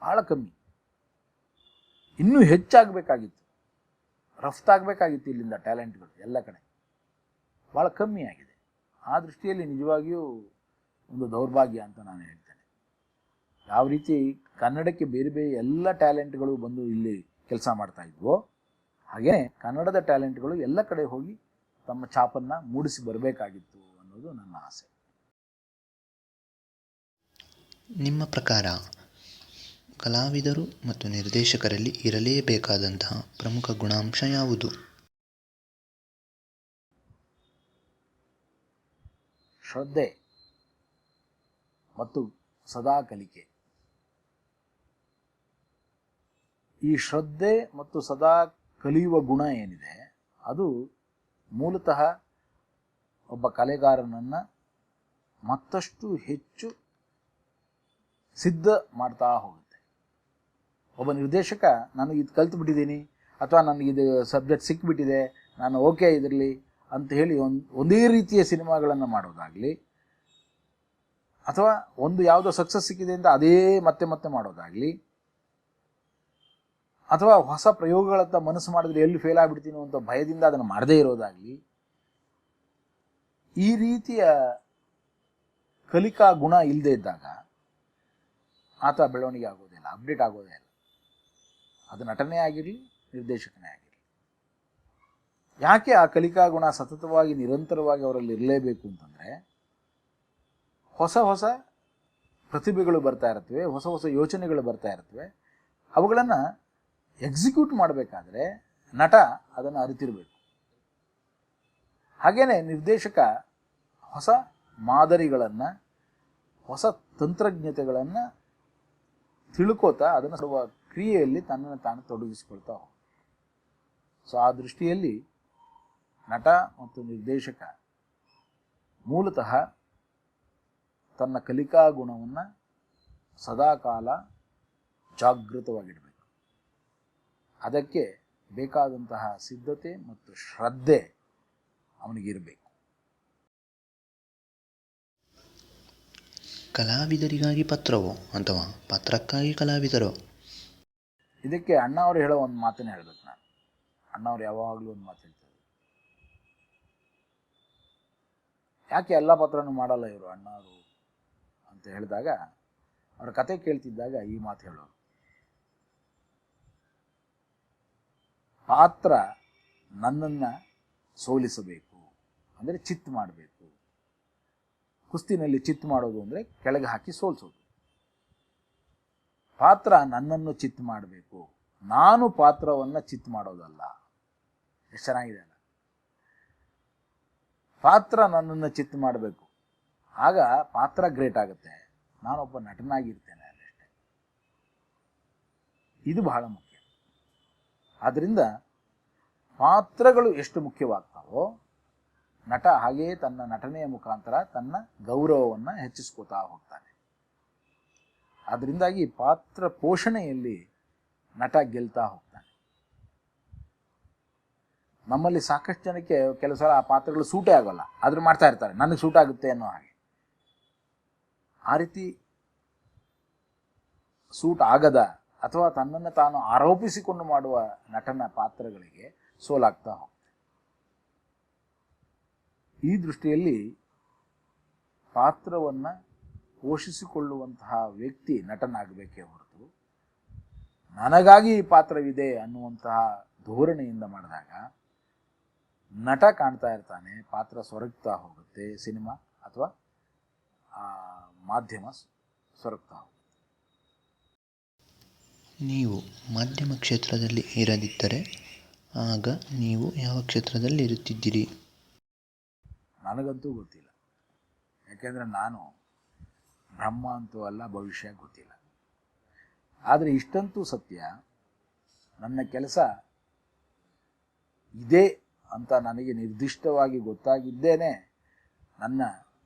ಬಹಳ ಕಮ್ಮಿ. ಇನ್ನೂ ಹೆಚ್ಚಾಗಬೇಕಾಗಿತ್ತು, ರಫ್ತಾಗಬೇಕಾಗಿತ್ತು ಇಲ್ಲಿಂದ ಟ್ಯಾಲೆಂಟ್ಗಳು ಎಲ್ಲ ಕಡೆ. ಭಾಳ ಕಮ್ಮಿ ಆಗಿದೆ. ಆ ದೃಷ್ಟಿಯಲ್ಲಿ ನಿಜವಾಗಿಯೂ ಒಂದು ದೌರ್ಭಾಗ್ಯ ಅಂತ ನಾನು ಹೇಳ್ತೇನೆ. ಯಾವ ರೀತಿ ಕನ್ನಡಕ್ಕೆ ಬೇರೆ ಬೇರೆ ಎಲ್ಲ ಟ್ಯಾಲೆಂಟ್ಗಳು ಬಂದು ಇಲ್ಲಿ ಕೆಲಸ ಮಾಡ್ತಾ ಇದ್ವೋ, ಹಾಗೆ ಕನ್ನಡದ ಟ್ಯಾಲೆಂಟ್ಗಳು ಎಲ್ಲ ಕಡೆ ಹೋಗಿ ತಮ್ಮ ಛಾಪನ್ನು ಮೂಡಿಸಿ ಬರಬೇಕಾಗಿತ್ತು ಅನ್ನೋದು ನನ್ನ ಆಸೆ. ನಿಮ್ಮ ಪ್ರಕಾರ ಕಲಾವಿದರು ಮತ್ತು ನಿರ್ದೇಶಕರಲ್ಲಿ ಇರಲೇಬೇಕಾದಂತಹ ಪ್ರಮುಖ ಗುಣಾಂಶ ಯಾವುದು? ಶ್ರದ್ಧೆ ಮತ್ತು ಸದಾ ಕಲಿಕೆ. ಈ ಶ್ರದ್ಧೆ ಮತ್ತು ಸದಾ ಕಲಿಯುವ ಗುಣ ಏನಿದೆ, ಅದು ಮೂಲತಃ ಒಬ್ಬ ಕಲೆಗಾರನನ್ನು ಮತ್ತಷ್ಟು ಹೆಚ್ಚು ಸಿದ್ಧ ಮಾಡ್ತಾ ಹೋಗುತ್ತೆ. ಒಬ್ಬ ನಿರ್ದೇಶಕ ನನಗೆ ಇದು ಕಲ್ತು ಅಥವಾ ನನಗಿದು ಸಬ್ಜೆಕ್ಟ್ ಸಿಕ್ಬಿಟ್ಟಿದೆ, ನಾನು ಓಕೆ ಇದರಲ್ಲಿ ಅಂತ ಹೇಳಿ ಒಂದೇ ರೀತಿಯ ಸಿನಿಮಾಗಳನ್ನು ಮಾಡೋದಾಗಲಿ, ಅಥವಾ ಒಂದು ಯಾವುದೋ ಸಕ್ಸಸ್ ಸಿಕ್ಕಿದೆ ಅಂತ ಅದೇ ಮತ್ತೆ ಮತ್ತೆ ಮಾಡೋದಾಗಲಿ, ಅಥವಾ ಹೊಸ ಪ್ರಯೋಗಗಳತ್ತ ಮನಸ್ಸು ಮಾಡಿದ್ರೆ ಎಲ್ಲಿ ಫೇಲ್ ಆಗಿಬಿಡ್ತೀನೋ ಅಂತ ಭಯದಿಂದ ಅದನ್ನು ಮಾಡದೇ ಇರೋದಾಗಲಿ, ಈ ರೀತಿಯ ಕಲಿಕಾ ಗುಣ ಇಲ್ಲದೆ ಇದ್ದಾಗ ಆತ ಬೆಳವಣಿಗೆ ಆಗೋದಿಲ್ಲ, ಅಪ್ಡೇಟ್ ಆಗೋದೇ ಇಲ್ಲ. ಅದು ನಟನೆ ಆಗಿರಲಿ, ನಿರ್ದೇಶಕನೇ ಆಗಿರಲಿ. ಯಾಕೆ ಆ ಕಲಿಕಾ ಗುಣ ಸತತವಾಗಿ ನಿರಂತರವಾಗಿ ಅವರಲ್ಲಿ ಇರಲೇಬೇಕು ಅಂತಂದರೆ, ಹೊಸ ಹೊಸ ಪ್ರತಿಭೆಗಳು ಬರ್ತಾ ಇರ್ತವೆ, ಹೊಸ ಹೊಸ ಯೋಚನೆಗಳು ಬರ್ತಾ ಇರ್ತವೆ. ಅವುಗಳನ್ನು ಎಕ್ಸಿಕ್ಯೂಟ್ ಮಾಡಬೇಕಾದ್ರೆ ನಟ ಅದನ್ನು ಅರಿತಿರಬೇಕು. ಹಾಗೇನೆ ನಿರ್ದೇಶಕ ಹೊಸ ಮಾದರಿಗಳನ್ನು, ಹೊಸ ತಂತ್ರಜ್ಞತೆಗಳನ್ನು ತಿಳ್ಕೋತಾ ಅದನ್ನು ಮಾಡುವ ಕ್ರಿಯೆಯಲ್ಲಿ ತನ್ನನ್ನು ತಾನು ತೊಡಗಿಸಿಕೊಳ್ತಾ ಹೋಗ. ಸೊ ಆ ದೃಷ್ಟಿಯಲ್ಲಿ ನಟ ಮತ್ತು ನಿರ್ದೇಶಕ ಮೂಲತಃ ತನ್ನ ಕಲಿಕಾ ಗುಣವನ್ನು ಸದಾಕಾಲ ಜಾಗೃತವಾಗಿಡಬೇಕು. ಅದಕ್ಕೆ ಬೇಕಾದಂತಹ ಸಿದ್ಧತೆ ಮತ್ತು ಶ್ರದ್ಧೆ ಅವನಿಗಿರಬೇಕು. ಕಲಾವಿದರಿಗಾಗಿ ಪತ್ರವೋ ಅಥವಾ ಪತ್ರಕ್ಕಾಗಿ ಕಲಾವಿದರೋ? ಇದಕ್ಕೆ ಅಣ್ಣ ಅವರು ಹೇಳೋ ಒಂದು ಮಾತನ್ನೇ ಹೇಳ್ಬೇಕು ನಾನು. ಅಣ್ಣ ಅವ್ರು ಯಾವಾಗಲೂ ಒಂದು ಮಾತು ಹೇಳ್ತಾರೆ, ಯಾಕೆ ಎಲ್ಲ ಪತ್ರನೂ ಮಾಡಲ್ಲ ಇವರು ಅಣ್ಣ ಅವರು ಅಂತ ಹೇಳಿದಾಗ, ಅವ್ರ ಕತೆ ಕೇಳ್ತಿದ್ದಾಗ ಈ ಮಾತು ಹೇಳೋರು, ಪಾತ್ರ ನನ್ನನ್ನು ಸೋಲಿಸಬೇಕು ಅಂದರೆ ಚಿತ್ ಮಾಡಬೇಕು. ಕುಸ್ತಿನಲ್ಲಿ ಚಿತ್ ಮಾಡೋದು ಅಂದರೆ ಕೆಳಗೆ ಹಾಕಿ ಸೋಲಿಸೋದು. ಪಾತ್ರ ನನ್ನನ್ನು ಚಿತ್ ಮಾಡಬೇಕು, ನಾನು ಪಾತ್ರವನ್ನು ಚಿತ್ ಮಾಡೋದಲ್ಲ. ಎಷ್ಟು ಚೆನ್ನಾಗಿದೆ ಅಲ್ಲ. ಪಾತ್ರ ನನ್ನನ್ನು ಚಿತ್ ಮಾಡಬೇಕು, ಆಗ ಪಾತ್ರ ಗ್ರೇಟ್ ಆಗುತ್ತೆ, ನಾನೊಬ್ಬ ನಟನಾಗಿರ್ತೇನೆ ಅಲ್ಲಷ್ಟೇ. ಇದು ಬಹಳ ಮುಖ್ಯ. ಆದ್ದರಿಂದ ಪಾತ್ರಗಳು ಎಷ್ಟು ಮುಖ್ಯವಾಗ್ತಾವೋ, ನಟ ಹಾಗೆಯೇ ತನ್ನ ನಟನೆಯ ಮುಖಾಂತರ ತನ್ನ ಗೌರವವನ್ನು ಹೆಚ್ಚಿಸ್ಕೋತಾ ಹೋಗ್ತಾನೆ. ಅದರಿಂದಾಗಿ ಪಾತ್ರ ಪೋಷಣೆಯಲ್ಲಿ ನಟ ಗೆಲ್ತಾ ಹೋಗ್ತಾನೆ. ನಮ್ಮಲ್ಲಿ ಸಾಕಷ್ಟು ಜನಕ್ಕೆ ಕೆಲವು ಸಲ ಆ ಪಾತ್ರಗಳು ಸೂಟೇ ಆಗೋಲ್ಲ, ಆದರೂ ಮಾಡ್ತಾ ಇರ್ತಾರೆ, ನನಗೆ ಸೂಟ್ ಆಗುತ್ತೆ ಅನ್ನೋ ಹಾಗೆ. ಆ ರೀತಿ ಸೂಟ್ ಆಗದ ಅಥವಾ ತನ್ನನ್ನು ತಾನು ಆರೋಪಿಸಿಕೊಂಡು ಮಾಡುವ ನಟನ ಪಾತ್ರಗಳಿಗೆ ಸೋಲಾಗ್ತಾ ಹೋಗ್ತದೆ. ಈ ದೃಷ್ಟಿಯಲ್ಲಿ ಪಾತ್ರವನ್ನು ಪೋಷಿಸಿಕೊಳ್ಳುವಂತಹ ವ್ಯಕ್ತಿ ನಟನಾಗಬೇಕೇ ಹೊರತು ನನಗಾಗಿ ಈ ಪಾತ್ರವಿದೆ ಅನ್ನುವಂತಹ ಧೋರಣೆಯಿಂದ ಮಾಡಿದಾಗ ನಟ ಕಾಣ್ತಾ ಇರ್ತಾನೆ, ಪಾತ್ರ ಸೊರಗ್ತಾ ಹೋಗುತ್ತೆ, ಸಿನಿಮಾ ಅಥವಾ ಮಾಧ್ಯಮ ಸೊರಗ್ತಾ ಹೋಗುತ್ತೆ. ನೀವು ಮಾಧ್ಯಮ ಕ್ಷೇತ್ರದಲ್ಲಿ ಇರದಿದ್ದರೆ ಆಗ ನೀವು ಯಾವ ಕ್ಷೇತ್ರದಲ್ಲಿ ಇರುತ್ತಿದ್ದೀರಿ? ನನಗಂತೂ ಗೊತ್ತಿಲ್ಲ. ಯಾಕೆಂದರೆ ನಾನು ಬ್ರಹ್ಮ ಅಂತೂ ಅಲ್ಲ, ಭವಿಷ್ಯ ಗೊತ್ತಿಲ್ಲ. ಆದರೆ ಇಷ್ಟಂತೂ ಸತ್ಯ, ನನ್ನ ಕೆಲಸ ಇದೇ ಅಂತ ನನಗೆ ನಿರ್ದಿಷ್ಟವಾಗಿ ಗೊತ್ತಾಗಿದ್ದೇನೆ ನನ್ನ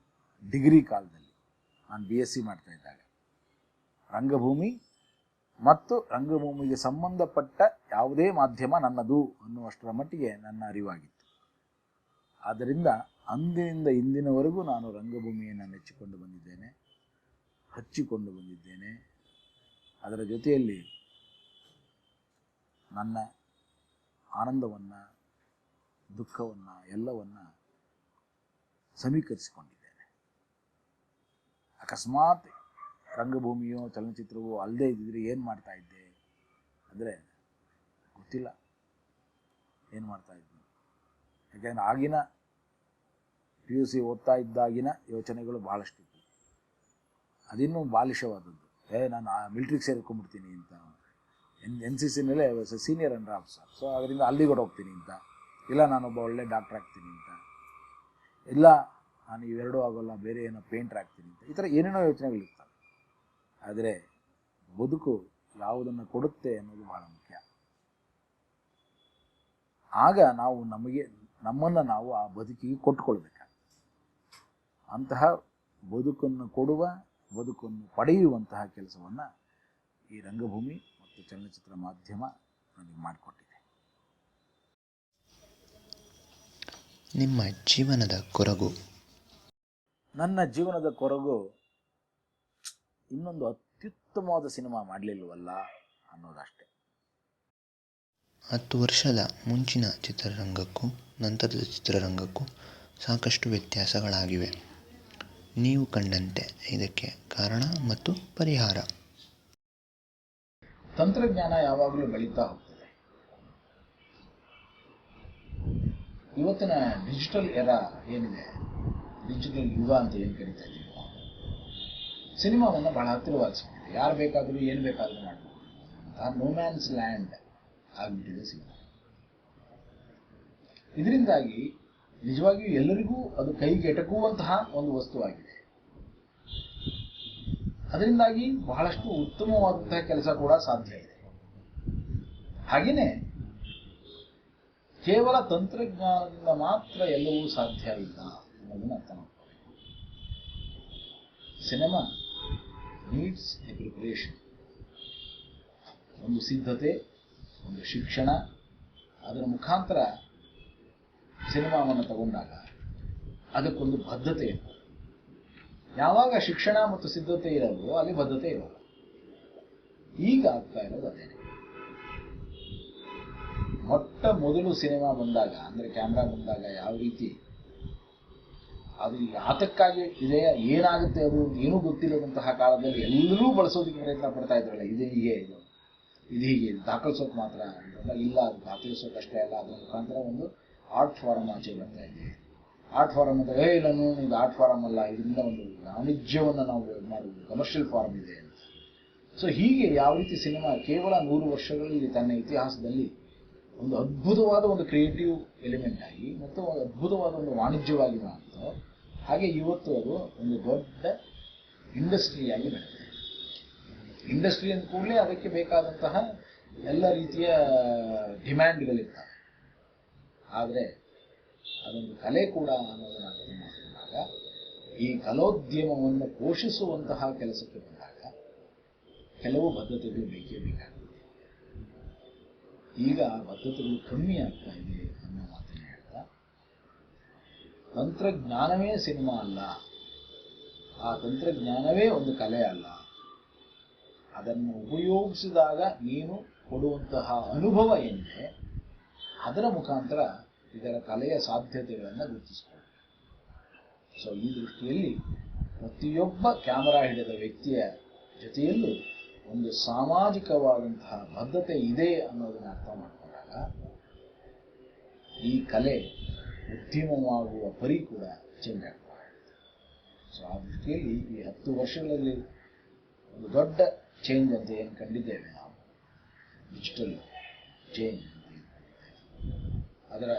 ಡಿಗ್ರಿ ಕಾಲದಲ್ಲಿ. ನಾನು BSc ಮಾಡ್ತಾ ಇದ್ದಾಗ ರಂಗಭೂಮಿ ಮತ್ತು ರಂಗಭೂಮಿಗೆ ಸಂಬಂಧಪಟ್ಟ ಯಾವುದೇ ಮಾಧ್ಯಮ ನನ್ನದು ಅನ್ನುವಷ್ಟರ ಮಟ್ಟಿಗೆ ನನ್ನ ಅರಿವಾಗಿತ್ತು. ಆದ್ದರಿಂದ ಅಂದಿನಿಂದ ಇಂದಿನವರೆಗೂ ನಾನು ರಂಗಭೂಮಿಯನ್ನು ನೆಚ್ಚಿಕೊಂಡು ಬಂದಿದ್ದೇನೆ, ಹಚ್ಚಿಕೊಂಡು ಬಂದಿದ್ದೇನೆ. ಅದರ ಜೊತೆಯಲ್ಲಿ ನನ್ನ ಆನಂದವನ್ನು, ದುಃಖವನ್ನು ಎಲ್ಲವನ್ನು ಸಮೀಕರಿಸಿಕೊಂಡಿದ್ದೇನೆ. ಅಕಸ್ಮಾತ್ ರಂಗಭೂಮಿಯೋ ಚಲನಚಿತ್ರವೋ ಅಲ್ಲದೆ ಇದ್ದಿದ್ರೆ ಏನು ಮಾಡ್ತಾ ಇದ್ದೆ ಅಂದರೆ ಗೊತ್ತಿಲ್ಲ, ಏನು ಮಾಡ್ತಾ ಇದ್ದೆ. ಯಾಕೆಂದರೆ ಆಗಿನ PUC ಓದ್ತಾ ಇದ್ದಾಗಿನ ಯೋಚನೆಗಳು ಭಾಳಷ್ಟಿತ್ತು. ಅದಿನ್ನೂ ಬಾಲಿಶವಾದದ್ದು. ನಾನು ಮಿಲ್ಟ್ರಿಗೆ ಸೇರ್ಕೊಂಡ್ಬಿಡ್ತೀನಿ ಅಂತ, NCCನಲ್ಲೇ ಸೀನಿಯರ್ ಅಂಡರ್ ಆಫೀಸರ್, ಸೊ ಅದರಿಂದ ಅಲ್ಲಿಗೆ ಹೋಗ್ತೀನಿ ಅಂತ, ಇಲ್ಲ ನಾನೊಬ್ಬ ಒಳ್ಳೆ ಡಾಕ್ಟರ್ ಆಗ್ತೀನಿ ಅಂತ, ಇಲ್ಲ ನಾನು ಇವೆರಡೂ ಆಗೋಲ್ಲ ಬೇರೆ ಏನೋ ಪೇಂಟರ್ ಆಗ್ತೀನಿ ಅಂತ, ಈ ಥರ ಏನೇನೋ ಯೋಚನೆಗಳಿರ್ತವೆ. ಆದರೆ ಬದುಕು ಯಾವುದನ್ನು ಕೊಡುತ್ತೆ ಅನ್ನೋದು ಬಹಳ ಮುಖ್ಯ. ಆಗ ನಾವು ನಮ್ಮನ್ನು ನಾವು ಆ ಬದುಕಿಗೆ ಕೊಟ್ಟುಕೊಳ್ಬೇಕಾಗ್ತದೆ. ಅಂತಹ ಬದುಕನ್ನು ಕೊಡುವ, ಬದುಕನ್ನು ಪಡೆಯುವಂತಹ ಕೆಲಸವನ್ನು ಈ ರಂಗಭೂಮಿ ಮತ್ತು ಚಲನಚಿತ್ರ ಮಾಧ್ಯಮ ನನಗೆ ಮಾಡಿಕೊಟ್ಟಿದೆ. ನಿಮ್ಮ ಜೀವನದ ಕೊರಗು? ನನ್ನ ಜೀವನದ ಕೊರಗು ಇನ್ನೊಂದು ಅತ್ಯುತ್ತಮವಾದ ಸಿನಿಮಾ ಮಾಡಲಿಲ್ವಲ್ಲ ಅನ್ನೋದಷ್ಟೇ. 10 ವರ್ಷದ ಮುಂಚಿನ ಚಿತ್ರರಂಗಕ್ಕೂ ನಂತರದ ಚಿತ್ರರಂಗಕ್ಕೂ ಸಾಕಷ್ಟು ವ್ಯತ್ಯಾಸಗಳಾಗಿವೆ. ನೀವು ಕಂಡಂತೆ ಇದಕ್ಕೆ ಕಾರಣ ಮತ್ತು ಪರಿಹಾರ? ತಂತ್ರಜ್ಞಾನ ಯಾವಾಗಲೂ ಬೆಳೀತಾ ಹೋಗ್ತದೆ. ಇವತ್ತಿನ ಡಿಜಿಟಲ್ ಎರಾ ಏನಿದೆ, ಡಿಜಿಟಲ್ ಯುಗ ಅಂತ ಏನು ಕರೀತಾ ಇದ್ದೀವಿ, ಸಿನಿಮಾವನ್ನು ಬಹಳ ಹತ್ತಿರವಾಗಿಸ್ಬಿಟ್ಟಿದೆ. ಯಾರು ಬೇಕಾದರೂ ಏನು ಬೇಕಾದರೂ ಮಾಡಬಹುದು. ಆ ನೋಮ್ಯಾನ್ಸ್ ಲ್ಯಾಂಡ್ ಆಗಿಬಿಟ್ಟಿದೆ ಸಿನಿಮಾ. ಇದರಿಂದಾಗಿ ನಿಜವಾಗಿಯೂ ಎಲ್ಲರಿಗೂ ಅದು ಕೈಗೆ ಎಟಕುವಂತಹ ಒಂದು ವಸ್ತುವಾಗಿದೆ. ಅದರಿಂದಾಗಿ ಬಹಳಷ್ಟು ಉತ್ತಮವಾದಂತಹ ಕೆಲಸ ಕೂಡ ಸಾಧ್ಯ ಇದೆ. ಹಾಗೆಯೇ ಕೇವಲ ತಂತ್ರಜ್ಞಾನದಿಂದ ಮಾತ್ರ ಎಲ್ಲವೂ ಸಾಧ್ಯ ಇಲ್ಲ ಅನ್ನೋದನ್ನು ಅರ್ಥ ಮಾಡ್ಕೊಳ್ಳಿ. ಸಿನಿಮಾ ನೀಡ್ಸ್ ಎ ಪ್ರಿಪರೇಷನ್, ಒಂದು ಸಿದ್ಧತೆ, ಒಂದು ಶಿಕ್ಷಣ. ಅದರ ಮುಖಾಂತರ ಸಿನಿಮಾವನ್ನು ತಗೊಂಡಾಗ ಅದಕ್ಕೊಂದು ಬದ್ಧತೆ ಇರ್ತದೆ. ಯಾವಾಗ ಶಿಕ್ಷಣ ಮತ್ತು ಸಿದ್ಧತೆ ಇರಲು ಅಲ್ಲಿ ಬದ್ಧತೆ ಇರೋಲ್ಲ. ಈಗ ಆಗ್ತಾ ಇರೋದು ಅದೇನೆ. ಮೊಟ್ಟ ಮೊದಲು ಸಿನಿಮಾ ಬಂದಾಗ, ಅಂದರೆ ಕ್ಯಾಮ್ರಾ ಬಂದಾಗ ಯಾವ ರೀತಿ ಅದು ಯಾತಕ್ಕಾಗಿ ಇದೆಯಾ, ಏನಾಗುತ್ತೆ ಅದು ಏನೂ ಗೊತ್ತಿಲ್ಲದಂತಹ ಕಾಲದಲ್ಲಿ ಎಲ್ಲರೂ ಬಳಸೋದಕ್ಕೆ ಪ್ರಯತ್ನ ಪಡ್ತಾ ಇದ್ರಲ್ಲ, ಇದು ಹೀಗೆ, ಇದು ಹೀಗೆ ದಾಖಲಿಸೋಕೆ ಮಾತ್ರ ಇಲ್ಲ, ಅದು ದಾಖಲಿಸೋಕಷ್ಟೇ ಅಲ್ಲ, ಅದರ ಮುಖಾಂತರ ಒಂದು ಆರ್ಟ್ ಫಾರಮ್ ಆಚೆ ಬರ್ತಾ ಇದೆ. ಆರ್ಟ್ ಫಾರಮ್ ಅಂತ ಇಲ್ಲ, ಇದು ಆರ್ಟ್ ಫಾರಮ್ ಅಲ್ಲ, ಇದರಿಂದ ಒಂದು ವಾಣಿಜ್ಯವನ್ನು ನಾವು ಮಾಡುವುದು, ಕಮರ್ಷಿಯಲ್ ಫಾರಮ್ ಇದೆ ಅಂತ. ಸೊ ಹೀಗೆ ಯಾವ ರೀತಿ ಸಿನಿಮಾ ಕೇವಲ 100 ವರ್ಷಗಳಲ್ಲಿ ತನ್ನ ಇತಿಹಾಸದಲ್ಲಿ ಒಂದು ಅದ್ಭುತವಾದ ಒಂದು ಕ್ರಿಯೇಟಿವ್ ಎಲಿಮೆಂಟ್ ಆಗಿ ಮತ್ತು ಅದ್ಭುತವಾದ ಒಂದು ವಾಣಿಜ್ಯವಾಗಿ ಮಾಡ್ತೋ, ಹಾಗೆ ಇವತ್ತು ಅದು ಒಂದು ದೊಡ್ಡ ಇಂಡಸ್ಟ್ರಿಯಾಗಿ ಬೆಳೆದಿದೆ. ಇಂಡಸ್ಟ್ರಿ ಅಂದ ಕೂಡಲೇ ಅದಕ್ಕೆ ಬೇಕಾದಂತಹ ಎಲ್ಲ ರೀತಿಯ ಡಿಮ್ಯಾಂಡ್ಗಳಿರ್ತವೆ. ಆದರೆ ಅದೊಂದು ಕಲೆ ಕೂಡ ಅನ್ನೋದನ್ನು ಅರ್ಥ ಮಾಡಿಕೊಂಡಾಗ, ಈ ಕಲೋದ್ಯಮವನ್ನು ಪೋಷಿಸುವಂತಹ ಕೆಲಸಕ್ಕೆ ಬಂದಾಗ ಕೆಲವು ಬದ್ಧತೆಗಳು ಬೇಕೇ ಬೇಕಾಗ್ತದೆ. ಈಗ ಬದ್ಧತೆಗಳು ಕಮ್ಮಿ ಆಗ್ತಾ ಇದೆ ಅನ್ನೋ ಮಾತನ್ನು ಹೇಳ್ತಾ, ತಂತ್ರಜ್ಞಾನವೇ ಸಿನಿಮಾ ಅಲ್ಲ, ಆ ತಂತ್ರಜ್ಞಾನವೇ ಒಂದು ಕಲೆ ಅಲ್ಲ, ಅದನ್ನು ಉಪಯೋಗಿಸಿದಾಗ ನೀನು ಕೊಡುವಂತಹ ಅನುಭವ ಏನಿದೆ ಅದರ ಮುಖಾಂತರ ಇದರ ಕಲೆಯ ಸಾಧ್ಯತೆಗಳನ್ನು ಗುರುತಿಸಿಕೊಳ್ಳಿ. ಸೊ ಈ ದೃಷ್ಟಿಯಲ್ಲಿ ಪ್ರತಿಯೊಬ್ಬ ಕ್ಯಾಮರಾ ಹಿಡಿದ ವ್ಯಕ್ತಿಯ ಜೊತೆಯಲ್ಲೂ ಒಂದು ಸಾಮಾಜಿಕವಾದಂತಹ ಬದ್ಧತೆ ಇದೆ ಅನ್ನೋದನ್ನು ಅರ್ಥ ಮಾಡಿಕೊಂಡಾಗ ಈ ಕಲೆ ಉದ್ಯಮವಾಗುವ ಪರಿ ಕೂಡ ಚೇಂಜ್ ಆಗ್ತದೆ. ಸೊ ಆ ದೃಷ್ಟಿಯಲ್ಲಿ ಈ 10 ವರ್ಷಗಳಲ್ಲಿ ಒಂದು ದೊಡ್ಡ ಚೇಂಜ್ ಅಂತ ಏನು ಕಂಡಿದ್ದೇವೆ ನಾವು, ಡಿಜಿಟಲ್ ಚೇಂಜ್, ಅದರ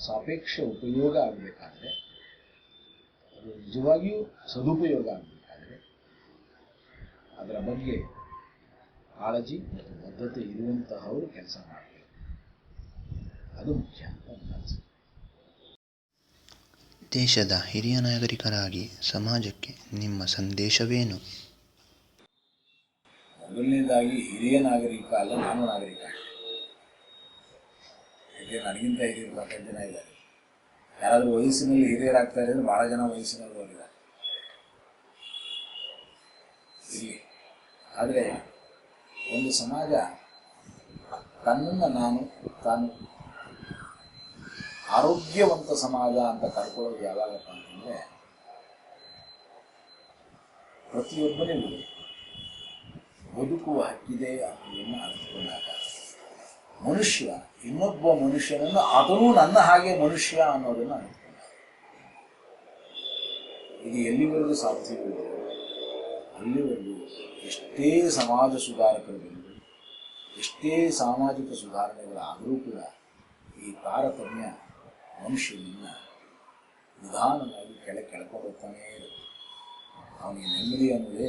ಸಾಪೇಕ್ಷ ಉಪಯೋಗ ಆಗಬೇಕಾದ್ರೆ, ಅದು ನಿಜವಾಗಿಯೂ ಸದುಪಯೋಗ ಆಗಬೇಕಾದ್ರೆ ಅದರ ಬಗ್ಗೆ ಕಾಳಜಿ ಮತ್ತು ಬದ್ಧತೆ ಇರುವಂತಹವರು ಕೆಲಸ ಮಾಡಬೇಕು. ಅದು ಮುಖ್ಯ ಅಂತ ನನ್ನ ಅನಿಸಿಕೆ. ದೇಶದ ಹಿರಿಯ ನಾಗರಿಕರಾಗಿ ಸಮಾಜಕ್ಕೆ ನಿಮ್ಮ ಸಂದೇಶವೇನು? ಮೊದಲನೇದಾಗಿ ಹಿರಿಯ ನಾಗರಿಕ ಅಲ್ಲ, ನಾನು ನಾಗರಿಕ. ಯಾಕೆ ನನಗಿಂತ ಹಿರಿಯರು ಸಾಕಷ್ಟು ಜನ ಇದ್ದಾರೆ. ಯಾರಾದರೂ ವಯಸ್ಸಿನಲ್ಲಿ ಹಿರಿಯರಾಗ್ತಾ ಇದ್ದಾರೆ, ಬಹಳ ಜನ ವಯಸ್ಸಿನವರು ಇದ್ದಾರೆ ಇಲ್ಲಿ. ಆದರೆ ಒಂದು ಸಮಾಜ ತನ್ನನ್ನು ತಾನು ಆರೋಗ್ಯವಂತ ಸಮಾಜ ಅಂತ ಕರ್ಕೊಳ್ಳೋದು ಯಾವಾಗಪ್ಪ ಅಂತಂದರೆ, ಪ್ರತಿಯೊಬ್ಬನಿಗೂ ಬದುಕುವ ಹಕ್ಕಿದೆ ಅನ್ನೋದನ್ನು ಅರಿತುಕೊಂಡಾಗ ಮನುಷ್ಯ ಇನ್ನೊಬ್ಬ ಮನುಷ್ಯನನ್ನು ಅದನ್ನು ನನ್ನ ಹಾಗೆ ಮನುಷ್ಯ ಅನ್ನೋದನ್ನು ಅರಿತುಕೊಂಡ. ಇದು ಎಲ್ಲಿವರೆಗೂ ಸಾಧ್ಯವಿದೆ ಅಲ್ಲಿವರೆಗೂ ಎಷ್ಟೇ ಸಮಾಜ ಸುಧಾರಕರು ಬಂದರು, ಎಷ್ಟೇ ಸಾಮಾಜಿಕ ಸುಧಾರಣೆಗಳಾದರೂ ಕೂಡ ಈ ತಾರತಮ್ಯ ಮನುಷ್ಯನನ್ನು ನಿಧಾನವಾಗಿ ಕೆಳಕೊಂಡು ಹೋಗ್ತಾನೇ ಇರುತ್ತೆ. ಅವನಿಗೆ ನೆಮ್ಮದಿ ಅನ್ನೋದೇ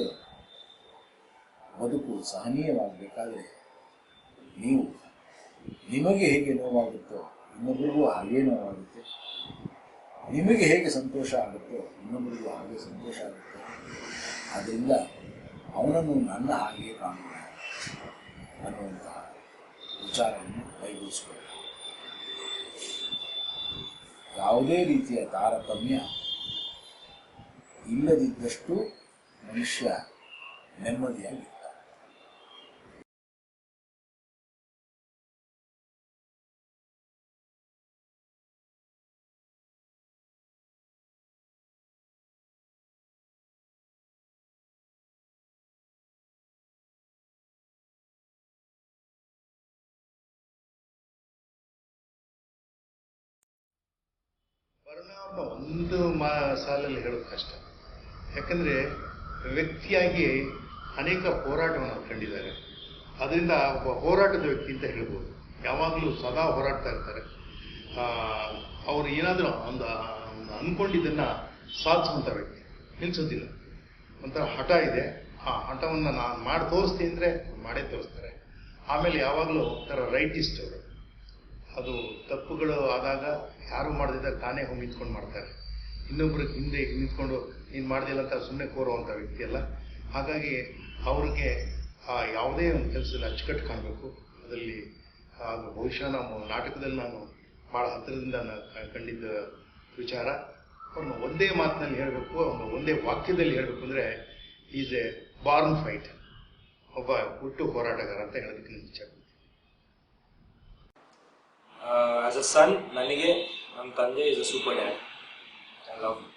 ಬದುಕು ಸಹನೀಯವಾಗಬೇಕಾದ್ರೆ ನೀವು ನಿಮಗೆ ಹೇಗೆ ನೋವಾಗುತ್ತೋ ಇನ್ನೊಬ್ಬರಿಗೂ ಹಾಗೇ ನೋವಾಗುತ್ತೆ, ನಿಮಗೆ ಹೇಗೆ ಸಂತೋಷ ಆಗುತ್ತೋ ಇನ್ನೊಬ್ಬರಿಗೂ ಹಾಗೆ ಸಂತೋಷ ಆಗುತ್ತೆ. ಆದ್ದರಿಂದ ಅವನನ್ನು ನನ್ನ ಹಾಗೆ ಕಾಣೋಣ ಅನ್ನುವಂತಹ ವಿಚಾರವನ್ನು ಕೈಗೂಡಿಸಿಕೊಳ್ಳಿ. ಯಾವುದೇ ರೀತಿಯ ತಾರತಮ್ಯ ಇಲ್ಲದಿದ್ದಷ್ಟು ಮನುಷ್ಯ ನೆಮ್ಮದಿಯಾಗಿರ್ತಾನೆ. ಪರಿಣಾಮ ಒಂದು ಸಾಲಲ್ಲಿ ಹೇಳೋದು ಕಷ್ಟ. ಯಾಕಂದರೆ ವ್ಯಕ್ತಿಯಾಗಿ ಅನೇಕ ಹೋರಾಟವನ್ನು ಕಂಡಿದ್ದಾರೆ. ಅದರಿಂದ ಒಬ್ಬ ಹೋರಾಟದ ವ್ಯಕ್ತಿ ಅಂತ ಹೇಳ್ಬೋದು. ಯಾವಾಗಲೂ ಸದಾ ಹೋರಾಡ್ತಾ ಇರ್ತಾರೆ. ಅವರು ಏನಾದರೂ ಒಂದು ಅಂದ್ಕೊಂಡಿದ್ದನ್ನು ಸಾಧಿಸುವಂಥ ವ್ಯಕ್ತಿ, ನಿಲ್ಲಿಸೋದಿಲ್ಲ. ಒಂಥರ ಹಠ ಇದೆ, ಆ ಹಠವನ್ನು ನಾನು ಮಾಡಿ ತೋರಿಸ್ತೀನಿ ಅಂದರೆ ಮಾಡೇ ತೋರಿಸ್ತಾರೆ. ಆಮೇಲೆ ಯಾವಾಗಲೂ ಒಂಥರ ರೈಟಿಸ್ಟ್ ಅವರು. ಅದು ತಪ್ಪುಗಳು ಆದಾಗ ಯಾರು ಮಾಡದಿದ್ದಾಗ ತಾನೇ ಹೋಗಿ ನಿಂತ್ಕೊಂಡು ಮಾಡ್ತಾರೆ. ಇನ್ನೊಬ್ರಿಗೆ ಹಿಂದೆ ನಿಂತ್ಕೊಂಡು ನೀನು ಮಾಡ್ದಿಲ್ಲ ಅಂತ ಸುಮ್ಮನೆ ಕೋರುವಂಥ ವ್ಯಕ್ತಿ ಅಲ್ಲ. ಹಾಗಾಗಿ ಅವ್ರಿಗೆ ಯಾವುದೇ ಒಂದು ಕೆಲಸದಲ್ಲಿ ಅಚ್ಚುಕಟ್ಟು ಕಾಣಬೇಕು. ಅದರಲ್ಲಿ ಬಹುಶಃ ನಮ್ಮ ನಾಟಕದಲ್ಲಿ ನಾನು ಭಾಳ ಹತ್ತಿರದಿಂದ ಕಂಡಿದ್ದ ವಿಚಾರ. ಅವ್ರನ್ನ ಒಂದೇ ಮಾತಿನಲ್ಲಿ ಹೇಳಬೇಕು, ಒಂದೇ ವಾಕ್ಯದಲ್ಲಿ ಹೇಳಬೇಕು ಅಂದರೆ ಈಸ್ ಎ ಬಾರ್ನ್ ಫೈಟ್, ಒಬ್ಬ ಹುಟ್ಟು ಹೋರಾಟಗಾರ ಅಂತ ಹೇಳೋದಕ್ಕೆ ನಾನು ಇಚ್ಛೆ. ಆಸ್ ಅ ಸನ್, ನನಗೆ ನಮ್ಮ ತಂದೆ is a super dad. I love you.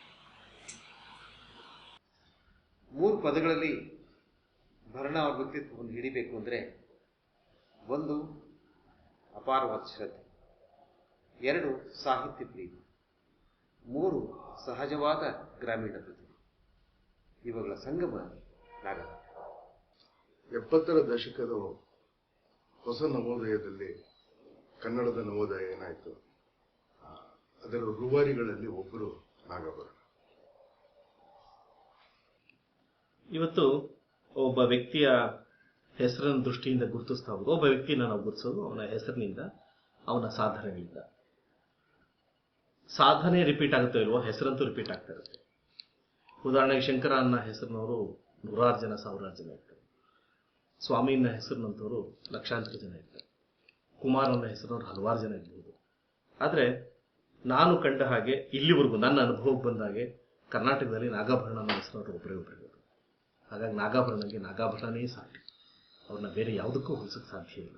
3 ಪದಗಳಲ್ಲಿ ಭರಣ ಅವ್ರ ವ್ಯಕ್ತಿತ್ವವನ್ನು ಹಿಡಿಬೇಕು ಅಂದರೆ, 1 ಅಪಾರವಾದ ಶ್ರದ್ಧೆ, 2 ಸಾಹಿತ್ಯ ಪ್ರೀತಿ, 3 ಸಹಜವಾದ ಗ್ರಾಮೀಣ ಪ್ರತಿಭೆ. ಇವುಗಳ ಸಂಗಮ ನಾಗರ. 70ರ ದಶಕದ ಹೊಸ ನವೋದಯದಲ್ಲಿ ಕನ್ನಡದ ನವೋದಯ ಏನಾಯಿತು, ಅದರ ರೂವಾರಿಗಳಲ್ಲಿ ಒಬ್ಬರು ನಾಗಭರಣ. ಇವತ್ತು ಒಬ್ಬ ವ್ಯಕ್ತಿಯ ಹೆಸರನ್ನ ದೃಷ್ಟಿಯಿಂದ ಗುರುತಿಸ್ತಾ ಹೋಗೋದು. ಒಬ್ಬ ವ್ಯಕ್ತಿನ ನಾವು ಗುರುತಿಸೋದು ಅವನ ಹೆಸರಿನಿಂದ, ಅವನ ಸಾಧನೆಗಳಿಂದ. ಸಾಧನೆ ರಿಪೀಟ್ ಆಗುತ್ತೋ ಇಲ್ವೋ, ಹೆಸರಂತೂ ರಿಪೀಟ್ ಆಗ್ತಾ ಇರುತ್ತೆ. ಉದಾಹರಣೆಗೆ ಶಂಕರ ಅನ್ನೋ ಹೆಸರಿನವರು 100 ಜನ 1000 ಜನ ಇರ್ತಾರೆ. ಸ್ವಾಮಿನ ಹೆಸರಿನಂತವರು ಲಕ್ಷಾಂತರ ಜನ ಇರ್ತಾರೆ. ಕುಮಾರನ ಹೆಸರಿನವರು ಹಲವಾರು ಜನ ಇರ್ಬೋದು. ಆದರೆ ನಾನು ಕಂಡ ಹಾಗೆ ಇಲ್ಲಿವರೆಗೂ ನನ್ನ ಅನುಭವಕ್ಕೆ ಬಂದ ಹಾಗೆ ಕರ್ನಾಟಕದಲ್ಲಿ ನಾಗಾಭರಣ ಅನ್ನೋ ಹೆಸರಿನವರು ಒಬ್ಬರೇ ಇರೋದು. ಹಾಗಾಗಿ ನಾಗಾಭರಣಕ್ಕೆ ನಾಗಾಭರಣನೇ ಸಾಕು, ಅವ್ರನ್ನ ಬೇರೆ ಯಾವುದಕ್ಕೂ ಹೋಲಿಸೋಕ್ಕೆ ಸಾಧ್ಯ ಇಲ್ಲ.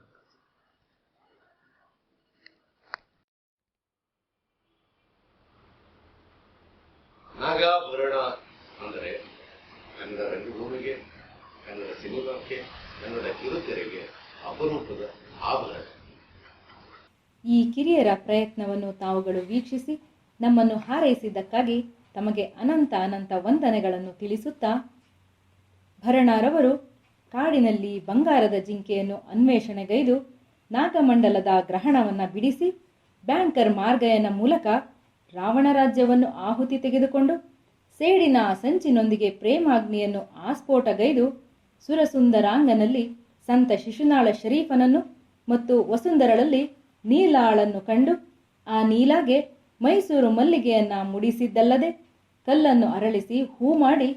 ನಾಗಾಭರಣ ಅಂದರೆ ಕನ್ನಡ ರಂಗಭೂಮಿಗೆ, ಕನ್ನಡ ಸಿನಿಮಾಕ್ಕೆ, ಕನ್ನಡ ಕಿರುತೆರೆಗೆ ಅಪರೂಪದ ಆಭರಣ. ಈ ಕಿರಿಯರ ಪ್ರಯತ್ನವನ್ನು ತಾವುಗಳು ವೀಕ್ಷಿಸಿ ನಮ್ಮನ್ನು ಹಾರೈಸಿದ್ದಕ್ಕಾಗಿ ತಮಗೆ ಅನಂತ ಅನಂತ ವಂದನೆಗಳನ್ನು ತಿಳಿಸುತ್ತಾ, ಭರಣರವರು ಕಾಡಿನಲ್ಲಿ ಬಂಗಾರದ ಜಿಂಕೆಯನ್ನು ಅನ್ವೇಷಣೆಗೈದು ನಾಗಮಂಡಲದ ಗ್ರಹಣವನ್ನು ಬಿಡಿಸಿ ಬ್ಯಾಂಕರ್ ಮಾರ್ಗಯನ ಮೂಲಕ ರಾವಣ ರಾಜ್ಯವನ್ನು ಆಹುತಿ ತೆಗೆದುಕೊಂಡು ಸೇಡಿನ ಸಂಚಿನೊಂದಿಗೆ ಪ್ರೇಮಾಗ್ನಿಯನ್ನು ಆಸ್ಫೋಟಗೈದು ಸುರಸುಂದರಾಂಗನಲ್ಲಿ ಸಂತ ಶಿಶುನಾಳ ಶರೀಫನನ್ನು ಮತ್ತು ವಸುಂಧರಳಲ್ಲಿ ನೀಲಾಳನ್ನು ಕಂಡು ಆ ನೀಲಾಗೆ ಮೈಸೂರು ಮಲ್ಲಿಗೆಯನ್ನ ಮುಡಿಸಿದ್ದಲ್ಲದೆ ಕಲ್ಲನ್ನು ಅರಳಿಸಿ ಹೂ ಮಾಡಿ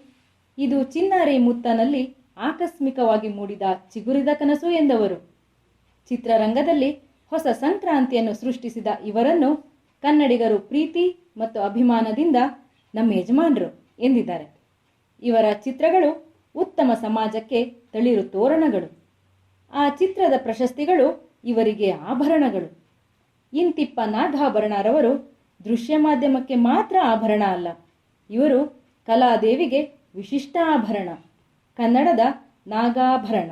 ಇದು ಚಿನ್ನಾರಿ ಮುತ್ತನಲ್ಲಿ ಆಕಸ್ಮಿಕವಾಗಿ ಮೂಡಿದ ಚಿಗುರಿದ ಕನಸು ಎಂದವರು. ಚಿತ್ರರಂಗದಲ್ಲಿ ಹೊಸ ಸಂಕ್ರಾಂತಿಯನ್ನು ಸೃಷ್ಟಿಸಿದ ಇವರನ್ನು ಕನ್ನಡಿಗರು ಪ್ರೀತಿ ಮತ್ತು ಅಭಿಮಾನದಿಂದ ನಮ್ಮ ಯಜಮಾನರು ಎಂದಿದ್ದಾರೆ. ಇವರ ಚಿತ್ರಗಳು ಉತ್ತಮ ಸಮಾಜಕ್ಕೆ ತಳಿರು ತೋರಣಗಳು. ಆ ಚಿತ್ರದ ಪ್ರಶಸ್ತಿಗಳು ಇವರಿಗೆ ಆಭರಣಗಳು. ಇಂತಿಪ್ಪ ನಾಗಾಭರಣರವರು ದೃಶ್ಯ ಮಾಧ್ಯಮಕ್ಕೆ ಮಾತ್ರ ಆಭರಣ ಅಲ್ಲ, ಇವರು ಕಲಾದೇವಿಗೆ ವಿಶಿಷ್ಟ ಆಭರಣ, ಕನ್ನಡದ ನಾಗಾಭರಣ.